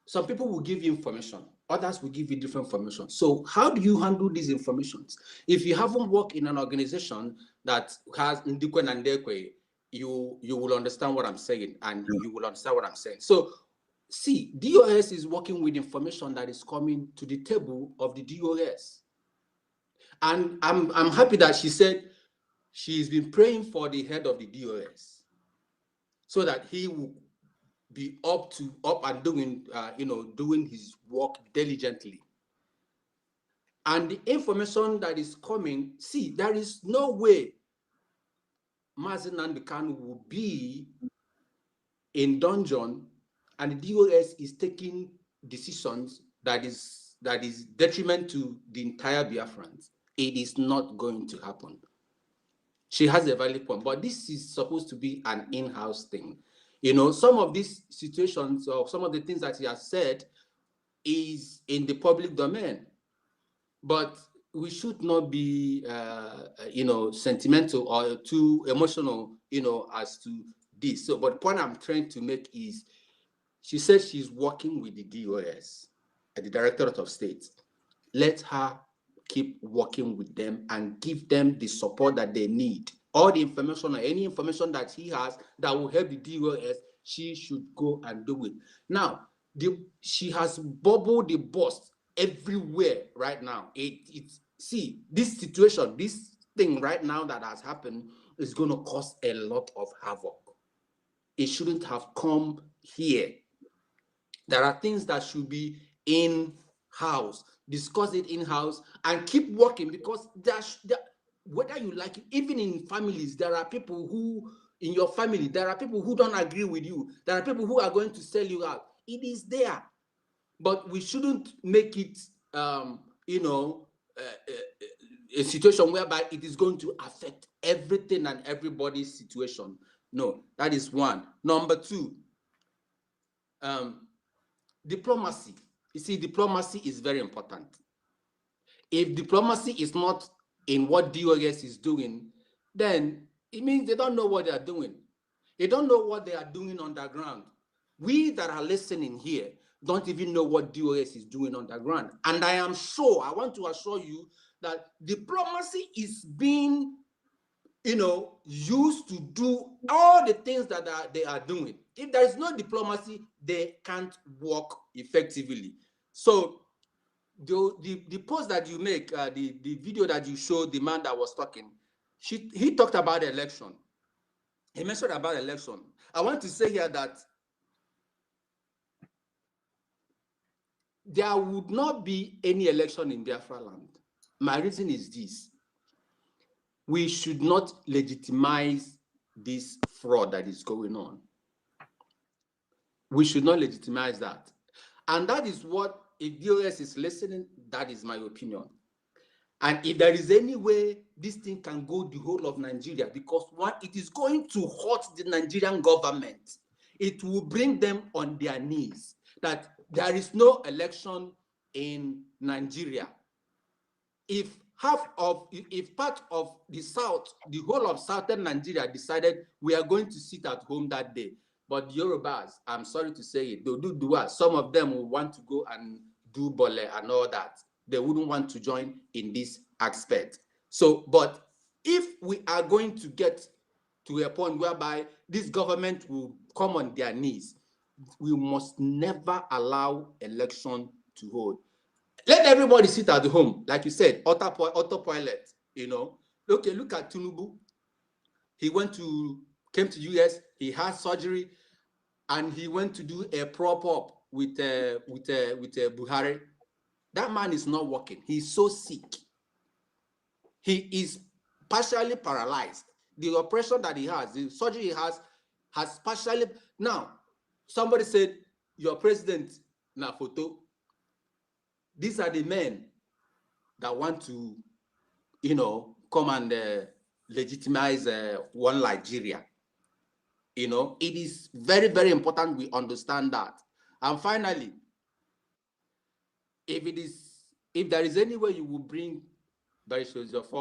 some people will give you information. Others will give you different information. So how do you handle these informations? If you haven't worked in an organization that has Ndikwe and Ndekwe, you will understand what I'm saying, and you will understand what I'm saying. So see, DOS is working with information that is coming to the table of the DOS. And I'm happy that she said she's been praying for the head of the DOS so that he will be up and doing, doing his work diligently. And the information that is coming, see, there is no way Mazi Nnamdi Kanu will be in dungeon and the DOS is taking decisions that is detriment to the entire Biafrans. It is not going to happen. She has a valid point, but this is supposed to be an in-house thing. You know, some of these situations or some of the things that he has said is in the public domain, but we should not be, sentimental or too emotional, as to this. So, but the point I'm trying to make is, she said she's working with the DOS, the Directorate of State. Let her keep working with them and give them the support that they need. All the information or any information that he has that will help the DOS, she should go and do it. Now, she has bubbled the bust everywhere right now. See, this situation, this thing right now that has happened is going to cause a lot of havoc. It shouldn't have come here. There are things that should be in-house. Discuss it in-house and keep working, because whether you like it, even in families, there are people who, in your family, there are people who don't agree with you. There are people who are going to sell you out. It is there. But we shouldn't make it, a situation whereby it is going to affect everything and everybody's situation. No, that is one. Number 2, diplomacy. You see, diplomacy is very important. If diplomacy is not in what DOS is doing, then it means they don't know what they are doing. They don't know what they are doing underground. We that are listening here don't even know what DOS is doing underground. And I am sure, I want to assure you that diplomacy is being, used to do all the things that they are doing. If there is no diplomacy, they can't work effectively. So the post that you make, the video that you showed, the man that was talking, he talked about the election. He mentioned about election. I want to say here that there would not be any election in Biafra land. My reason is this. We should not legitimize this fraud that is going on. We should not legitimize that. And that is what, if DOS is listening, that is my opinion. And if there is any way this thing can go the whole of Nigeria, because one, it is going to hurt the Nigerian government. It will bring them on their knees that there is no election in Nigeria. If part of the South, the whole of Southern Nigeria decided we are going to sit at home that day, but the Yorubas, I'm sorry to say it, they'll do dua. Some of them will want to go and do bole and all that. They wouldn't want to join in this aspect. So, but if we are going to get to a point whereby this government will come on their knees, we must never allow election to hold. Let everybody sit at home, like you said, autopilot, you know. Okay, look at Tinubu. He came to US, he had surgery, and he went to do a prop up with Buhari. That man is not working. He's so sick. He is partially paralyzed. The operation that he has, the surgery he has partially. Now, somebody said, your president, na photo. These are the men that want to, you know, come and legitimize one Nigeria. You know, it is very, very important we understand that. And finally, if there is any way you will bring Barry Joseph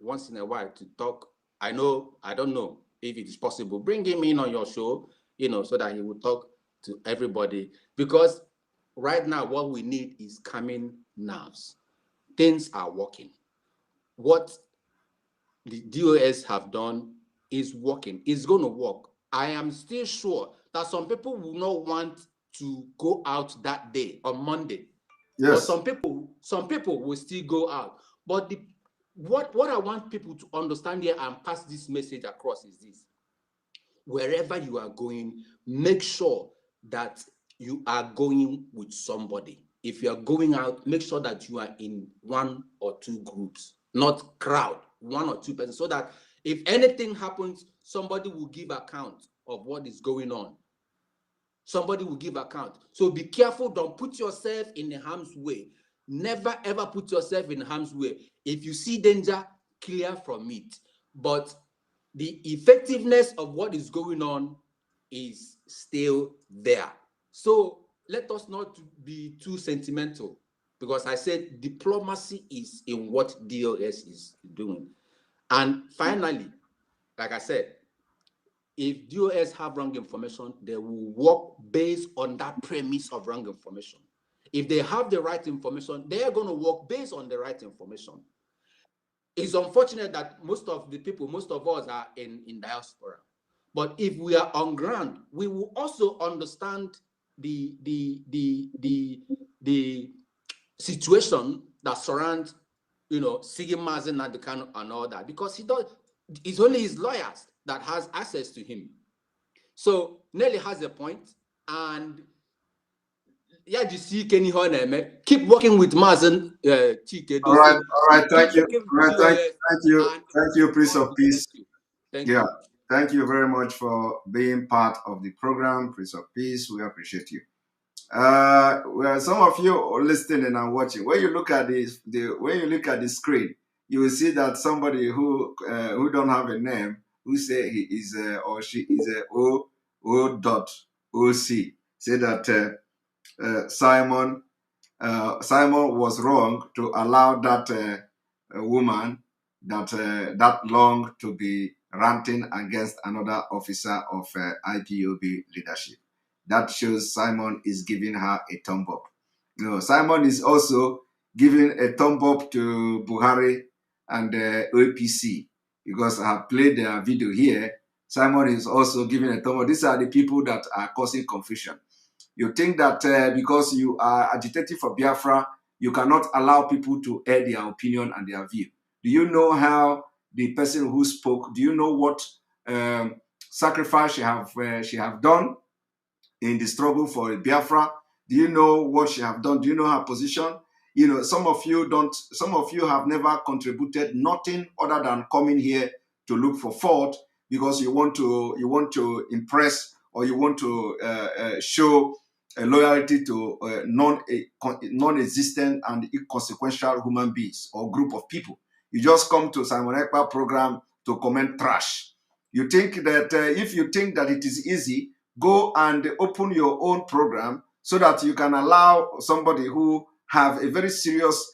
once in a while to talk, I don't know if it is possible. Bring him in on your show, you know, so that he will talk to everybody. Because right now, what we need is calming nerves. Things are working. What the DOS have done is working. It's going to work. I am still sure that some people will not want to go out that day on Monday. Yes. But some people will still go out. But what I want people to understand here and pass this message across is this. Wherever you are going, make sure that you are going with somebody. If you are going out, make sure that you are in 1 or 2 groups, not crowd, 1 or 2 persons, so that if anything happens, somebody will give account of what is going on. Somebody will give account. So be careful. Don't put yourself in harm's way. Never, ever put yourself in harm's way. If you see danger, clear from it. But the effectiveness of what is going on is still there. So let us not be too sentimental, because I said diplomacy is in what DOS is doing. And finally, like I said, if DOS have wrong information, they will work based on that premise of wrong information. If they have the right information, they are going to work based on the right information. It's unfortunate that most of us are in diaspora. But if we are on ground, we will also understand the situation that surrounds, you know, Sigi Mazen and all that, because it's only his lawyers that has access to him. So Nelly has a point, and yeah, you see Kenny Horner, keep working with Mazen Chike. All right, thank you. All right, thank you, Prince of Peace. Thank you. Thank you very much for being part of the program, Prince of Peace. We appreciate you. Well, some of you listening and watching, when you look at the screen, you will see that somebody who don't have a name, who say he is or she is a O.OC, say that Simon was wrong to allow that woman that long to be ranting against another officer of IPOB leadership. That shows Simon is giving her a thumb up. You know, Simon is also giving a thumb up to Buhari and APC, because I have played their video here. Simon is also giving a thumb up. These are the people that are causing confusion. You think that because you are agitating for Biafra, you cannot allow people to air their opinion and their view. Do you know how the person who spoke, do you know what sacrifice she have done in the struggle for Biafra? Do you know what she have done? Do you know her position? You know, some of you have never contributed nothing other than coming here to look for fault, because you want to impress, or you want to show loyalty to non-existent and inconsequential human beings or group of people. You just come to Simon Ekpa program to comment trash. You think that if you think that it is easy, go and open your own program so that you can allow somebody who have a very serious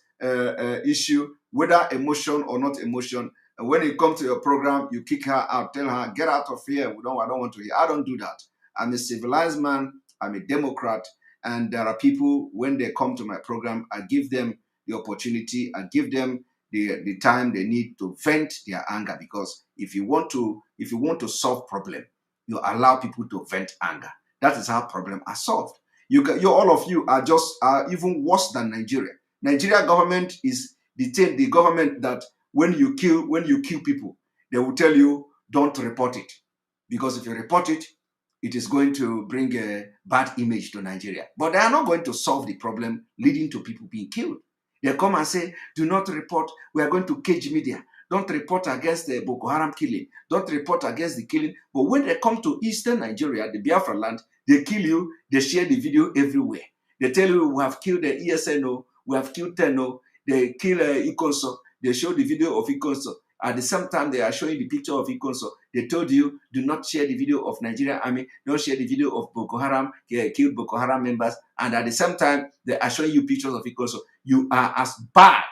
issue, whether emotion or not emotion, and when it comes to your program, you kick her out, tell her, get out of here. I don't want to hear. I don't do that. I'm a civilized man. I'm a Democrat. And there are people, when they come to my program, I give them the opportunity. I give them the time they need to vent their anger. Because if you want to solve problem, you allow people to vent anger. That is how problems are solved. All of you are even worse than Nigeria. Nigeria government is the government that when you kill people, they will tell you don't report it, because if you report it, it is going to bring a bad image to Nigeria. But they are not going to solve the problem leading to people being killed. They come and say, do not report. We are going to cage media. Don't report against the Boko Haram killing. Don't report against the killing. But when they come to Eastern Nigeria, the Biafra land, they kill you. They share the video everywhere. They tell you we have killed the ESNO. We have killed Tenno. They kill Ikonso. They show the video of Ikonso. At the same time, they are showing the picture of Ikonso. They told you, do not share the video of Nigerian army. Don't share the video of Boko Haram, killed Boko Haram members. And at the same time, they are showing you pictures of Ikonso. You are as bad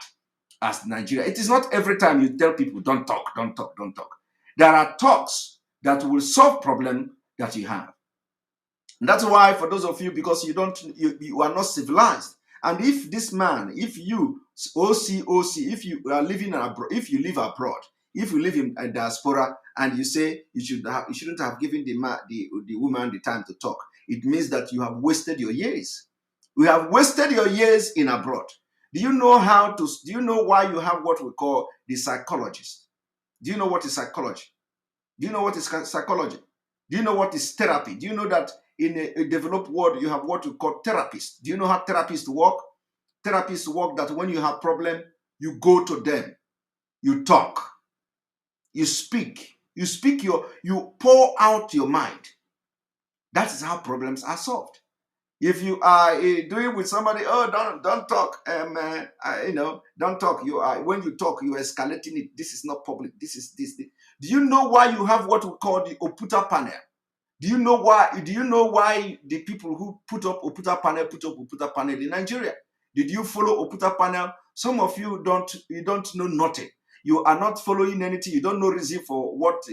as Nigeria. It is not every time you tell people, don't talk, don't talk, don't talk. There are talks that will solve problems that you have. And that's why, for those of you, because you are not civilized. And if this man, if you, OC, if you are living abroad, if you live abroad, if you live in a diaspora, and you say you shouldn't have given the woman the time to talk, it means that you have wasted your years. You have wasted your years in abroad. Do you know why you have what we call the psychologist? Do you know what is psychology? Do you know what is psychology? Do you know what is therapy? Do you know that in a developed world, you have what we call therapists? Do you know how therapists work? Therapists work that when you have problem, you go to them, you talk, you speak, you pour out your mind. That is how problems are solved. If you are doing with somebody, oh, don't talk, don't talk. When you talk, you are escalating it. This is not public. This is this. Do you know why you have what we call the Oputa panel? Do you know why the people who put up Oputa panel in Nigeria? Did you follow Oputa panel? Some of you don't know nothing. You are not following anything. You don't know reason for what,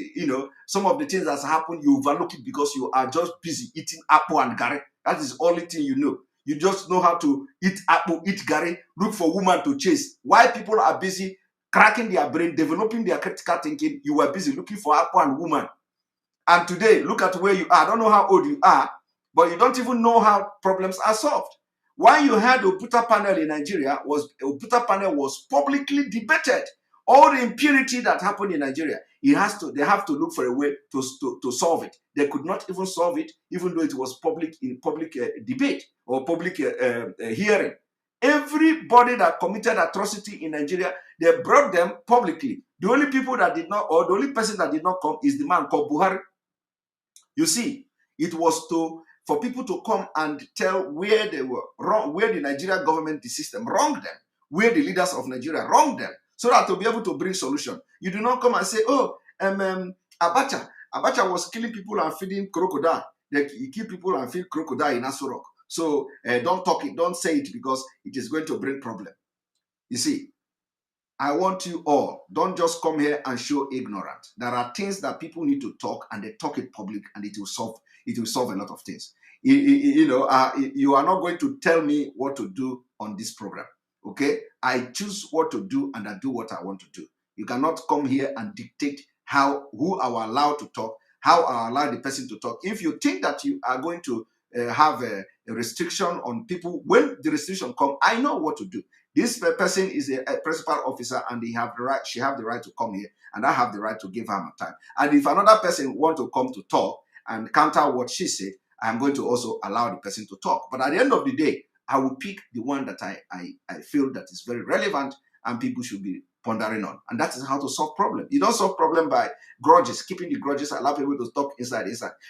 some of the things that's happened, you overlook it because you are just busy eating apple and gari. That is the only thing you know. You just know how to eat apple, eat gari, look for woman to chase. While people are busy cracking their brain, developing their critical thinking, you are busy looking for apple and woman. And today, look at where you are. I don't know how old you are, but you don't even know how problems are solved. Why you had Oputa panel in Nigeria Oputa panel was publicly debated. All the impunity that happened in Nigeria, they have to look for a way to solve it. They could not even solve it, even though it was public debate or public hearing. Everybody that committed atrocity in Nigeria, they brought them publicly. The only people that did not, or the only person that did not come is the man called Buhari. You see, it was for people to come and tell where they were wrong, where the Nigerian government, the system wronged them, where the leaders of Nigeria wronged them, so that to be able to bring solution. You do not come and say, Abacha was killing people and feeding crocodile. He kill people and feed crocodile in Aso Rock. So don't talk it, don't say it, because it is going to bring problem. You see, I want you all, don't just come here and show ignorance. There are things that people need to talk, and they talk it public, and it will solve a lot of things. You are not going to tell me what to do on this program. Okay? I choose what to do, and I do what I want to do. You cannot come here and dictate who are allowed to talk, how I allow the person to talk. If you think that you are going to have a restriction on people, when the restriction comes, I know what to do. This person is a principal officer, and she have the right to come here, and I have the right to give her my time. And if another person want to come to talk and counter what she said, I'm going to also allow the person to talk. But at the end of the day, I will pick the one that I feel that is very relevant and people should be pondering on. And that is how to solve problems. You don't solve problem by grudges, keeping the grudges, allow people to talk inside.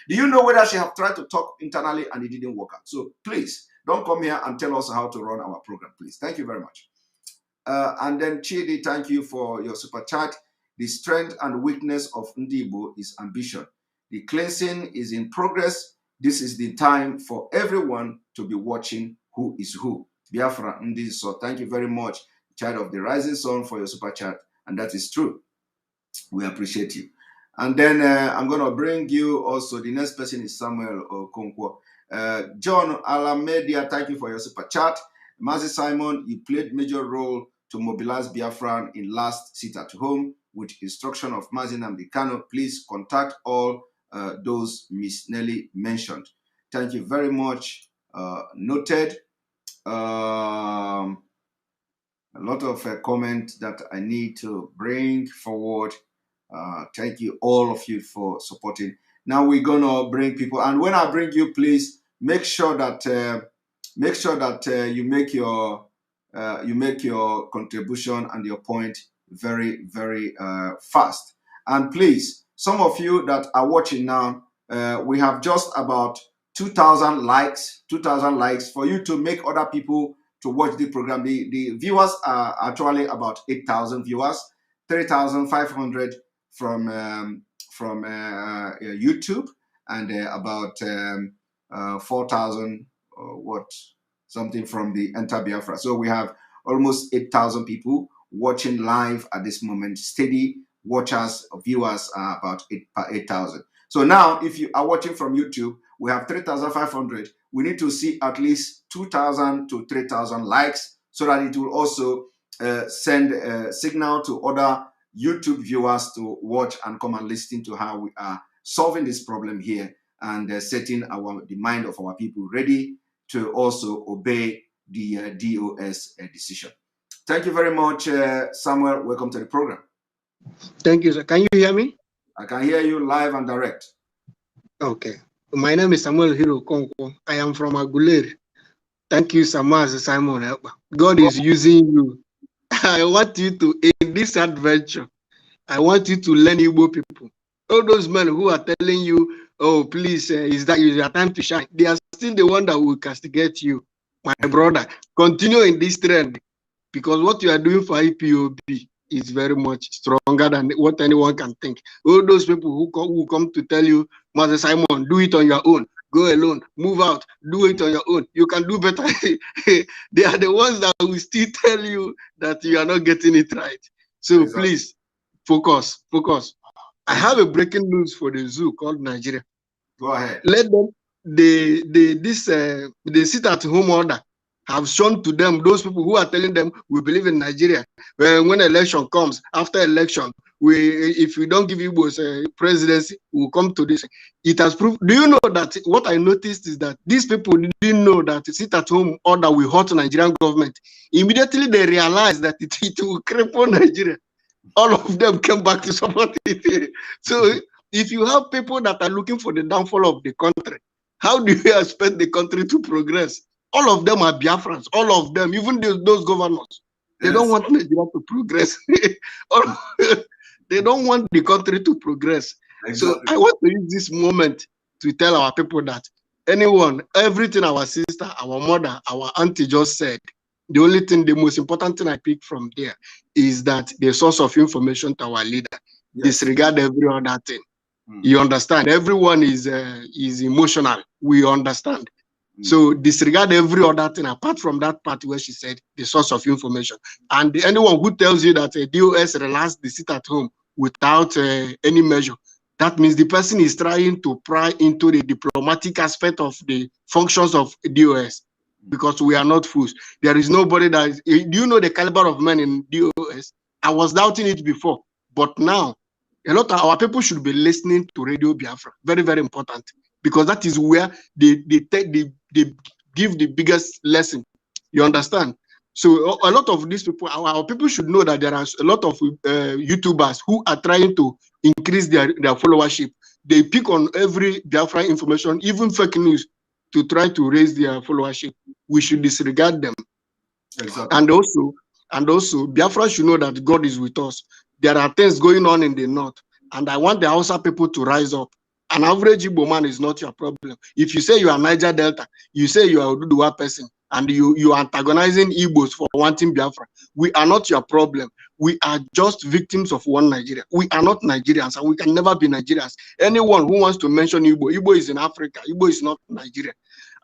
Do you know whether she have tried to talk internally and it didn't work out? So please, don't come here and tell us how to run our program, please. Thank you very much. And then Chidi, thank you for your super chat. The strength and weakness of Ndibo is ambition. The cleansing is in progress. This is the time for everyone to be watching who is who. Biafra Ndi. So thank you very much, Child of the Rising Sun, for your super chat. And that is true. We appreciate you. And then I'm going to bring you also, the next person is Samuel Okonkwo. John Alamedia, thank you for your super chat. Mazi Simon, you played major role to mobilize Biafran in last sit at home with instruction of Mazi Nnamdi Kanu. Please contact all those Miss Nelly mentioned. Thank you very much. Noted. A lot of comments that I need to bring forward. Thank you, all of you, for supporting. Now we're gonna bring people, and when I bring you, please make sure that you make your contribution and your point very, very fast. And please, some of you that are watching now, we have just about 2,000 likes. 2,000 likes for you to make other people to watch the program. The viewers are actually about 8,000 viewers, 3,500 from YouTube, and about 4,000 something from the Enter Biafra. So we have almost 8,000 people watching live at this moment. Steady watchers, viewers are about 8,000. So now, if you are watching from YouTube, we have 3,500. We need to see at least 2,000 to 3,000 likes so that it will also send a signal to other YouTube viewers to watch and come and listen to how we are solving this problem here and setting the mind of our people ready to also obey the DOS decision. Thank you very much, Samuel. Welcome to the program. Thank you, sir. Can you hear me? I can hear you live and direct. Okay. My name is Samuel Hiro Konko. I am from Aguleri. Thank you, Simon. God is using you. I want you to, in this adventure, I want you to learn Igbo people. All those men who are telling you, oh, please, is that your time to shine? They are still the one that will castigate you. My brother, continue in this trend, because what you are doing for IPOB is very much stronger than what anyone can think. All those people who come to tell you, Master Simon, do it on your own, go alone, move out, do it on your own, you can do better. They are the ones that will still tell you that you are not getting it right. So please, focus. I have a breaking news for the zoo called Nigeria. Go ahead. Let them, the sit-at-home order have shown to them, those people who are telling them we believe in Nigeria. When election comes, after election, if we don't give Igbos presidency, we'll come to this. It has proved. Do you know that what I noticed is that these people didn't know that the sit-at-home order will hurt Nigerian government. Immediately they realized that it will cripple Nigeria. All of them came back to support it. So if you have people that are looking for the downfall of the country, how do you expect the country to progress? All of them are Biafrans. All of them, even those governors, they don't want Nigeria to progress. They don't want the country to progress. Exactly. So I want to use this moment to tell our people that everything our sister, our mother, our auntie just said, the only thing, the most important thing I pick from there is that the source of information to our leader. Yes. Disregard every other thing. You understand? Everyone is emotional. We understand. So disregard every other thing apart from that part where she said the source of information. And anyone who tells you that a DOS relaxed the sit at home without any measure, that means the person is trying to pry into the diplomatic aspect of the functions of DOS, because we are not fools. There is nobody that is, do you know the caliber of men in DOS? I was doubting it before, but now a lot of our people should be listening to Radio Biafra. Very, very important, because that is where they give the biggest lesson. You understand? So a lot of these people, our people should know that there are a lot of YouTubers who are trying to increase their followership. They pick on every Biafra information, even fake news, to try to raise their followership. We should disregard them. Exactly. And also, And also, Biafra should know that God is with us. There are things going on in the north, and I want the Hausa people to rise up. An average Igbo man is not your problem. If you say you are Niger Delta, you say you are Oduduwa person, and you are antagonizing Igbos for wanting Biafra, we are not your problem. We are just victims of one Nigeria. We are not Nigerians, and we can never be Nigerians. Anyone who wants to mention Igbo, Igbo is in Africa. Igbo is not Nigeria.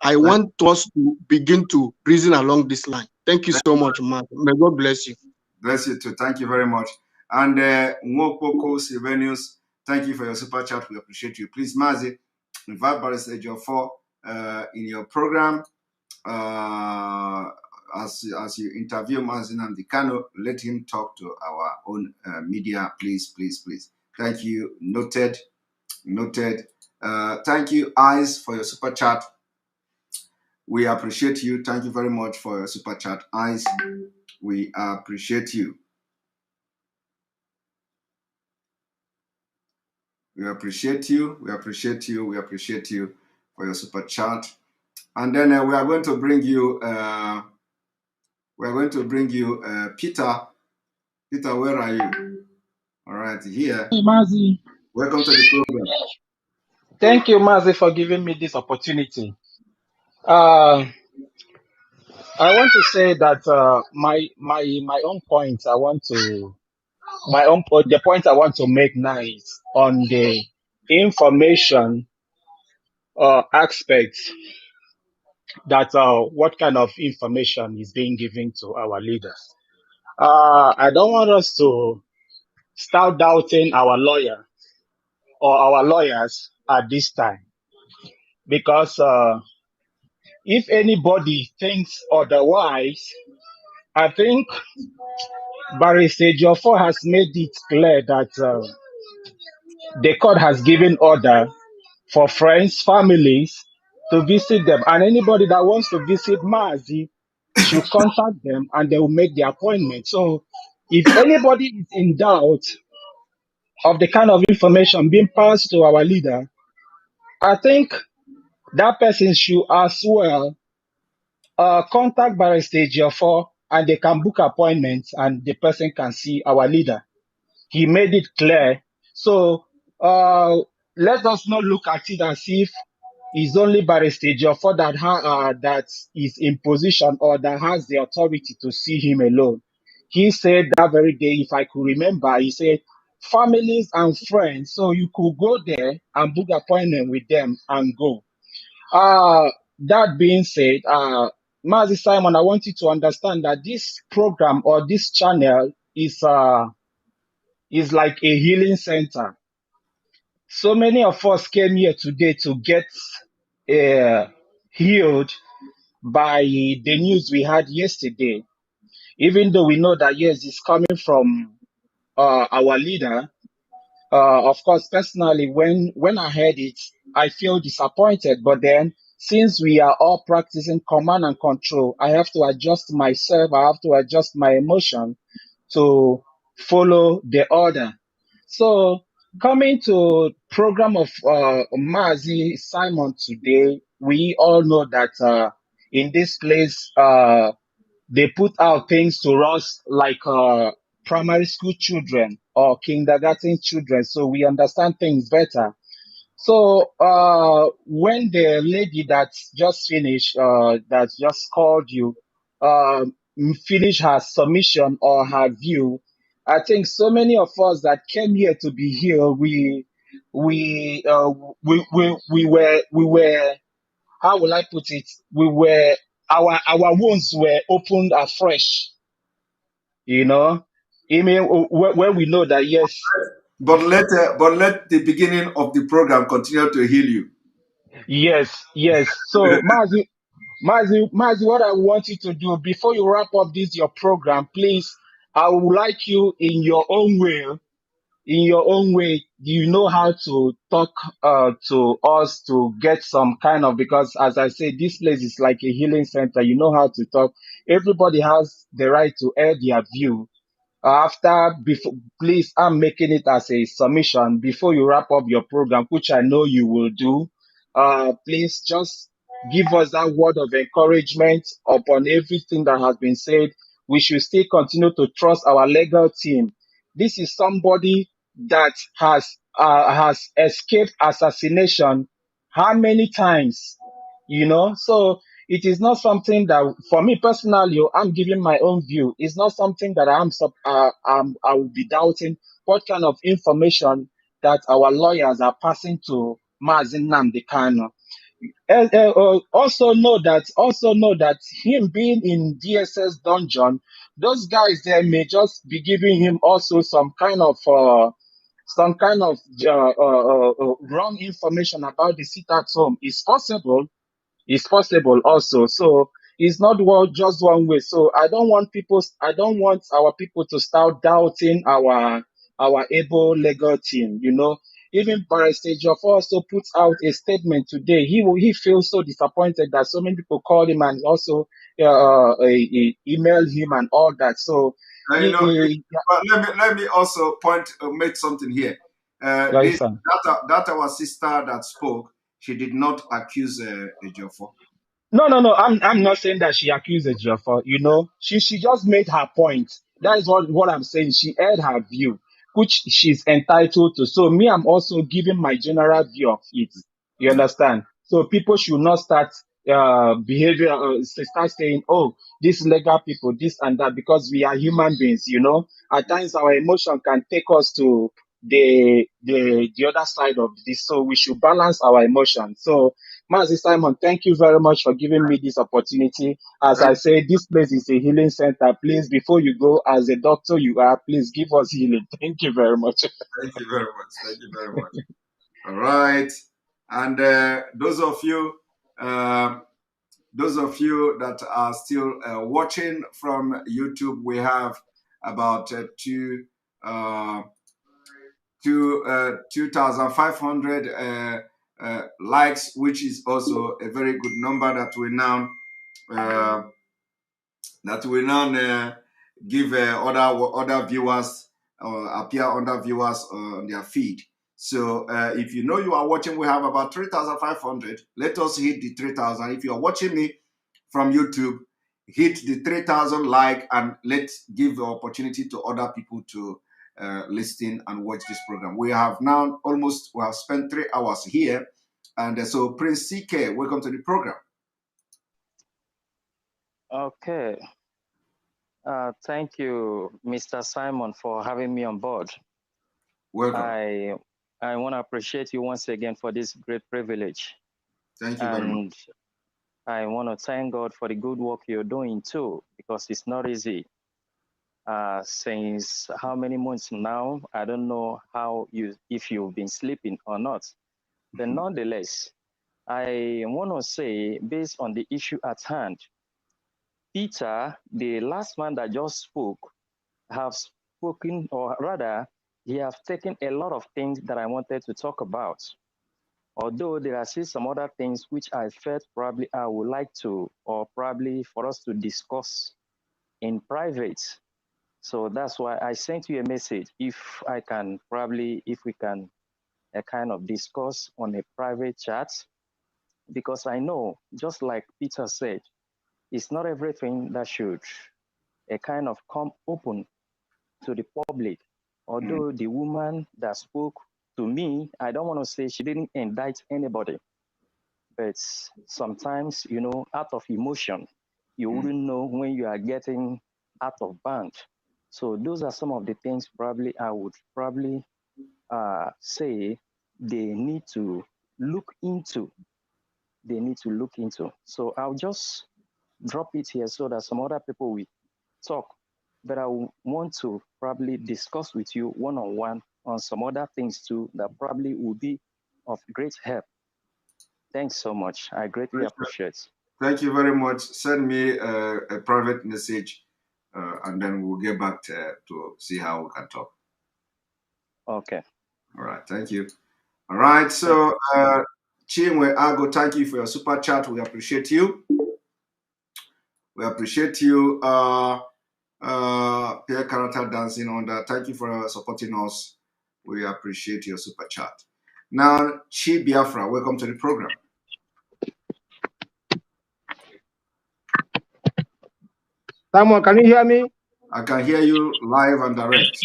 I want us to begin to reason along this line. Thank you so much, man. May God bless you. Bless you too. Thank you very much. And Nwokpoko Sylvanus, thank you for your super chat. We appreciate you. Please, Mazi, invite Barrister Ejiofor in your program. As you interview Mazi Nnamdi Kanu, let him talk to our own media, please, please, please. Thank you. Noted. Noted. Thank you, Eyes, for your super chat. We appreciate you. Thank you very much for your super chat, Eyes. We appreciate you. We appreciate you. We appreciate you. We appreciate you for your super chat. And then we are going to bring you. Peter. Peter, where are you? All right, here. Hey, Mazi. Welcome to the program. Thank you, Mazi, for giving me this opportunity. I want to say that my own point the point I want to make now is on the information aspect, that what kind of information is being given to our leaders. I don't want us to start doubting our lawyer or our lawyers at this time, because if anybody thinks otherwise, I think Barrister Ejiofor has made it clear that the court has given order for friends, families to visit them, and anybody that wants to visit Mazi should contact them and they will make the appointment. So if anybody is in doubt of the kind of information being passed to our leader, I think that person should as well contact Barrister Ejiofor, and they can book appointments and the person can see our leader. He made it clear. So let us not look at it as if it's only Barrister Ejiofor that is in position or that has the authority to see him alone. He said that very day, if I could remember, he said families and friends. So you could go there and book appointment with them and go. That being said, Mazi Simon, I want you to understand that this program or this channel is like a healing center. So many of us came here today to get healed by the news we had yesterday. Even though we know that, yes, it's coming from our leader. Of course, personally, when I heard it, I feel disappointed. But then, since we are all practicing command and control, I have to adjust myself. I have to adjust my emotion to follow the order. So, coming to program of Mazi Simon today, we all know that in this place, they put out things to us like primary school children or kindergarten children, so we understand things better. So when the lady that just finished, that just called you, uh, finish her submission or her view, I think so many of us that came here to be here, we uh, we were, how will I put it? We were, our wounds were opened afresh. You know, I mean, when we know that, yes. But let the beginning of the program continue to heal you. Yes. So, Mazi, what I want you to do before you wrap up this your program, please, I would like you in your own way, you know how to talk to us to get some kind of, because as I say, this place is like a healing center. You know how to talk. Everybody has the right to air their view. Before, please, I'm making it as a submission before you wrap up your program, which I know you will do. Please just give us that word of encouragement upon everything that has been said. we should still continue to trust our legal team. This is somebody that has escaped assassination how many times, you know? So it is not something that, for me personally, I'm giving my own view. It's not something that I will be doubting what kind of information that our lawyers are passing to Mazin Nnamdi Kanu. Also know that him being in DSS dungeon, those guys there may just be giving him also some kind of wrong information about the sit at home. It's possible also. So it's not just one way. So I don't want our people to start doubting our able legal team. You know, even Barrister Geoff also put out a statement today. He feels so disappointed that so many people called him and also emailed him and all that. So You know, but let me also make something here. yes, This sir. that our sister that spoke, she did not accuse Ejiofor. No. I'm not saying that she accused Ejiofor. You know, she just made her point. That is what I'm saying. She aired her view, which she's entitled to. So me, I'm also giving my general view of it. You understand? So people should not start start saying, oh, these legal people, this and that, because we are human beings. You know, at times our emotion can take us to the other side of this. So we should balance our emotions. So Mazi Simon, thank you very much for giving me this opportunity. As I say, this place is a healing center. Please, before you go, as a doctor you are, please give us healing. Thank you very much. Thank you very much. Thank you very much. All right, and those of you that are still watching from YouTube, we have about 2,500 likes, which is also a very good number that we now give other viewers appear under viewers on their feed. So if you know you are watching, we have about 3,500. Let us hit the 3,000. If you are watching me from YouTube, hit the 3,000 like, and let's give the opportunity to other people to listen and watch this program. We have spent 3 hours here. And so Prince CK, welcome to the program. Okay. Thank you, Mr. Simon, for having me on board. Welcome. I want to appreciate you once again for this great privilege. Thank you very much. And I want to thank God for the good work you're doing too, because it's not easy. Since how many months now? I don't know if you've been sleeping or not. But nonetheless, I want to say, based on the issue at hand, Peter, the last man that just spoke, have spoken, or rather, he have taken a lot of things that I wanted to talk about. Although there are still some other things which I felt probably I would like to, or probably for us to discuss in private. So that's why I sent you a message. If we can kind of discuss on a private chat, because I know, just like Peter said, it's not everything that should kind of come open to the public. Although the woman that spoke to me, I don't want to say she didn't indict anybody, but sometimes, you know, out of emotion, you wouldn't know when you are getting out of band. So those are some of the things probably I would probably say they need to look into. They need to look into. So I'll just drop it here so that some other people will talk. But I want to probably discuss with you one-on-one on some other things too that probably will be of great help. Thanks so much. I greatly appreciate. Thank you very much. Send me a private message, and then we'll get back to see how we can talk. Okay. All right. Thank you. All right. So, Chinwe Ago, thank you for your super chat. We appreciate you. We appreciate you. Pierre Character Dancing on that. Thank you for supporting us. We appreciate your super chat. Now, Chi Biafra, welcome to the program. Simon, can you hear me? I can hear you live and direct.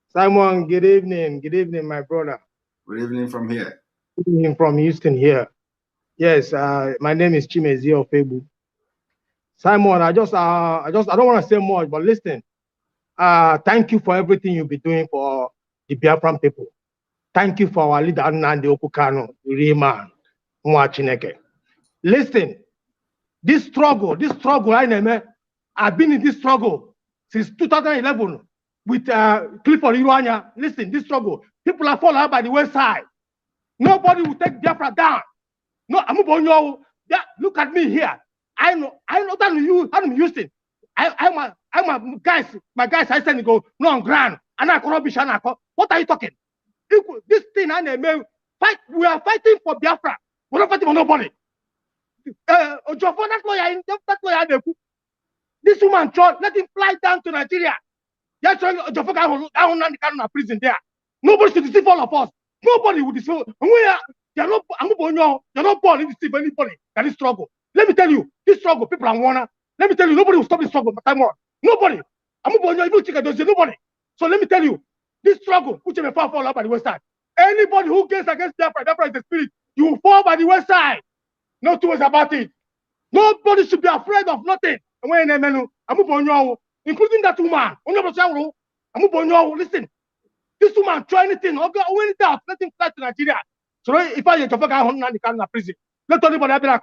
Simon, good evening. Good evening, my brother. Good evening from here. Good evening from Houston here. Yes, my name is Chimezi Ofebu. Simon, I don't want to say much, but listen. Thank you for everything you've been doing for the Biafran people. Thank you for our leader, Nnamdi Okukano, the real man, Nwa Chineke. Listen, this struggle, I've been in this struggle since 2011 with Clifford Iruanya. Listen, this struggle, people are falling out by the wayside. Nobody will take Biafra down. No, look at me here. I know that I'm Houston. I'm a guys, my guys, I said go no on ground. And I rubbish and what are you talking? This thing fight, we are fighting for Biafra. We're not fighting for nobody. This woman, let him fly down to Nigeria. That's why Ojofor down in prison there. Nobody should deceive all of us. Nobody would deceive. They're not born to deceive anybody that is struggle. Let me tell you, this struggle, people are wanna. Let me tell you, nobody will stop this struggle. But nobody. Nobody. So let me tell you, this struggle, which may fall out by the west side. Anybody who gets against Biafra is the spirit. You will fall by the west side. No two ways about it. Nobody should be afraid of nothing. Including that woman. Listen, this woman try anything. When doubt, let him fly to Nigeria. So if I get to prison, let anybody have been I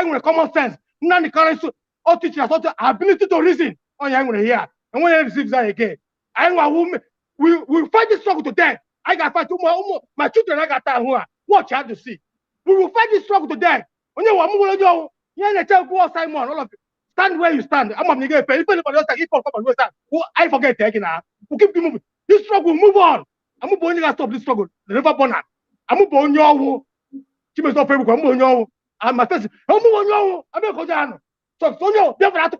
want common sense. None the all teachers ability to reason. Oh, yeah, I'm going to hear. And when I receive that again, I want we fight this struggle to death. I got fight my children. I got time. Watch, I have to see. We will fight this struggle to death. Simon, all of you. Stand where you stand. I'm going to get paid. If anybody else I forget taking now. We keep moving. This struggle, move on. I'm going to stop this struggle. The river bonnet. I'm going to I'm my face. I'm going to so Biafra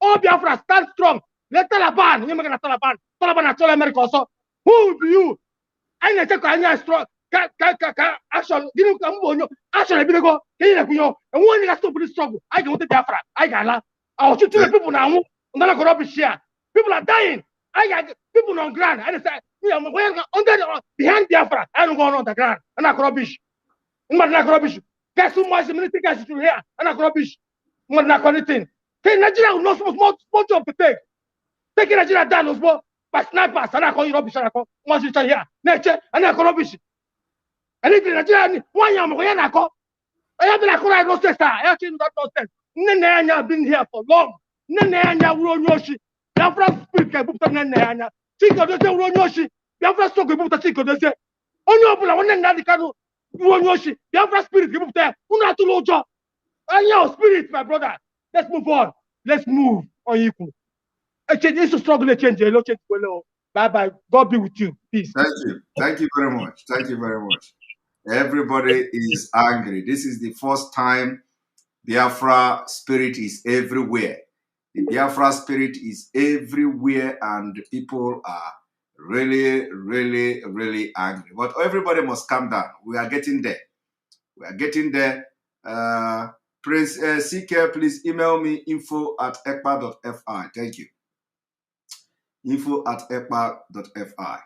all Biafra stand strong. Let Taliban. You're going to Taliban. Taliban are telling America also. Who do you? I need to take a strong action. You know, action. I go. And when you stop this struggle, I go to Biafra. I got I'll shoot the people now. I'm not going to share. People are dying. I got people on ground. I say, behind Biafra. I don't go on the ground. I'm not rubbish. I'm not rubbish. Guess who much military guys to here? I'm not rubbish. I'm not anything. Nigeria will not small job to take. Taking Nigeria down was more by snipers. And I call you rubbish. And I call once you here. Nature and I call rubbish. And if Nigeria, 1 year, I call. I have been a correct no sister. I actually not nonsense. Nene have been here for long. Nene will yoshi. Biafra spirit can put Nene. Chico doesn't run yoshi. Biafra so good put Chico does it. Only open one and the canoe. Run yoshi. Biafra spirit give up there. Una to lojo. And your spirit, my brother. Let's move on. Let's move on equal. It's a struggle to change. Bye bye. God be with you. Peace. Thank you. Thank you very much. Thank you very much. Everybody is angry. This is the first time Biafra spirit is everywhere. The Biafra spirit is everywhere and people are really, really, really angry. But everybody must calm down. We are getting there. We are getting there. Prince CK, please email me info@ekpa.fi. Thank you. info@ekpa.fi.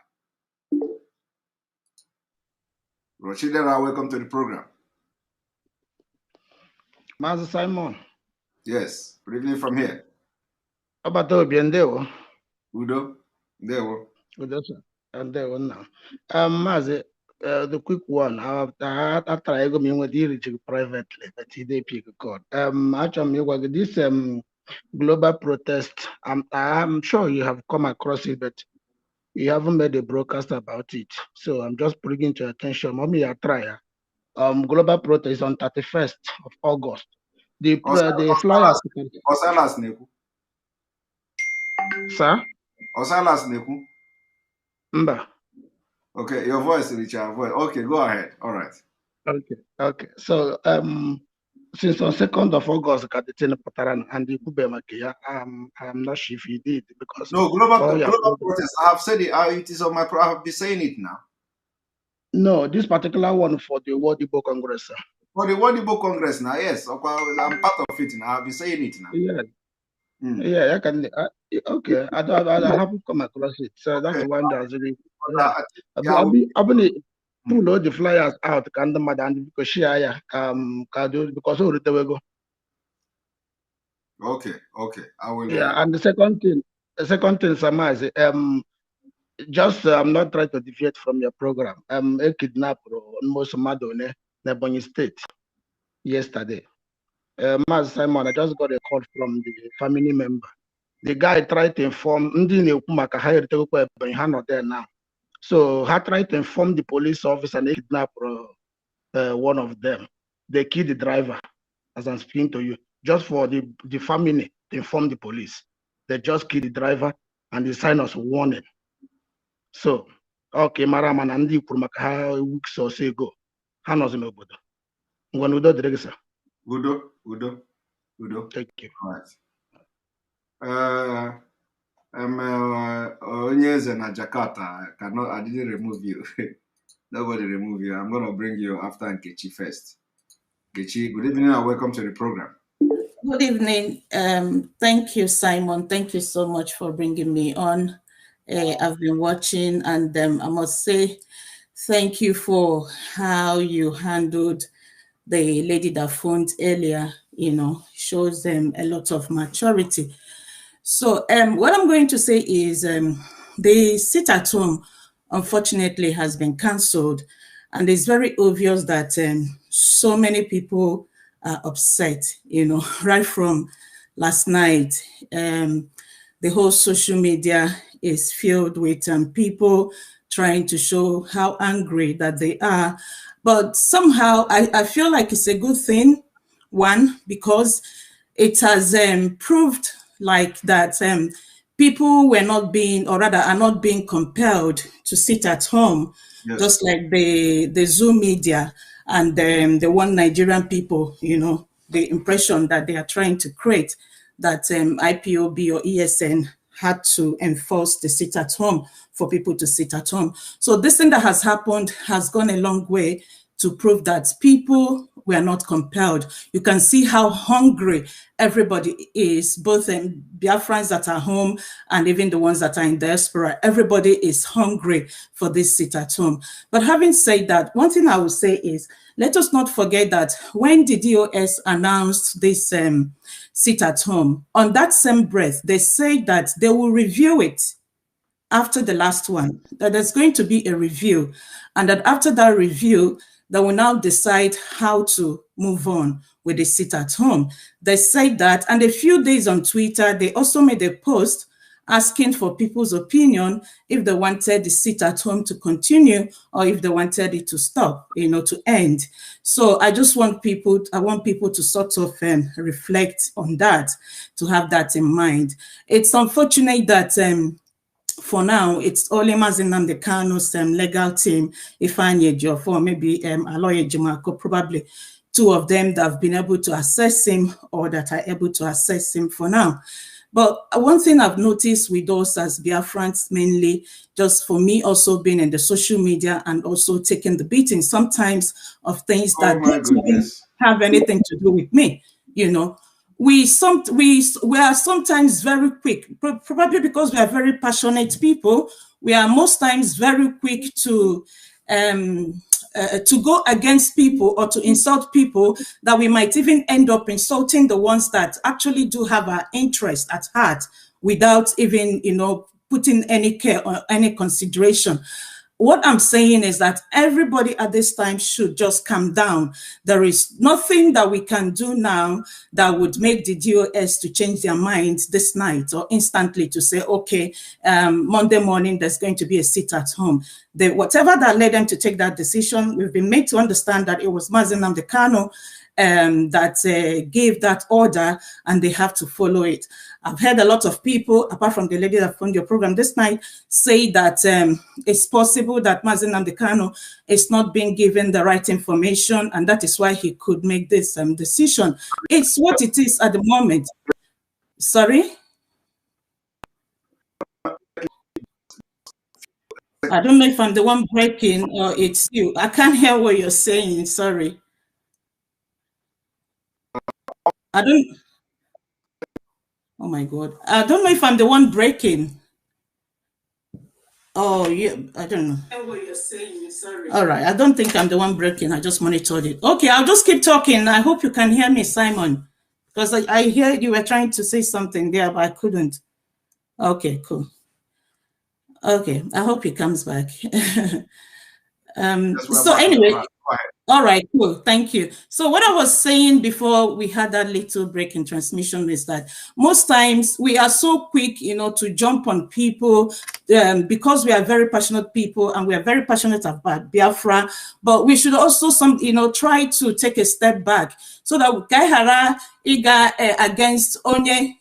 Rochidera, welcome to the program. Master Simon. Yes, good evening from here. Abato Biendewo. Udo, Ndewo. Udo, sir. And there one now. Master, the quick one. After I go in with you privately, but he did pick a code. Actually, this global protest. I'm sure you have come across it, but you haven't made a broadcast about it. So I'm just bringing to your attention. Mommy, I try. Global protest on 31st of August. The flyers. Osalas Neku. Sir? Osalas Neku. Mba. Okay, your voice, Richard. Voice. Okay, go ahead. All right. Okay. So since on 2nd of August, and the Kubemakia, I'm not sure if he did because no global protest. I have said it. It is on my. I have been saying it now. No, this particular one for the World Igbo Congress. For the World Igbo Congress now, yes. I'm part of it now. I've been saying it now. Yeah. Yeah, I can. Okay, I haven't come across it, so that's Okay. one that's really. I Yeah, think, yeah, I've been pull all the flyers out. Can the madam because she can do because all the way go. okay, I will. Yeah, and the second thing, Sama, is just I'm not trying to deviate from your program. A kidnapper almost Madone, Nebony State yesterday. Mas Simon, I just got a call from the family member. The guy tried to inform not there now. So I tried to inform the police officer and they kidnapped one of them. They killed the driver, as I'm speaking to you, just for the family to inform the police. They just killed the driver and the sign us warning. So, okay, Maraman and the Kurmaka weeks or so ago. Hanos in Obodo. Udo Dregsa. Udo. Thank you. All right. Onyeze na Jakarta. I didn't remove you. Nobody remove you. I'm gonna bring you after Nkechi first. Nkechi, good evening and welcome to the program. Good evening. Thank you, Simon. Thank you so much for bringing me on. I've been watching, and I must say thank you for how you handled the lady that phoned earlier. Shows them a lot of maturity. So what I'm going to say is the sit at home, unfortunately, has been cancelled. And it's very obvious that so many people are upset, right from last night. The whole social media is filled with people trying to show how angry that they are. But somehow I feel like it's a good thing. One, because it has proved like that people were not being, or rather are not being compelled to sit at home, Yes. just like the Zoom media and the one Nigerian people, the impression that they are trying to create that IPOB or ESN had to enforce the sit at home for people to sit at home. So this thing that has happened has gone a long way to prove that people were not compelled. You can see how hungry everybody is, both Biafrans that are home and even the ones that are in diaspora. Everybody is hungry for this sit at home. But having said that, one thing I would say is, let us not forget that when the DOS announced this sit at home, on that same breath, they said that they will review it after the last one, that there's going to be a review, and that after that review, they will now decide how to move on with the sit at home. They said that, and a few days on Twitter, they also made a post asking for people's opinion if they wanted the sit at home to continue or if they wanted it to stop, to end. So I want people to sort of reflect on that, to have that in mind. It's unfortunate that for now, it's only Mazi Nnamdi Kanu's legal team, Ifeanyi Ejiofor, maybe Aloy Ejimako, probably two of them that have been able to assess him or that are able to assess him for now. But one thing I've noticed with us as Biafrans, mainly, just for me also being in the social media and also taking the beating sometimes of things that don't even have anything to do with me, we are sometimes very quick, probably because we are very passionate people. We are most times very quick to go against people or to insult people, that we might even end up insulting the ones that actually do have our interest at heart without even, putting any care or any consideration. What I'm saying is that everybody at this time should just calm down. There is nothing that we can do now that would make the DOS to change their minds this night or instantly to say, okay, Monday morning, there's going to be a sit at home. Whatever that led them to take that decision, we've been made to understand that it was Mazi Nnamdi Kanu that gave that order, and they have to follow it. I've heard a lot of people, apart from the lady that phoned your program this night, say that it's possible that Mazi Nnamdi Kanu is not being given the right information, and that is why he could make this decision. It's what it is at the moment. Sorry? I don't know if I'm the one breaking or it's you. I can't hear what you're saying. Sorry. I don't. Oh my God. I don't know if I'm the one breaking. Oh, yeah, I don't know. I know what you're saying. Sorry. All right. I don't think I'm the one breaking. I just monitored it. Okay, I'll just keep talking. I hope you can hear me, Simon. Because I heard you were trying to say something there, but I couldn't. Okay, cool. Okay, I hope he comes back. So anyway, all right, cool. Thank you. So what I was saying before we had that little break in transmission is that most times we are so quick, to jump on people because we are very passionate people and we are very passionate about Biafra, but we should also try to take a step back so that Gaihara Iga against Onye,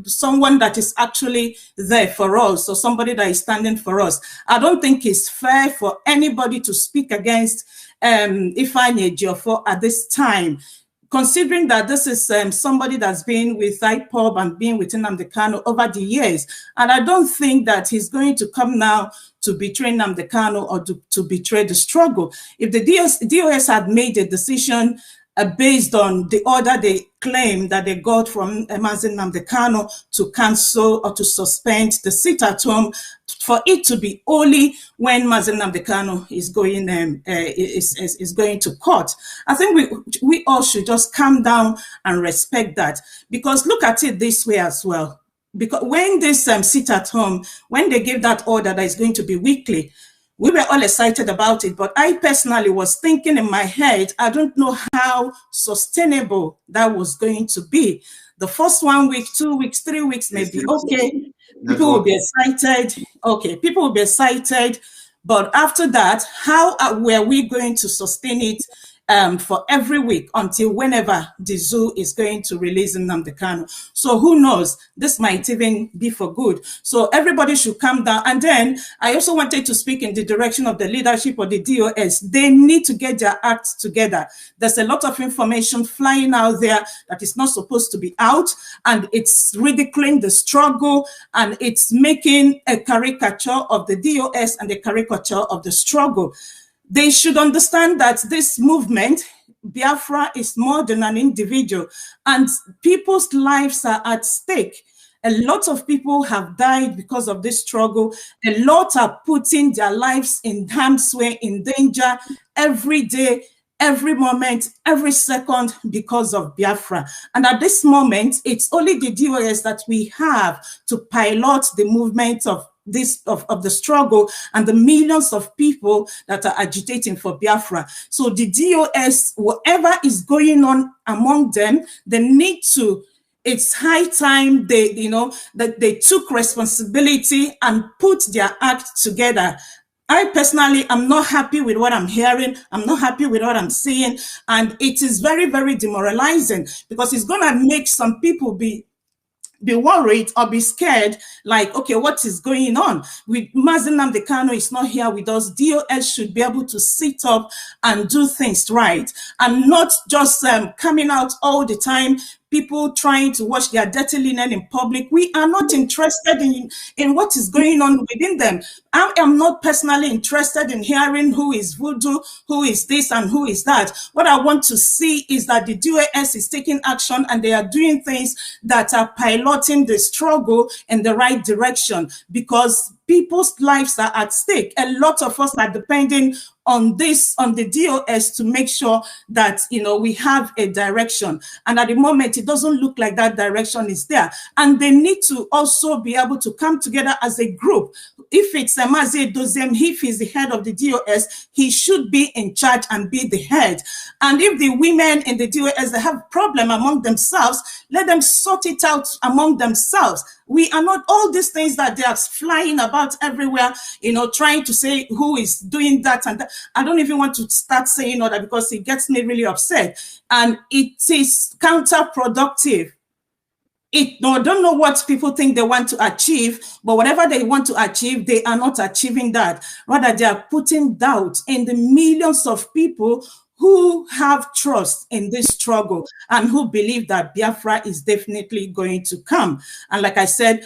someone that is actually there for us or somebody that is standing for us. I don't think it's fair for anybody to speak against Ifeanyi Ejiofor at this time, considering that this is somebody that's been with IPOB and been with Nnamdi Kanu over the years. And I don't think that he's going to come now to betray Nnamdi Kanu or to betray the struggle. If the DOS had made a decision based on the order they claim that they got from Mazi Nnamdi Kanu to cancel or to suspend the sit at home, for it to be only when Mazi Nnamdi Kanu is going is going to court. I think we all should just calm down and respect that, because look at it this way as well. Because when this sit at home, when they gave that order that is going to be weekly, we were all excited about it, but I personally was thinking in my head, I don't know how sustainable that was going to be. The first 1 week, 2 weeks, 3 weeks may be okay. People will be excited. Okay, people will be excited. But after that, how were we going to sustain it for every week until whenever the zoo is going to release Nnamdi Kanu? So who knows? This might even be for good. So everybody should calm down. And then I also wanted to speak in the direction of the leadership of the DOS. They need to get their act together. There's a lot of information flying out there that is not supposed to be out, and it's ridiculing the struggle, and it's making a caricature of the DOS and a caricature of the struggle. They should understand that this movement, Biafra, is more than an individual, and people's lives are at stake. A lot of people have died because of this struggle. A lot are putting their lives in harm's way, in danger every day, every moment, every second because of Biafra. And at this moment, it's only the DOS that we have to pilot the movement of the struggle and the millions of people that are agitating for Biafra. So the DOS, whatever is going on among them, they need to, it's high time that they took responsibility and put their act together. I personally am not happy with what I'm hearing. I'm not happy with what I'm seeing. And it is very, very demoralizing, because it's going to make some people be worried or be scared, like, okay, what is going on? With Mazi Nnamdi Kanu is not here with us. DOS should be able to sit up and do things right, and not just coming out all the time, people trying to wash their dirty linen in public. We are not interested in what is going on within them. I am not personally interested in hearing who is voodoo, who is this and who is that. What I want to see is that the DOS is taking action and they are doing things that are piloting the struggle in the right direction, because people's lives are at stake. A lot of us are depending on the DOS to make sure that, we have a direction. And at the moment, it doesn't look like that direction is there. And they need to also be able to come together as a group. If it's Mazi Dozem, if he's the head of the DOS, he should be in charge and be the head. And if the women in the DOS, they have a problem among themselves, let them sort it out among themselves. We are not all these things that they are flying about everywhere, trying to say who is doing that and that. I don't even want to start saying all that, because it gets me really upset. And it is counterproductive. I don't know what people think they want to achieve, but whatever they want to achieve, they are not achieving that. Rather, they are putting doubt in the millions of people who have trust in this struggle and who believe that Biafra is definitely going to come. And like I said,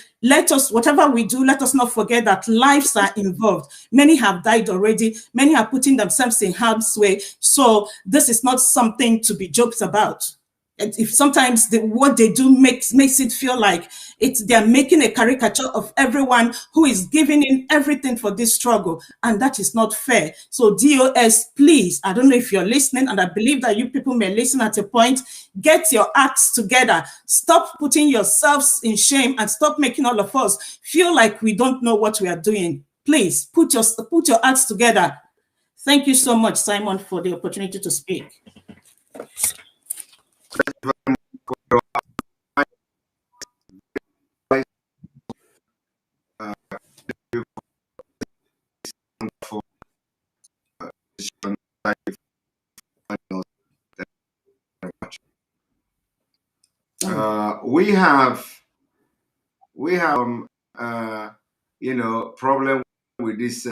whatever we do, let us not forget that lives are involved. Many have died already. Many are putting themselves in harm's way. So this is not something to be joked about. If sometimes what they do makes it feel like they're making a caricature of everyone who is giving in everything for this struggle, and that is not fair. So DOS, please, I don't know if you're listening, and I believe that you people may listen at a point, get your acts together. Stop putting yourselves in shame and stop making all of us feel like we don't know what we are doing. Please put your acts together. Thank you so much, Simon, for the opportunity to speak. We have you know, problem with this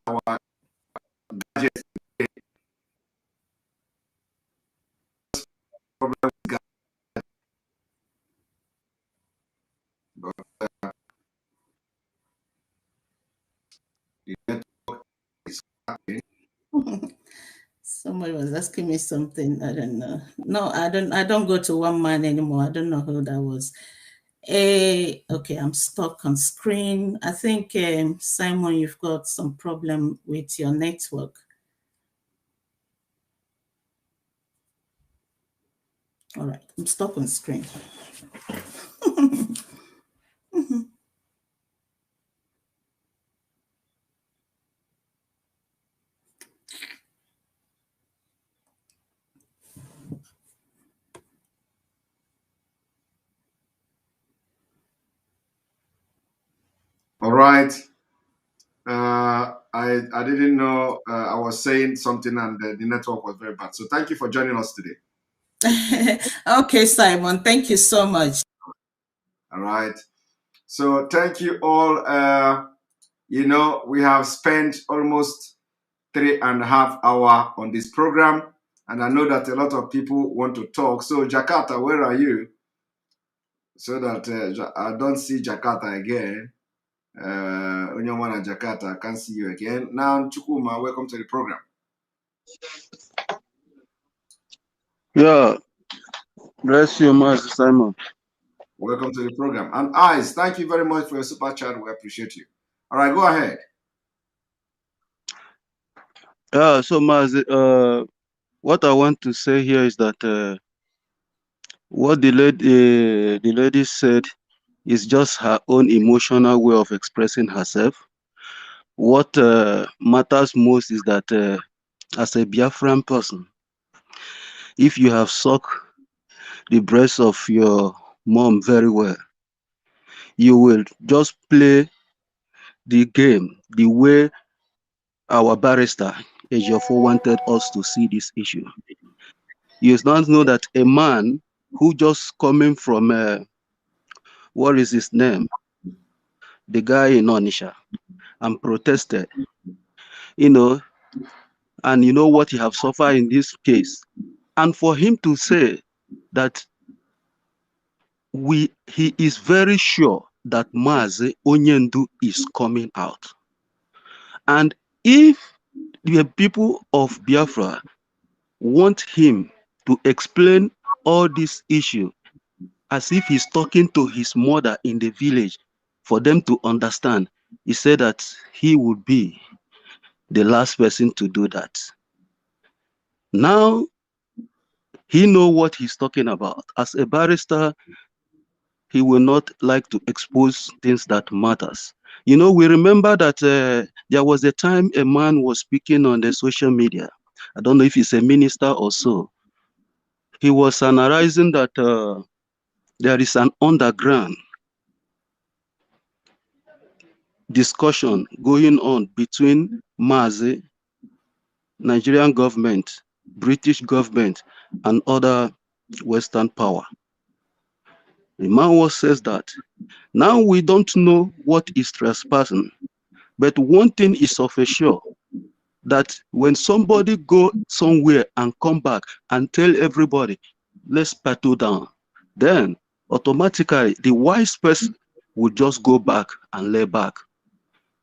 our gadgets. Problem with but the network is happening. Somebody was asking me something. I don't know. No, I don't go to one man anymore. I don't know who that was. Okay, I'm stuck on screen. I think Simon, you've got some problem with your network. All right, I'm stuck on screen. All right. I didn't know I was saying something and the network was very bad. So thank you for joining us today. Okay, Simon, thank you so much. All right. So thank you all. You know, we have spent almost 3.5 hours on this program, and I know that a lot of people want to talk. So Jakarta, where are you? So that I don't see Jakarta again. Onyawana Jakarta, I can't see you again. Now, Chukuma, welcome to the program. Yeah, bless you, Master Simon. Welcome to the program. And Ice, thank you very much for your super chat. We appreciate you. All right, go ahead. Yeah, so Master, what I want to say here is that what the lady said is just her own emotional way of expressing herself. What matters most is that as a Biafran person, if you have sucked the breast of your mom very well, you will just play the game the way our barrister, Ejiofor, wanted us to see this issue. You don't know that a man who just coming from, what is his name? The guy in Onisha, and protested, you know, and you know what he have suffered in this case. And for him to say that he is very sure that Mazi Onyendu is coming out. And if the people of Biafra want him to explain all this issue as if he's talking to his mother in the village for them to understand, he said that he would be the last person to do that. Now, he knows what he's talking about. As a barrister, he will not like to expose things that matters. You know, we remember that there was a time a man was speaking on the social media. I don't know if he's a minister or so. He was analyzing that there is an underground discussion going on between Mazi, Nigerian government, British government, and other Western power. The man says that now we don't know what is trespassing, but one thing is of a sure, that when somebody go somewhere and come back and tell everybody, let's settle down, then automatically the wise person will just go back and lay back.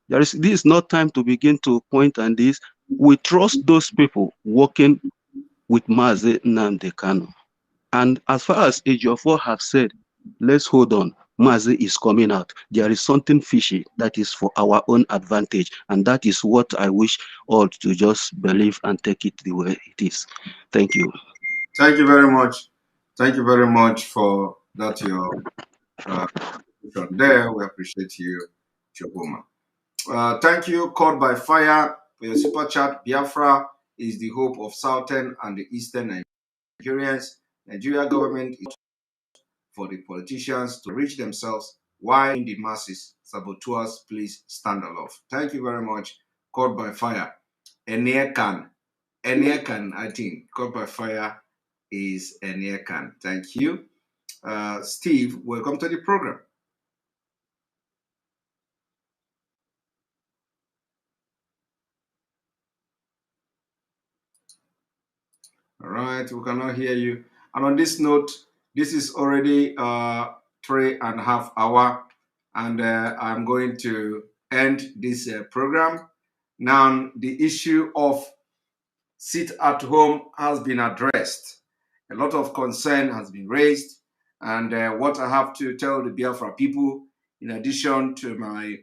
This is not time to begin to point on this. We trust those people working with Mazi Nnamdi Kanu. And as far as Ejiofor have said, let's hold on. Mazi is coming out. There is something fishy that is for our own advantage. And that is what I wish all to just believe and take it the way it is. Thank you. Thank you very much. Thank you very much for that, your there. We appreciate you, Choboma. Thank you, Caught by Fire, for your super chat. Biafra is the hope of southern and the eastern Nigerians. Nigeria government is for the politicians to reach themselves. Why in the masses? Saboteurs, please stand aloft. Thank you very much. Caught by Fire. Eniekan, I think. Caught by Fire is Eniekan. Thank you. Steve, welcome to the program. All right, we cannot hear you. And on this note, this is already 3.5 hours, and I'm going to end this program. Now, the issue of sit at home has been addressed. A lot of concern has been raised, and what I have to tell the Biafra people, in addition to my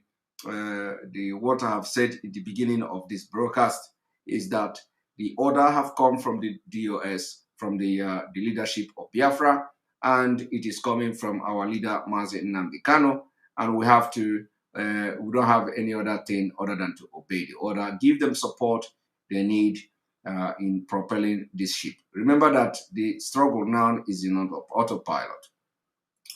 what I have said in the beginning of this broadcast, is that the order have come from the DOS, from the leadership of Biafra, and it is coming from our leader Mazi Nnamdi Kanu, and we have to we don't have any other thing other than to obey the order, give them support they need in propelling this ship. Remember that the struggle now is in autopilot.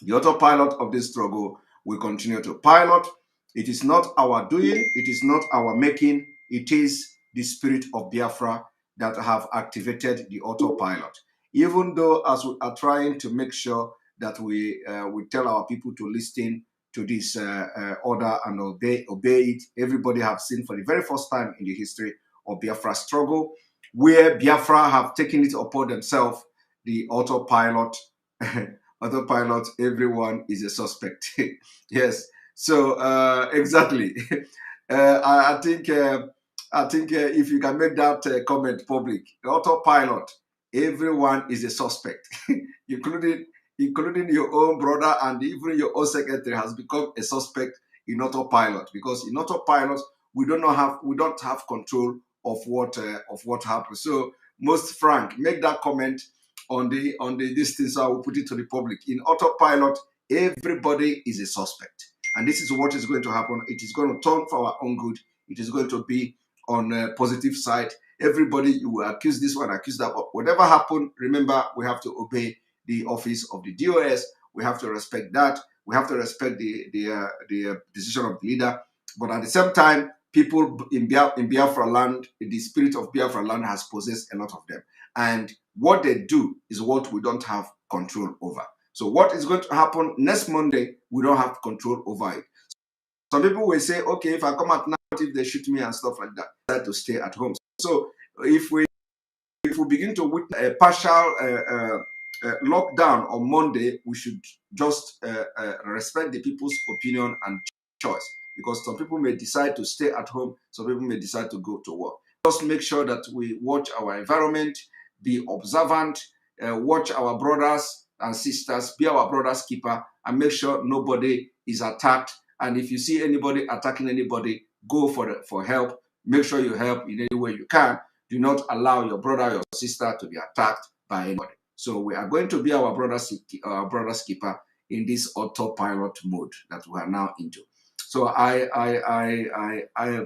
The autopilot of this struggle will continue to pilot. It is not our doing, it is not our making, it is the spirit of Biafra that have activated the autopilot. Even though as we are trying to make sure that we tell our people to listen to this order and obey it, everybody have seen for the very first time in the history of Biafra struggle, where Biafra have taken it upon themselves, the autopilot. Autopilot, everyone is a suspect. Yes. So exactly. I think if you can make that comment public, the autopilot, everyone is a suspect, including your own brother, and even your own secretary has become a suspect in autopilot, because in autopilot we don't have control of what happens. So most frank, make that comment on the distance. I will put it to the public. In autopilot, everybody is a suspect, and this is what is going to happen. It is going to turn for our own good. It is going to be on a positive side. Everybody, you will accuse this one, accuse that one. Whatever happened, remember, we have to obey the office of the DOS. We have to respect that. We have to respect the decision of the leader. But at the same time, people in Biafra land, the spirit of Biafra land has possessed a lot of them. And what they do is what we don't have control over. So what is going to happen next Monday, we don't have control over it. Some people will say, okay, if I come out now, if they shoot me and stuff like that, I have to stay at home. So if we begin to witness a partial lockdown on Monday, we should just respect the people's opinion and choice, because some people may decide to stay at home, some people may decide to go to work. Just make sure that we watch our environment, be observant, watch our brothers and sisters, be our brother's keeper, and make sure nobody is attacked. And if you see anybody attacking anybody, go for help. Make sure you help in any way you can. Do not allow your brother or your sister to be attacked by anybody. So we are going to be our brother's keeper in this autopilot mode that we are now into. So I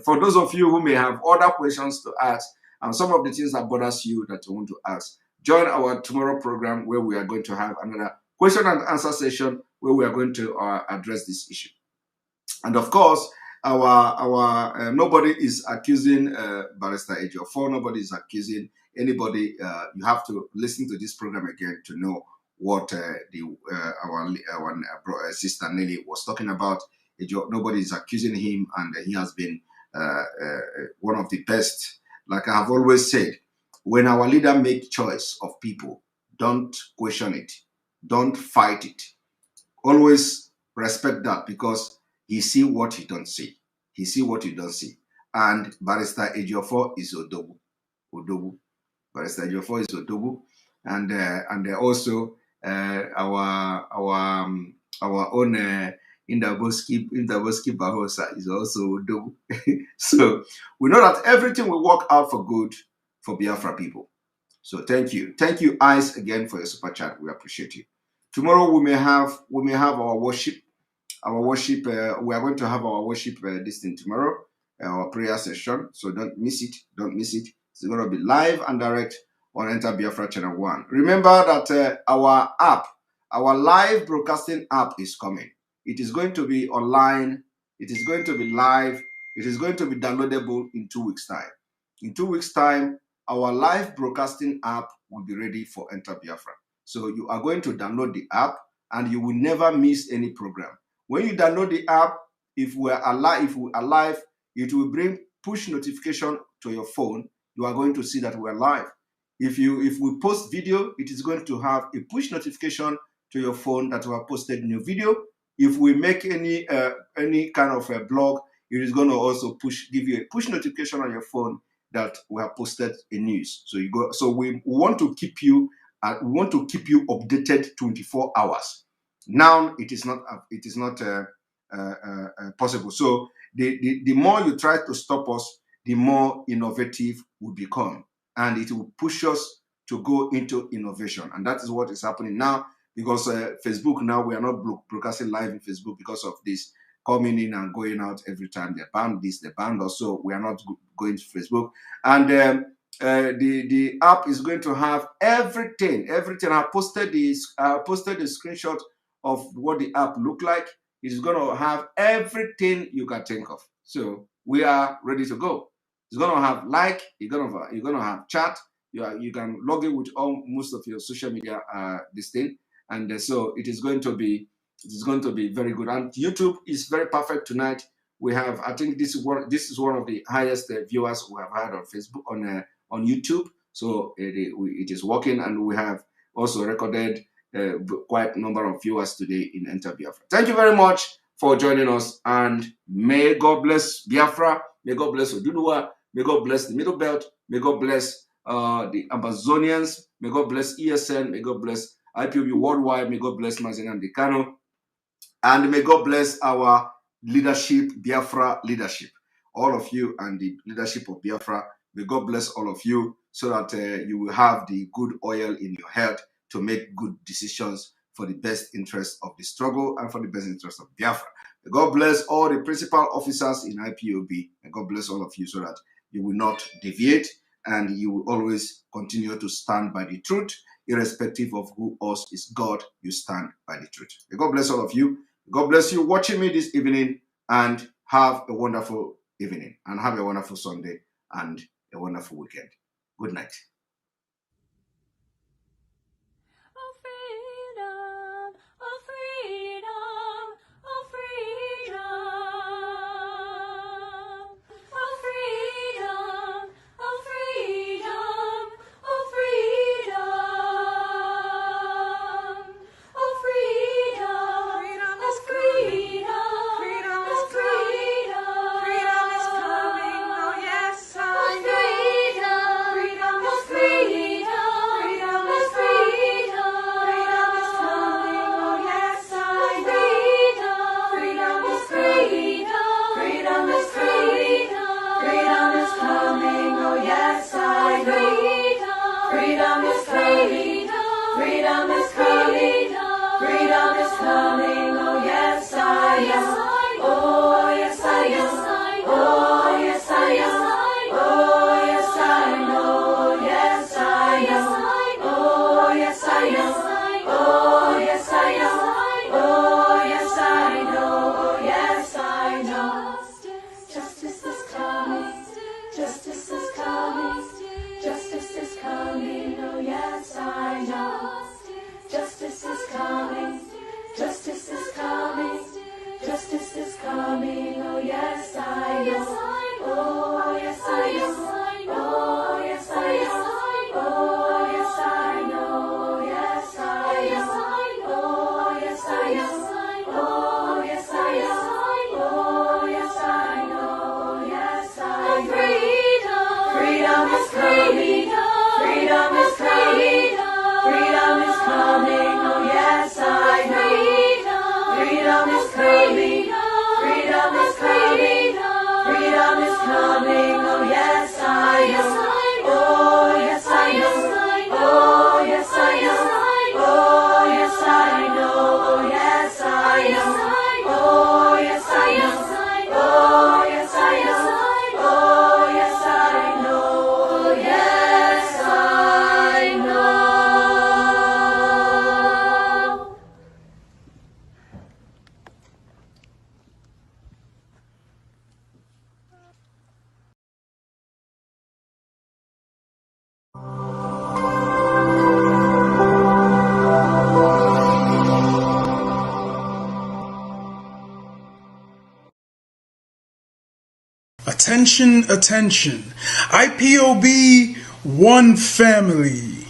for those of you who may have other questions to ask, and some of the things that bothers you that you want to ask, join our tomorrow program, where we are going to have another question and answer session where we are going to address this issue. And of course, our nobody is accusing Barrister Ejiofor. Nobody is accusing anybody. You have to listen to this program again to know what our sister Nelly was talking about. Nobody is accusing him, and he has been one of the best. Like I have always said, when our leader makes choice of people, don't question it, don't fight it. Always respect that, because he see what he don't see. He see what he don't see. And Barrister Ejiofor is Odogu. Barrister Jofo is Odogu, and also our own Indaboski Bahosa is also Odogu. So we know that everything will work out for good for Biafra people. So thank you, Ice, again for your super chat. We appreciate you. Tomorrow we may have our worship. We are going to have our worship this thing tomorrow, our prayer session. So don't miss it. Don't miss it. It's going to be live and direct on Enter Biafra Channel 1. Remember that our app, our live broadcasting app is coming. It is going to be online. It is going to be live. It is going to be downloadable in 2 weeks' time. In 2 weeks' time, our live broadcasting app will be ready for Enter Biafra. So you are going to download the app and you will never miss any program. When you download the app, if we are live, it will bring push notification to your phone. You are going to see that we are live. If we post video, it is going to have a push notification to your phone that we have posted new video. If we make any kind of a blog, it is going to also give you a push notification on your phone that we have posted a news. So you go. So we want to keep you. We want to keep you updated 24 hours. Now it is not possible. So the more you try to stop us, the more innovative we become, and it will push us to go into innovation. And that is what is happening now, because Facebook, now we are not broadcasting live in Facebook because of this coming in and going out every time. They banned this, they banned us, so we are not going to Facebook. And the app is going to have everything. I posted the screenshot of what the app look like. It's going to have everything you can think of. So we are ready to go. It's going to have you're going to have chat. You can log in with most of your social media this thing, and so it is going to be very good. And YouTube is very perfect tonight. We have, I think this is one of the highest viewers we have had on Facebook on YouTube. So it is working, and we have also recorded quite a number of viewers today in Enter Biafra. Thank you very much for joining us, and may God bless Biafra, may God bless Oduduwa, may God bless the Middle Belt, may God bless the Amazonians, may God bless ESN, may God bless IPOB worldwide, may God bless Mazen Dekano, and may God bless our leadership, Biafra leadership, all of you, and the leadership of Biafra. May God bless all of you, so that you will have the good oil in your head to make good decisions for the best interest of the struggle and for the best interest of Biafra. May God bless all the principal officers in IPOB. May God bless all of you, so that you will not deviate and you will always continue to stand by the truth, irrespective of who else is God. You stand by the truth. May God bless all of you. God bless you watching me this evening, and have a wonderful evening, and have a wonderful Sunday and a wonderful weekend. Good night. Justice is Attention, attention. IPOB One Family.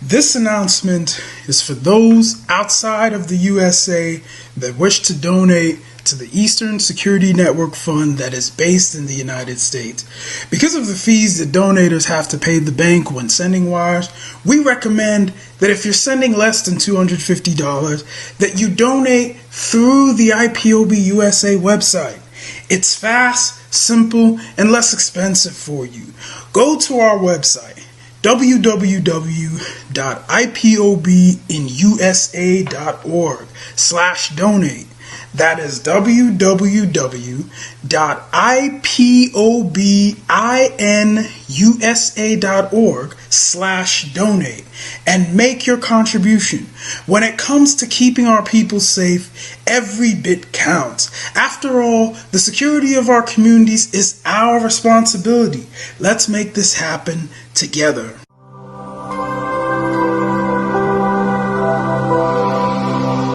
This announcement is for those outside of the USA that wish to donate to the Eastern Security Network Fund that is based in the United States. Because of the fees that donators have to pay the bank when sending wires, we recommend that if you're sending less than $250, that you donate through the IPOB USA website. It's fast, simple, and less expensive for you. Go to our website, www.ipobinusa.org/donate. That is www.ipobinusa.org/donate and make your contribution. When it comes to keeping our people safe, every bit counts. After all, the security of our communities is our responsibility. Let's make this happen together.